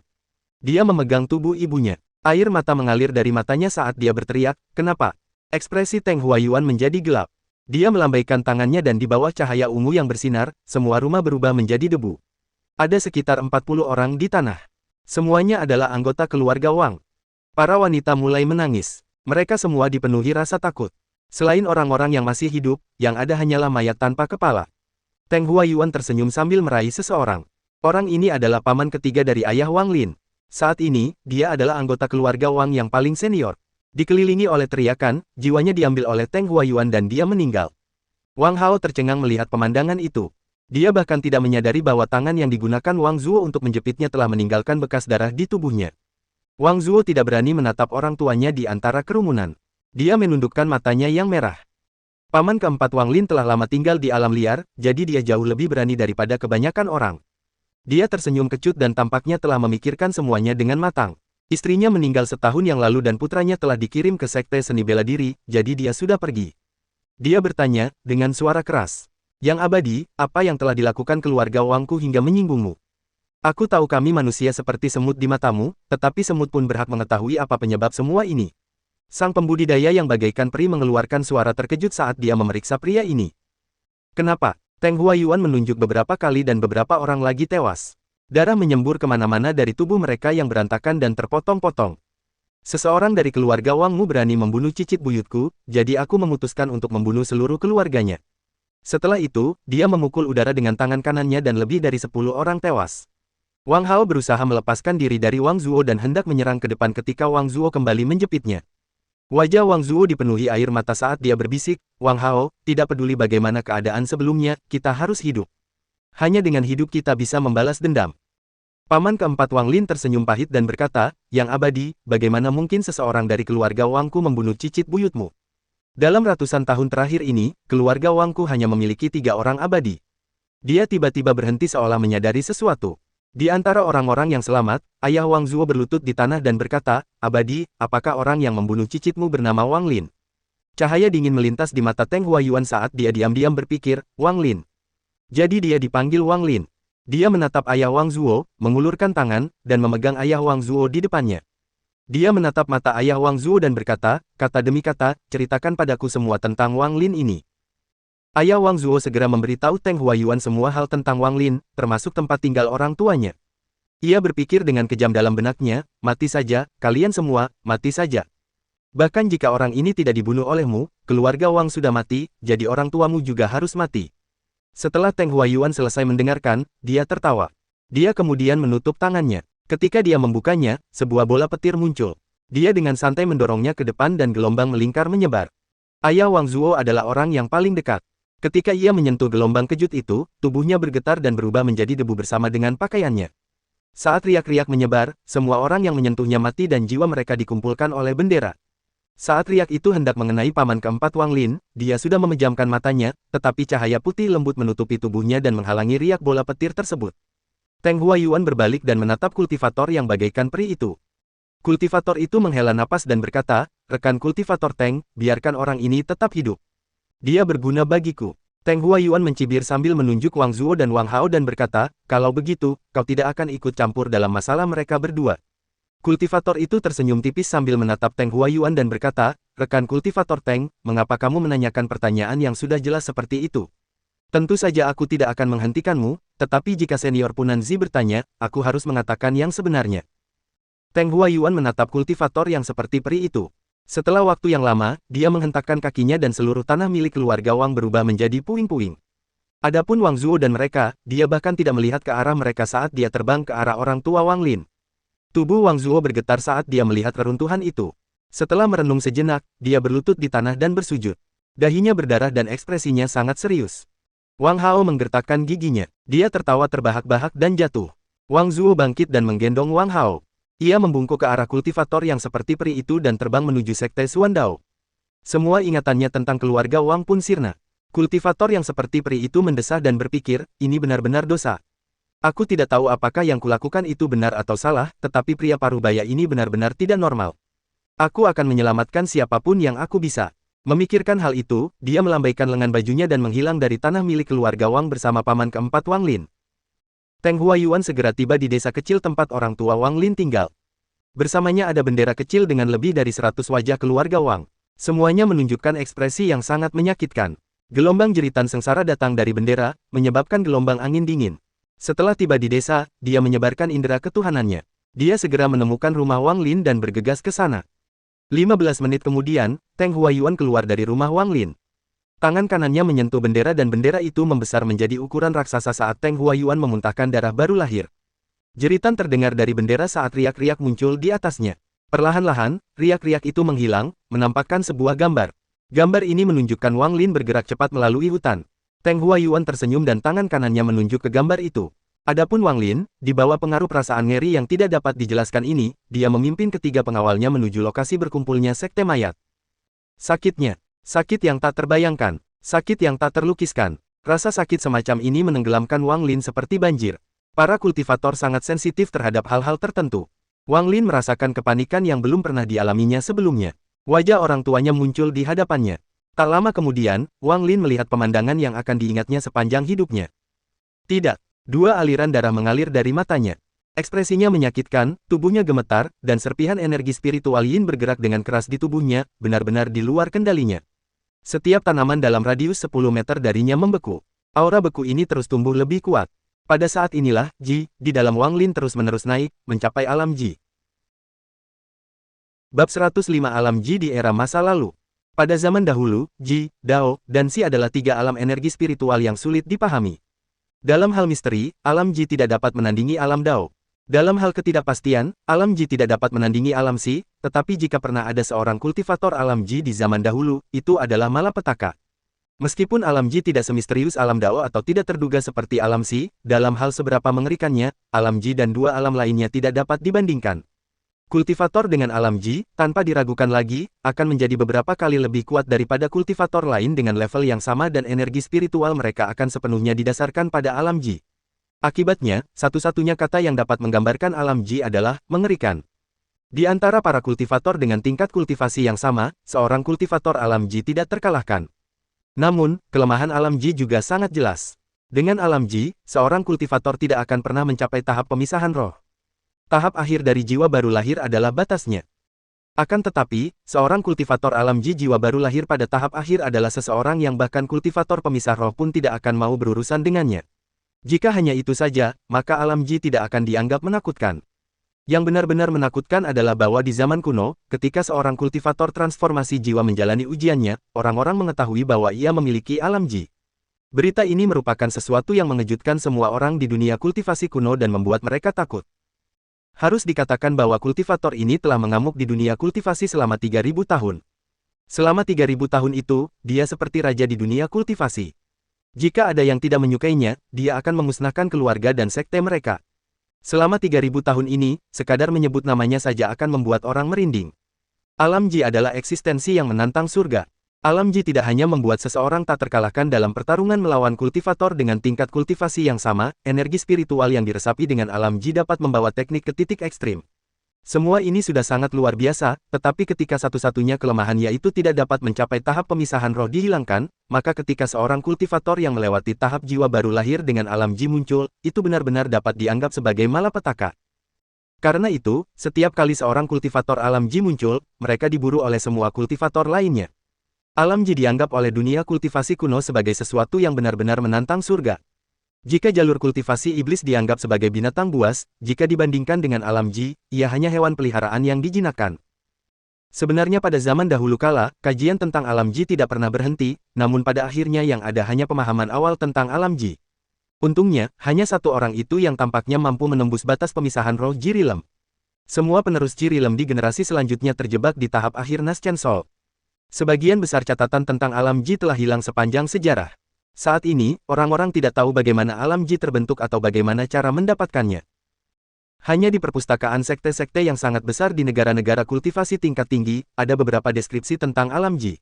Speaker 2: Dia memegang tubuh ibunya. Air mata mengalir dari matanya saat dia berteriak, kenapa? Ekspresi Teng Huayuan menjadi gelap. Dia melambaikan tangannya dan di bawah cahaya ungu yang bersinar, semua rumah berubah menjadi debu. Ada sekitar 40 orang di tanah. Semuanya adalah anggota keluarga Wang. Para wanita mulai menangis. Mereka semua dipenuhi rasa takut. Selain orang-orang yang masih hidup, yang ada hanyalah mayat tanpa kepala. Teng Huayuan tersenyum sambil meraih seseorang. Orang ini adalah paman ketiga dari ayah Wang Lin. Saat ini, dia adalah anggota keluarga Wang yang paling senior. Dikelilingi oleh teriakan, jiwanya diambil oleh Teng Huayuan dan dia meninggal. Wang Hao tercengang melihat pemandangan itu. Dia bahkan tidak menyadari bahwa tangan yang digunakan Wang Zuo untuk menjepitnya telah meninggalkan bekas darah di tubuhnya. Wang Zuo tidak berani menatap orang tuanya di antara kerumunan. Dia menundukkan matanya yang merah. Paman keempat Wang Lin telah lama tinggal di alam liar, jadi dia jauh lebih berani daripada kebanyakan orang. Dia tersenyum kecut dan tampaknya telah memikirkan semuanya dengan matang. Istrinya meninggal setahun yang lalu dan putranya telah dikirim ke sekte seni bela diri, jadi dia sudah pergi. Dia bertanya, dengan suara keras. Yang abadi, apa yang telah dilakukan keluarga Wangku hingga menyinggungmu? Aku tahu kami manusia seperti semut di matamu, tetapi semut pun berhak mengetahui apa penyebab semua ini. Sang pembudidaya yang bagaikan peri mengeluarkan suara terkejut saat dia memeriksa pria ini. Kenapa? Teng Huayuan menunjuk beberapa kali dan beberapa orang lagi tewas. Darah menyembur kemana-mana dari tubuh mereka yang berantakan dan terpotong-potong. Seseorang dari keluarga Wangmu berani membunuh cicit buyutku, jadi aku memutuskan untuk membunuh seluruh keluarganya. Setelah itu, dia memukul udara dengan tangan kanannya dan lebih dari 10 orang tewas. Wang Hao berusaha melepaskan diri dari Wang Zuo dan hendak menyerang ke depan ketika Wang Zuo kembali menjepitnya. Wajah Wang Zuo dipenuhi air mata saat dia berbisik, "Wang Hao, tidak peduli bagaimana keadaan sebelumnya, kita harus hidup. Hanya dengan hidup kita bisa membalas dendam." Paman keempat Wang Lin tersenyum pahit dan berkata, "Yang abadi, bagaimana mungkin seseorang dari keluarga Wangku membunuh cicit buyutmu? Dalam ratusan tahun terakhir ini, keluarga Wangku hanya memiliki 3 orang abadi." Dia tiba-tiba berhenti seolah menyadari sesuatu. Di antara orang-orang yang selamat, ayah Wang Zuo berlutut di tanah dan berkata, "Abadi, apakah orang yang membunuh cicitmu bernama Wang Lin?" Cahaya dingin melintas di mata Teng Huayuan saat dia diam-diam berpikir, "Wang Lin." Jadi dia dipanggil Wang Lin. Dia menatap ayah Wang Zuo, mengulurkan tangan, dan memegang ayah Wang Zuo di depannya. Dia menatap mata ayah Wang Zuo dan berkata, kata demi kata, "Ceritakan padaku semua tentang Wang Lin ini." Ayah Wang Zuo segera memberitahu Teng Huayuan semua hal tentang Wang Lin, termasuk tempat tinggal orang tuanya. Ia berpikir dengan kejam dalam benaknya, "Mati saja, kalian semua, mati saja. Bahkan jika orang ini tidak dibunuh olehmu, keluarga Wang sudah mati, jadi orang tuamu juga harus mati." Setelah Teng Huayuan selesai mendengarkan, dia tertawa. Dia kemudian menutup tangannya. Ketika dia membukanya, sebuah bola petir muncul. Dia dengan santai mendorongnya ke depan dan gelombang melingkar menyebar. Ayah Wang Zuo adalah orang yang paling dekat. Ketika ia menyentuh gelombang kejut itu, tubuhnya bergetar dan berubah menjadi debu bersama dengan pakaiannya. Saat riak-riak menyebar, semua orang yang menyentuhnya mati dan jiwa mereka dikumpulkan oleh bendera. Saat riak itu hendak mengenai paman keempat Wang Lin, dia sudah memejamkan matanya, tetapi cahaya putih lembut menutupi tubuhnya dan menghalangi riak bola petir tersebut. Teng Huayuan berbalik dan menatap kultivator yang bagaikan peri itu. Kultivator itu menghela napas dan berkata, "Rekan kultivator Teng, biarkan orang ini tetap hidup. Dia berguna bagiku." Teng Huayuan mencibir sambil menunjuk Wang Zuo dan Wang Hao dan berkata, "Kalau begitu, kau tidak akan ikut campur dalam masalah mereka berdua." Kultivator itu tersenyum tipis sambil menatap Teng Huayuan dan berkata, "Rekan kultivator Teng, mengapa kamu menanyakan pertanyaan yang sudah jelas seperti itu? Tentu saja aku tidak akan menghentikanmu, tetapi jika senior Punanzi bertanya, aku harus mengatakan yang sebenarnya." Teng Huayuan menatap kultivator yang seperti peri itu. Setelah waktu yang lama, dia menghentakkan kakinya dan seluruh tanah milik keluarga Wang berubah menjadi puing-puing. Adapun Wang Zuo dan mereka, dia bahkan tidak melihat ke arah mereka saat dia terbang ke arah orang tua Wang Lin. Tubuh Wang Zuo bergetar saat dia melihat reruntuhan itu. Setelah merenung sejenak, dia berlutut di tanah dan bersujud. Dahinya berdarah dan ekspresinya sangat serius. Wang Hao menggertakkan giginya. Dia tertawa terbahak-bahak dan jatuh. Wang Zuo bangkit dan menggendong Wang Hao. Ia membungkuk ke arah kultivator yang seperti peri itu dan terbang menuju sekte Xuandao. Semua ingatannya tentang keluarga Wang pun sirna. Kultivator yang seperti peri itu mendesah dan berpikir, ini benar-benar dosa. Aku tidak tahu apakah yang kulakukan itu benar atau salah, tetapi pria parubaya ini benar-benar tidak normal. Aku akan menyelamatkan siapapun yang aku bisa. Memikirkan hal itu, dia melambaikan lengan bajunya dan menghilang dari tanah milik keluarga Wang bersama paman keempat Wang Lin. Teng Huayuan segera tiba di desa kecil tempat orang tua Wang Lin tinggal. Bersamanya ada bendera kecil dengan lebih dari 100 wajah keluarga Wang. Semuanya menunjukkan ekspresi yang sangat menyakitkan. Gelombang jeritan sengsara datang dari bendera, menyebabkan gelombang angin dingin. Setelah tiba di desa, dia menyebarkan indera ketuhanannya. Dia segera menemukan rumah Wang Lin dan bergegas ke sana. 15 menit kemudian, Teng Huayuan keluar dari rumah Wang Lin. Tangan kanannya menyentuh bendera dan bendera itu membesar menjadi ukuran raksasa saat Teng Huayuan memuntahkan darah baru lahir. Jeritan terdengar dari bendera saat riak-riak muncul di atasnya. Perlahan-lahan, riak-riak itu menghilang, menampakkan sebuah gambar. Gambar ini menunjukkan Wang Lin bergerak cepat melalui hutan. Teng Huayuan tersenyum dan tangan kanannya menunjuk ke gambar itu. Adapun Wang Lin, di bawah pengaruh perasaan ngeri yang tidak dapat dijelaskan ini, dia memimpin ketiga pengawalnya menuju lokasi berkumpulnya sekte mayat. Sakitnya. Sakit yang tak terbayangkan. Sakit yang tak terlukiskan. Rasa sakit semacam ini menenggelamkan Wang Lin seperti banjir. Para kultivator sangat sensitif terhadap hal-hal tertentu. Wang Lin merasakan kepanikan yang belum pernah dialaminya sebelumnya. Wajah orang tuanya muncul di hadapannya. Tak lama kemudian, Wang Lin melihat pemandangan yang akan diingatnya sepanjang hidupnya. Tidak. Dua aliran darah mengalir dari matanya. Ekspresinya menyakitkan, tubuhnya gemetar, dan serpihan energi spiritual Yin bergerak dengan keras di tubuhnya, benar-benar di luar kendalinya. Setiap tanaman dalam radius 10 meter darinya membeku. Aura beku ini terus tumbuh lebih kuat. Pada saat inilah, Ji, di dalam Wang Lin terus-menerus naik, mencapai alam Ji. Bab 105 Alam Ji di era masa lalu. Pada zaman dahulu, Ji, Dao, dan Si adalah tiga alam energi spiritual yang sulit dipahami. Dalam hal misteri, alam Ji tidak dapat menandingi alam Dao. Dalam hal ketidakpastian, alam Ji tidak dapat menandingi alam Si, tetapi jika pernah ada seorang kultivator alam Ji di zaman dahulu, itu adalah malapetaka. Meskipun alam Ji tidak semisterius alam Dao atau tidak terduga seperti alam Si, dalam hal seberapa mengerikannya, alam Ji dan dua alam lainnya tidak dapat dibandingkan. Kultivator dengan alam Ji, tanpa diragukan lagi, akan menjadi beberapa kali lebih kuat daripada kultivator lain dengan level yang sama dan energi spiritual mereka akan sepenuhnya didasarkan pada alam Ji. Akibatnya, satu-satunya kata yang dapat menggambarkan alam Ji adalah mengerikan. Di antara para kultivator dengan tingkat kultivasi yang sama, seorang kultivator alam Ji tidak terkalahkan. Namun, kelemahan alam Ji juga sangat jelas. Dengan alam Ji, seorang kultivator tidak akan pernah mencapai tahap pemisahan roh. Tahap akhir dari jiwa baru lahir adalah batasnya. Akan tetapi, seorang kultivator alam Ji jiwa baru lahir pada tahap akhir adalah seseorang yang bahkan kultivator pemisah roh pun tidak akan mau berurusan dengannya. Jika hanya itu saja, maka alam Ji tidak akan dianggap menakutkan. Yang benar-benar menakutkan adalah bahwa di zaman kuno, ketika seorang kultivator transformasi jiwa menjalani ujiannya, orang-orang mengetahui bahwa ia memiliki alam Ji. Berita ini merupakan sesuatu yang mengejutkan semua orang di dunia kultivasi kuno dan membuat mereka takut. Harus dikatakan bahwa kultivator ini telah mengamuk di dunia kultivasi selama 3000 tahun. Selama 3000 tahun itu, dia seperti raja di dunia kultivasi. Jika ada yang tidak menyukainya, dia akan memusnahkan keluarga dan sekte mereka. Selama 3000 tahun ini, sekadar menyebut namanya saja akan membuat orang merinding. Alam Ji adalah eksistensi yang menantang surga. Alam Ji tidak hanya membuat seseorang tak terkalahkan dalam pertarungan melawan kultivator dengan tingkat kultivasi yang sama, energi spiritual yang diresapi dengan alam Ji dapat membawa teknik ke titik ekstrim. Semua ini sudah sangat luar biasa, tetapi ketika satu-satunya kelemahan yaitu tidak dapat mencapai tahap pemisahan roh dihilangkan, maka ketika seorang kultivator yang melewati tahap jiwa baru lahir dengan alam Ji muncul, itu benar-benar dapat dianggap sebagai malapetaka. Karena itu, setiap kali seorang kultivator alam Ji muncul, mereka diburu oleh semua kultivator lainnya. Alam Ji dianggap oleh dunia kultivasi kuno sebagai sesuatu yang benar-benar menantang surga. Jika jalur kultivasi iblis dianggap sebagai binatang buas, jika dibandingkan dengan alam Ji, ia hanya hewan peliharaan yang dijinakkan. Sebenarnya pada zaman dahulu kala, kajian tentang alam Ji tidak pernah berhenti, namun pada akhirnya yang ada hanya pemahaman awal tentang alam Ji. Untungnya, hanya satu orang itu yang tampaknya mampu menembus batas pemisahan roh Ji Rilem. Semua penerus Ji Rilem di generasi selanjutnya terjebak di tahap akhir Naschen Sol. Sebagian besar catatan tentang alam Ji telah hilang sepanjang sejarah. Saat ini, orang-orang tidak tahu bagaimana alam Ji terbentuk atau bagaimana cara mendapatkannya. Hanya di perpustakaan sekte-sekte yang sangat besar di negara-negara kultivasi tingkat tinggi, ada beberapa deskripsi tentang alam Ji.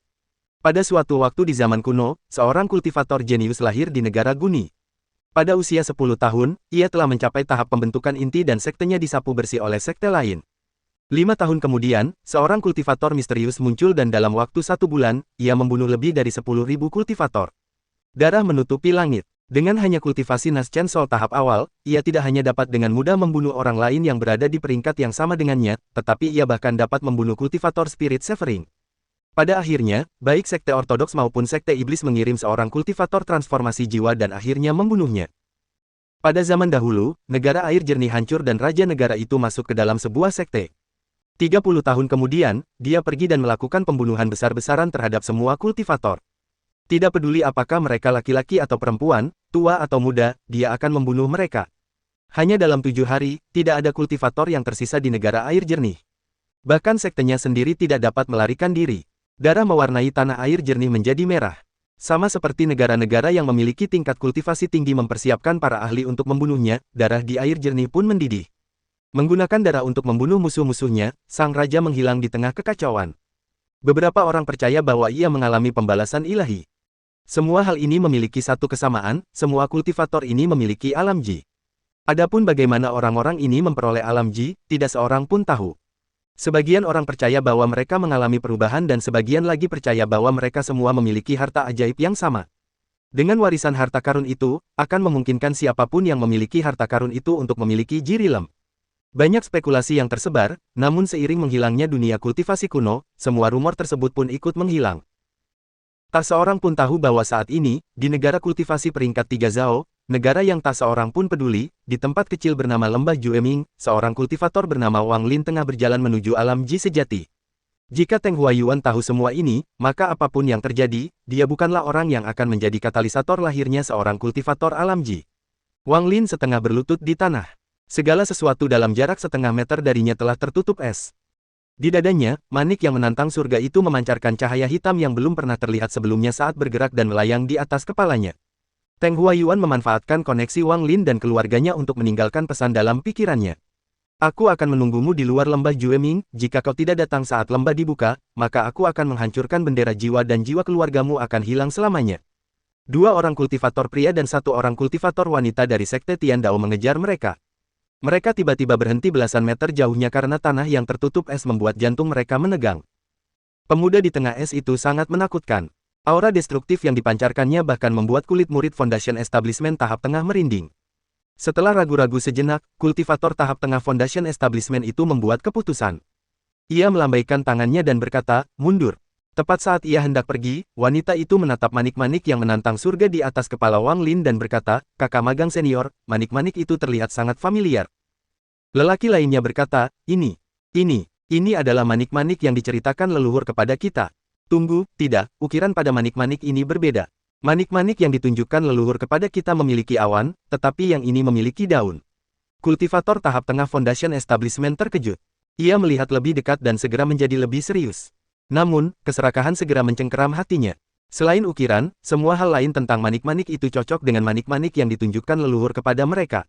Speaker 2: Pada suatu waktu di zaman kuno, seorang kultivator jenius lahir di negara Guni. Pada usia 10 tahun, ia telah mencapai tahap pembentukan inti dan sektenya disapu bersih oleh sekte lain. 5 tahun kemudian, seorang kultivator misterius muncul dan dalam waktu 1 bulan, ia membunuh lebih dari 10.000 kultivator. Darah menutupi langit. Dengan hanya kultivasi Naschen Sol tahap awal, ia tidak hanya dapat dengan mudah membunuh orang lain yang berada di peringkat yang sama dengannya, tetapi ia bahkan dapat membunuh kultivator Spirit Severing. Pada akhirnya, baik sekte ortodoks maupun sekte iblis mengirim seorang kultivator transformasi jiwa dan akhirnya membunuhnya. Pada zaman dahulu, negara air jernih hancur dan raja negara itu masuk ke dalam sebuah sekte. 30 tahun kemudian, dia pergi dan melakukan pembunuhan besar-besaran terhadap semua kultivator. Tidak peduli apakah mereka laki-laki atau perempuan, tua atau muda, dia akan membunuh mereka. Hanya dalam 7 hari, tidak ada kultivator yang tersisa di negara air jernih. Bahkan sektenya sendiri tidak dapat melarikan diri. Darah mewarnai tanah air jernih menjadi merah. Sama seperti negara-negara yang memiliki tingkat kultivasi tinggi mempersiapkan para ahli untuk membunuhnya, darah di air jernih pun mendidih. Menggunakan darah untuk membunuh musuh-musuhnya, sang raja menghilang di tengah kekacauan. Beberapa orang percaya bahwa ia mengalami pembalasan ilahi. Semua hal ini memiliki satu kesamaan, semua kultivator ini memiliki alam Ji. Adapun bagaimana orang-orang ini memperoleh alam Ji, tidak seorang pun tahu. Sebagian orang percaya bahwa mereka mengalami perubahan dan sebagian lagi percaya bahwa mereka semua memiliki harta ajaib yang sama. Dengan warisan harta karun itu, akan memungkinkan siapapun yang memiliki harta karun itu untuk memiliki Jirilem. Banyak spekulasi yang tersebar, namun seiring menghilangnya dunia kultivasi kuno, semua rumor tersebut pun ikut menghilang. Tak seorang pun tahu bahwa saat ini, di negara kultivasi peringkat 3 Zhao, negara yang tak seorang pun peduli, di tempat kecil bernama Lembah Jueming, seorang kultivator bernama Wang Lin tengah berjalan menuju alam Ji sejati. Jika Teng Huayuan tahu semua ini, maka apapun yang terjadi, dia bukanlah orang yang akan menjadi katalisator lahirnya seorang kultivator alam Ji. Wang Lin setengah berlutut di tanah. Segala sesuatu dalam jarak setengah meter darinya telah tertutup es. Di dadanya, manik yang menantang surga itu memancarkan cahaya hitam yang belum pernah terlihat sebelumnya saat bergerak dan melayang di atas kepalanya. Teng Huayuan memanfaatkan koneksi Wang Lin dan keluarganya untuk meninggalkan pesan dalam pikirannya. Aku akan menunggumu di luar lembah Jueming, jika kau tidak datang saat lembah dibuka, maka aku akan menghancurkan bendera jiwa dan jiwa keluargamu akan hilang selamanya. Dua orang kultivator pria dan satu orang kultivator wanita dari Sekte Tian Dao mengejar mereka. Mereka tiba-tiba berhenti belasan meter jauhnya karena tanah yang tertutup es membuat jantung mereka menegang. Pemuda di tengah es itu sangat menakutkan. Aura destruktif yang dipancarkannya bahkan membuat kulit murid Foundation Establishment tahap tengah merinding. Setelah ragu-ragu sejenak, kultivator tahap tengah Foundation Establishment itu membuat keputusan. Ia melambaikan tangannya dan berkata, mundur. Tepat saat ia hendak pergi, wanita itu menatap manik-manik yang menantang surga di atas kepala Wang Lin dan berkata, kakak magang senior, manik-manik itu terlihat sangat familiar. Lelaki lainnya berkata, ini adalah manik-manik yang diceritakan leluhur kepada kita. Tunggu, tidak, ukiran pada manik-manik ini berbeda. Manik-manik yang ditunjukkan leluhur kepada kita memiliki awan, tetapi yang ini memiliki daun. Kultivator tahap tengah Foundation Establishment terkejut. Ia melihat lebih dekat dan segera menjadi lebih serius. Namun, keserakahan segera mencengkeram hatinya. Selain ukiran, semua hal lain tentang manik-manik itu cocok dengan manik-manik yang ditunjukkan leluhur kepada mereka.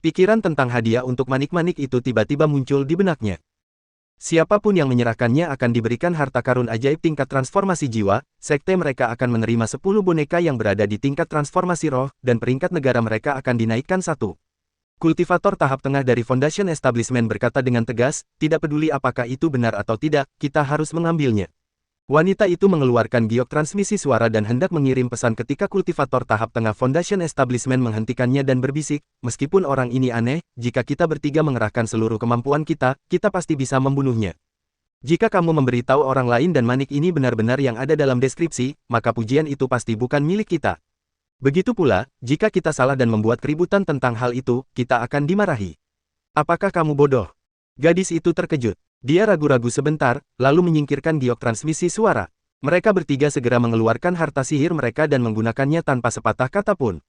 Speaker 2: Pikiran tentang hadiah untuk manik-manik itu tiba-tiba muncul di benaknya. Siapapun yang menyerahkannya akan diberikan harta karun ajaib tingkat transformasi jiwa, sekte mereka akan menerima 10 boneka yang berada di tingkat transformasi roh, dan peringkat negara mereka akan dinaikkan 1. Kultivator tahap tengah dari Foundation Establishment berkata dengan tegas, tidak peduli apakah itu benar atau tidak, kita harus mengambilnya. Wanita itu mengeluarkan giok transmisi suara dan hendak mengirim pesan ketika kultivator tahap tengah Foundation Establishment menghentikannya dan berbisik, meskipun orang ini aneh, jika kita bertiga mengerahkan seluruh kemampuan kita, kita pasti bisa membunuhnya. Jika kamu memberitahu orang lain dan manik ini benar-benar yang ada dalam deskripsi, maka pujian itu pasti bukan milik kita. Begitu pula, jika kita salah dan membuat keributan tentang hal itu, kita akan dimarahi. Apakah kamu bodoh? Gadis itu terkejut. Dia ragu-ragu sebentar, lalu menyingkirkan giok transmisi suara. Mereka bertiga segera mengeluarkan harta sihir mereka dan menggunakannya tanpa sepatah kata pun.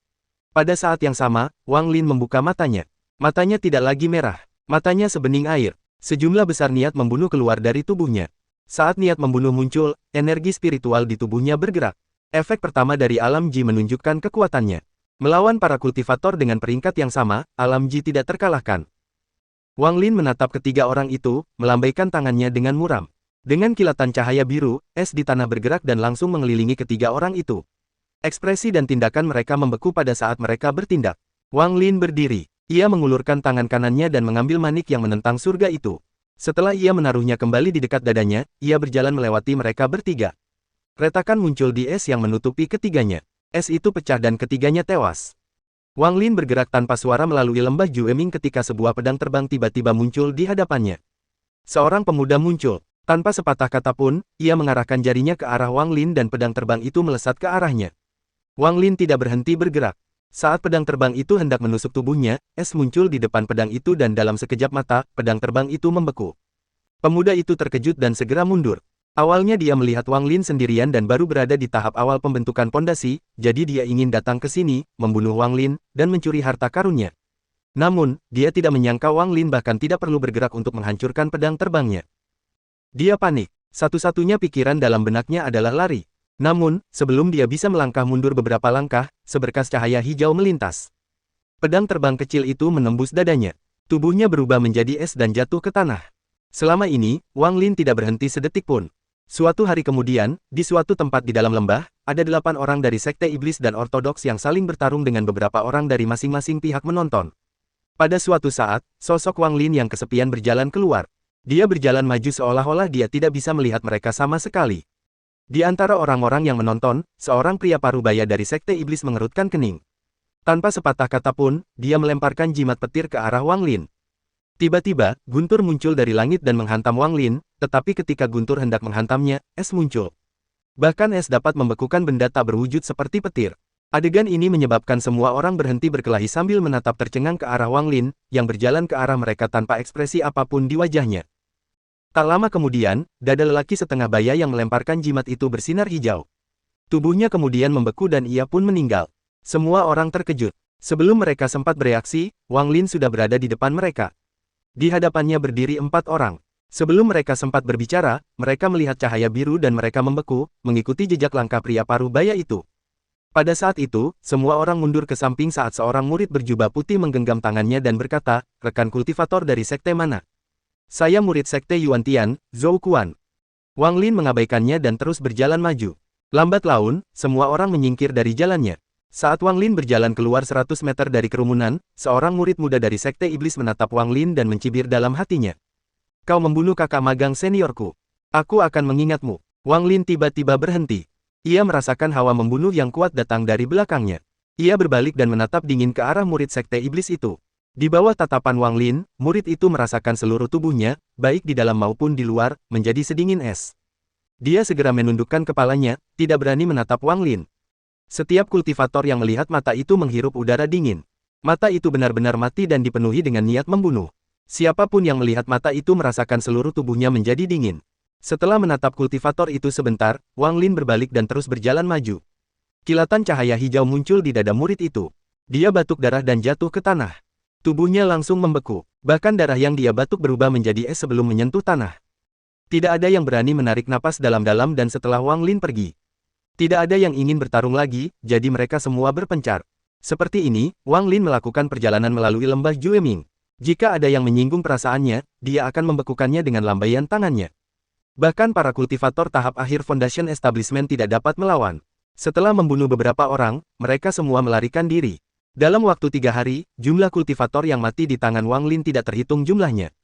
Speaker 2: Pada saat yang sama, Wang Lin membuka matanya. Matanya tidak lagi merah. Matanya sebening air. Sejumlah besar niat membunuh keluar dari tubuhnya. Saat niat membunuh muncul, energi spiritual di tubuhnya bergerak. Efek pertama dari alam Ji menunjukkan kekuatannya. Melawan para kultivator dengan peringkat yang sama, alam Ji tidak terkalahkan. Wang Lin menatap ketiga orang itu, melambaikan tangannya dengan muram. Dengan kilatan cahaya biru, es di tanah bergerak dan langsung mengelilingi ketiga orang itu. Ekspresi dan tindakan mereka membeku pada saat mereka bertindak. Wang Lin berdiri. Ia mengulurkan tangan kanannya dan mengambil manik yang menentang surga itu. Setelah ia menaruhnya kembali di dekat dadanya, ia berjalan melewati mereka bertiga. Retakan muncul di es yang menutupi ketiganya. Es itu pecah dan ketiganya tewas. Wang Lin bergerak tanpa suara melalui lembah Jueming ketika sebuah pedang terbang tiba-tiba muncul di hadapannya. Seorang pemuda muncul. Tanpa sepatah kata pun, ia mengarahkan jarinya ke arah Wang Lin dan pedang terbang itu melesat ke arahnya. Wang Lin tidak berhenti bergerak. Saat pedang terbang itu hendak menusuk tubuhnya, es muncul di depan pedang itu dan dalam sekejap mata, pedang terbang itu membeku. Pemuda itu terkejut dan segera mundur. Awalnya dia melihat Wang Lin sendirian dan baru berada di tahap awal pembentukan pondasi, jadi dia ingin datang ke sini, membunuh Wang Lin, dan mencuri harta karunnya. Namun, dia tidak menyangka Wang Lin bahkan tidak perlu bergerak untuk menghancurkan pedang terbangnya. Dia panik. Satu-satunya pikiran dalam benaknya adalah lari. Namun, sebelum dia bisa melangkah mundur beberapa langkah, seberkas cahaya hijau melintas. Pedang terbang kecil itu menembus dadanya. Tubuhnya berubah menjadi es dan jatuh ke tanah. Selama ini, Wang Lin tidak berhenti sedetik pun. Suatu hari kemudian, di suatu tempat di dalam lembah, ada 8 orang dari Sekte Iblis dan Ortodoks yang saling bertarung dengan beberapa orang dari masing-masing pihak menonton. Pada suatu saat, sosok Wang Lin yang kesepian berjalan keluar. Dia berjalan maju seolah-olah dia tidak bisa melihat mereka sama sekali. Di antara orang-orang yang menonton, seorang pria parubaya dari Sekte Iblis mengerutkan kening. Tanpa sepatah kata pun, dia melemparkan jimat petir ke arah Wang Lin. Tiba-tiba, guntur muncul dari langit dan menghantam Wang Lin, tetapi ketika guntur hendak menghantamnya, es muncul. Bahkan es dapat membekukan benda tak berwujud seperti petir. Adegan ini menyebabkan semua orang berhenti berkelahi sambil menatap tercengang ke arah Wang Lin, yang berjalan ke arah mereka tanpa ekspresi apapun di wajahnya. Tak lama kemudian, dada lelaki setengah baya yang melemparkan jimat itu bersinar hijau. Tubuhnya kemudian membeku dan ia pun meninggal. Semua orang terkejut. Sebelum mereka sempat bereaksi, Wang Lin sudah berada di depan mereka. Di hadapannya berdiri 4 orang. Sebelum mereka sempat berbicara, mereka melihat cahaya biru dan mereka membeku, mengikuti jejak langkah pria parubaya itu. Pada saat itu, semua orang mundur ke samping saat seorang murid berjubah putih menggenggam tangannya dan berkata, "Rekan kultivator dari sekte mana?" "Saya murid sekte Yuan Tian, Zhou Kuan." Wang Lin mengabaikannya dan terus berjalan maju. Lambat laun, semua orang menyingkir dari jalannya. Saat Wang Lin berjalan keluar 100 meter dari kerumunan, seorang murid muda dari sekte iblis menatap Wang Lin dan mencibir dalam hatinya. "Kau membunuh kakak magang seniorku. Aku akan mengingatmu." Wang Lin tiba-tiba berhenti. Ia merasakan hawa membunuh yang kuat datang dari belakangnya. Ia berbalik dan menatap dingin ke arah murid sekte iblis itu. Di bawah tatapan Wang Lin, murid itu merasakan seluruh tubuhnya, baik di dalam maupun di luar, menjadi sedingin es. Dia segera menundukkan kepalanya, tidak berani menatap Wang Lin. Setiap kultivator yang melihat mata itu menghirup udara dingin. Mata itu benar-benar mati dan dipenuhi dengan niat membunuh. Siapapun yang melihat mata itu merasakan seluruh tubuhnya menjadi dingin. Setelah menatap kultivator itu sebentar, Wang Lin berbalik dan terus berjalan maju. Kilatan cahaya hijau muncul di dada murid itu. Dia batuk darah dan jatuh ke tanah. Tubuhnya langsung membeku. Bahkan darah yang dia batuk berubah menjadi es sebelum menyentuh tanah. Tidak ada yang berani menarik napas dalam-dalam dan setelah Wang Lin pergi. Tidak ada yang ingin bertarung lagi, jadi mereka semua berpencar. Seperti ini, Wang Lin melakukan perjalanan melalui lembah Jueming. Jika ada yang menyinggung perasaannya, dia akan membekukannya dengan lambaian tangannya. Bahkan para kultivator tahap akhir Foundation Establishment tidak dapat melawan. Setelah membunuh beberapa orang, mereka semua melarikan diri. Dalam waktu 3 hari, jumlah kultivator yang mati di tangan Wang Lin tidak terhitung jumlahnya.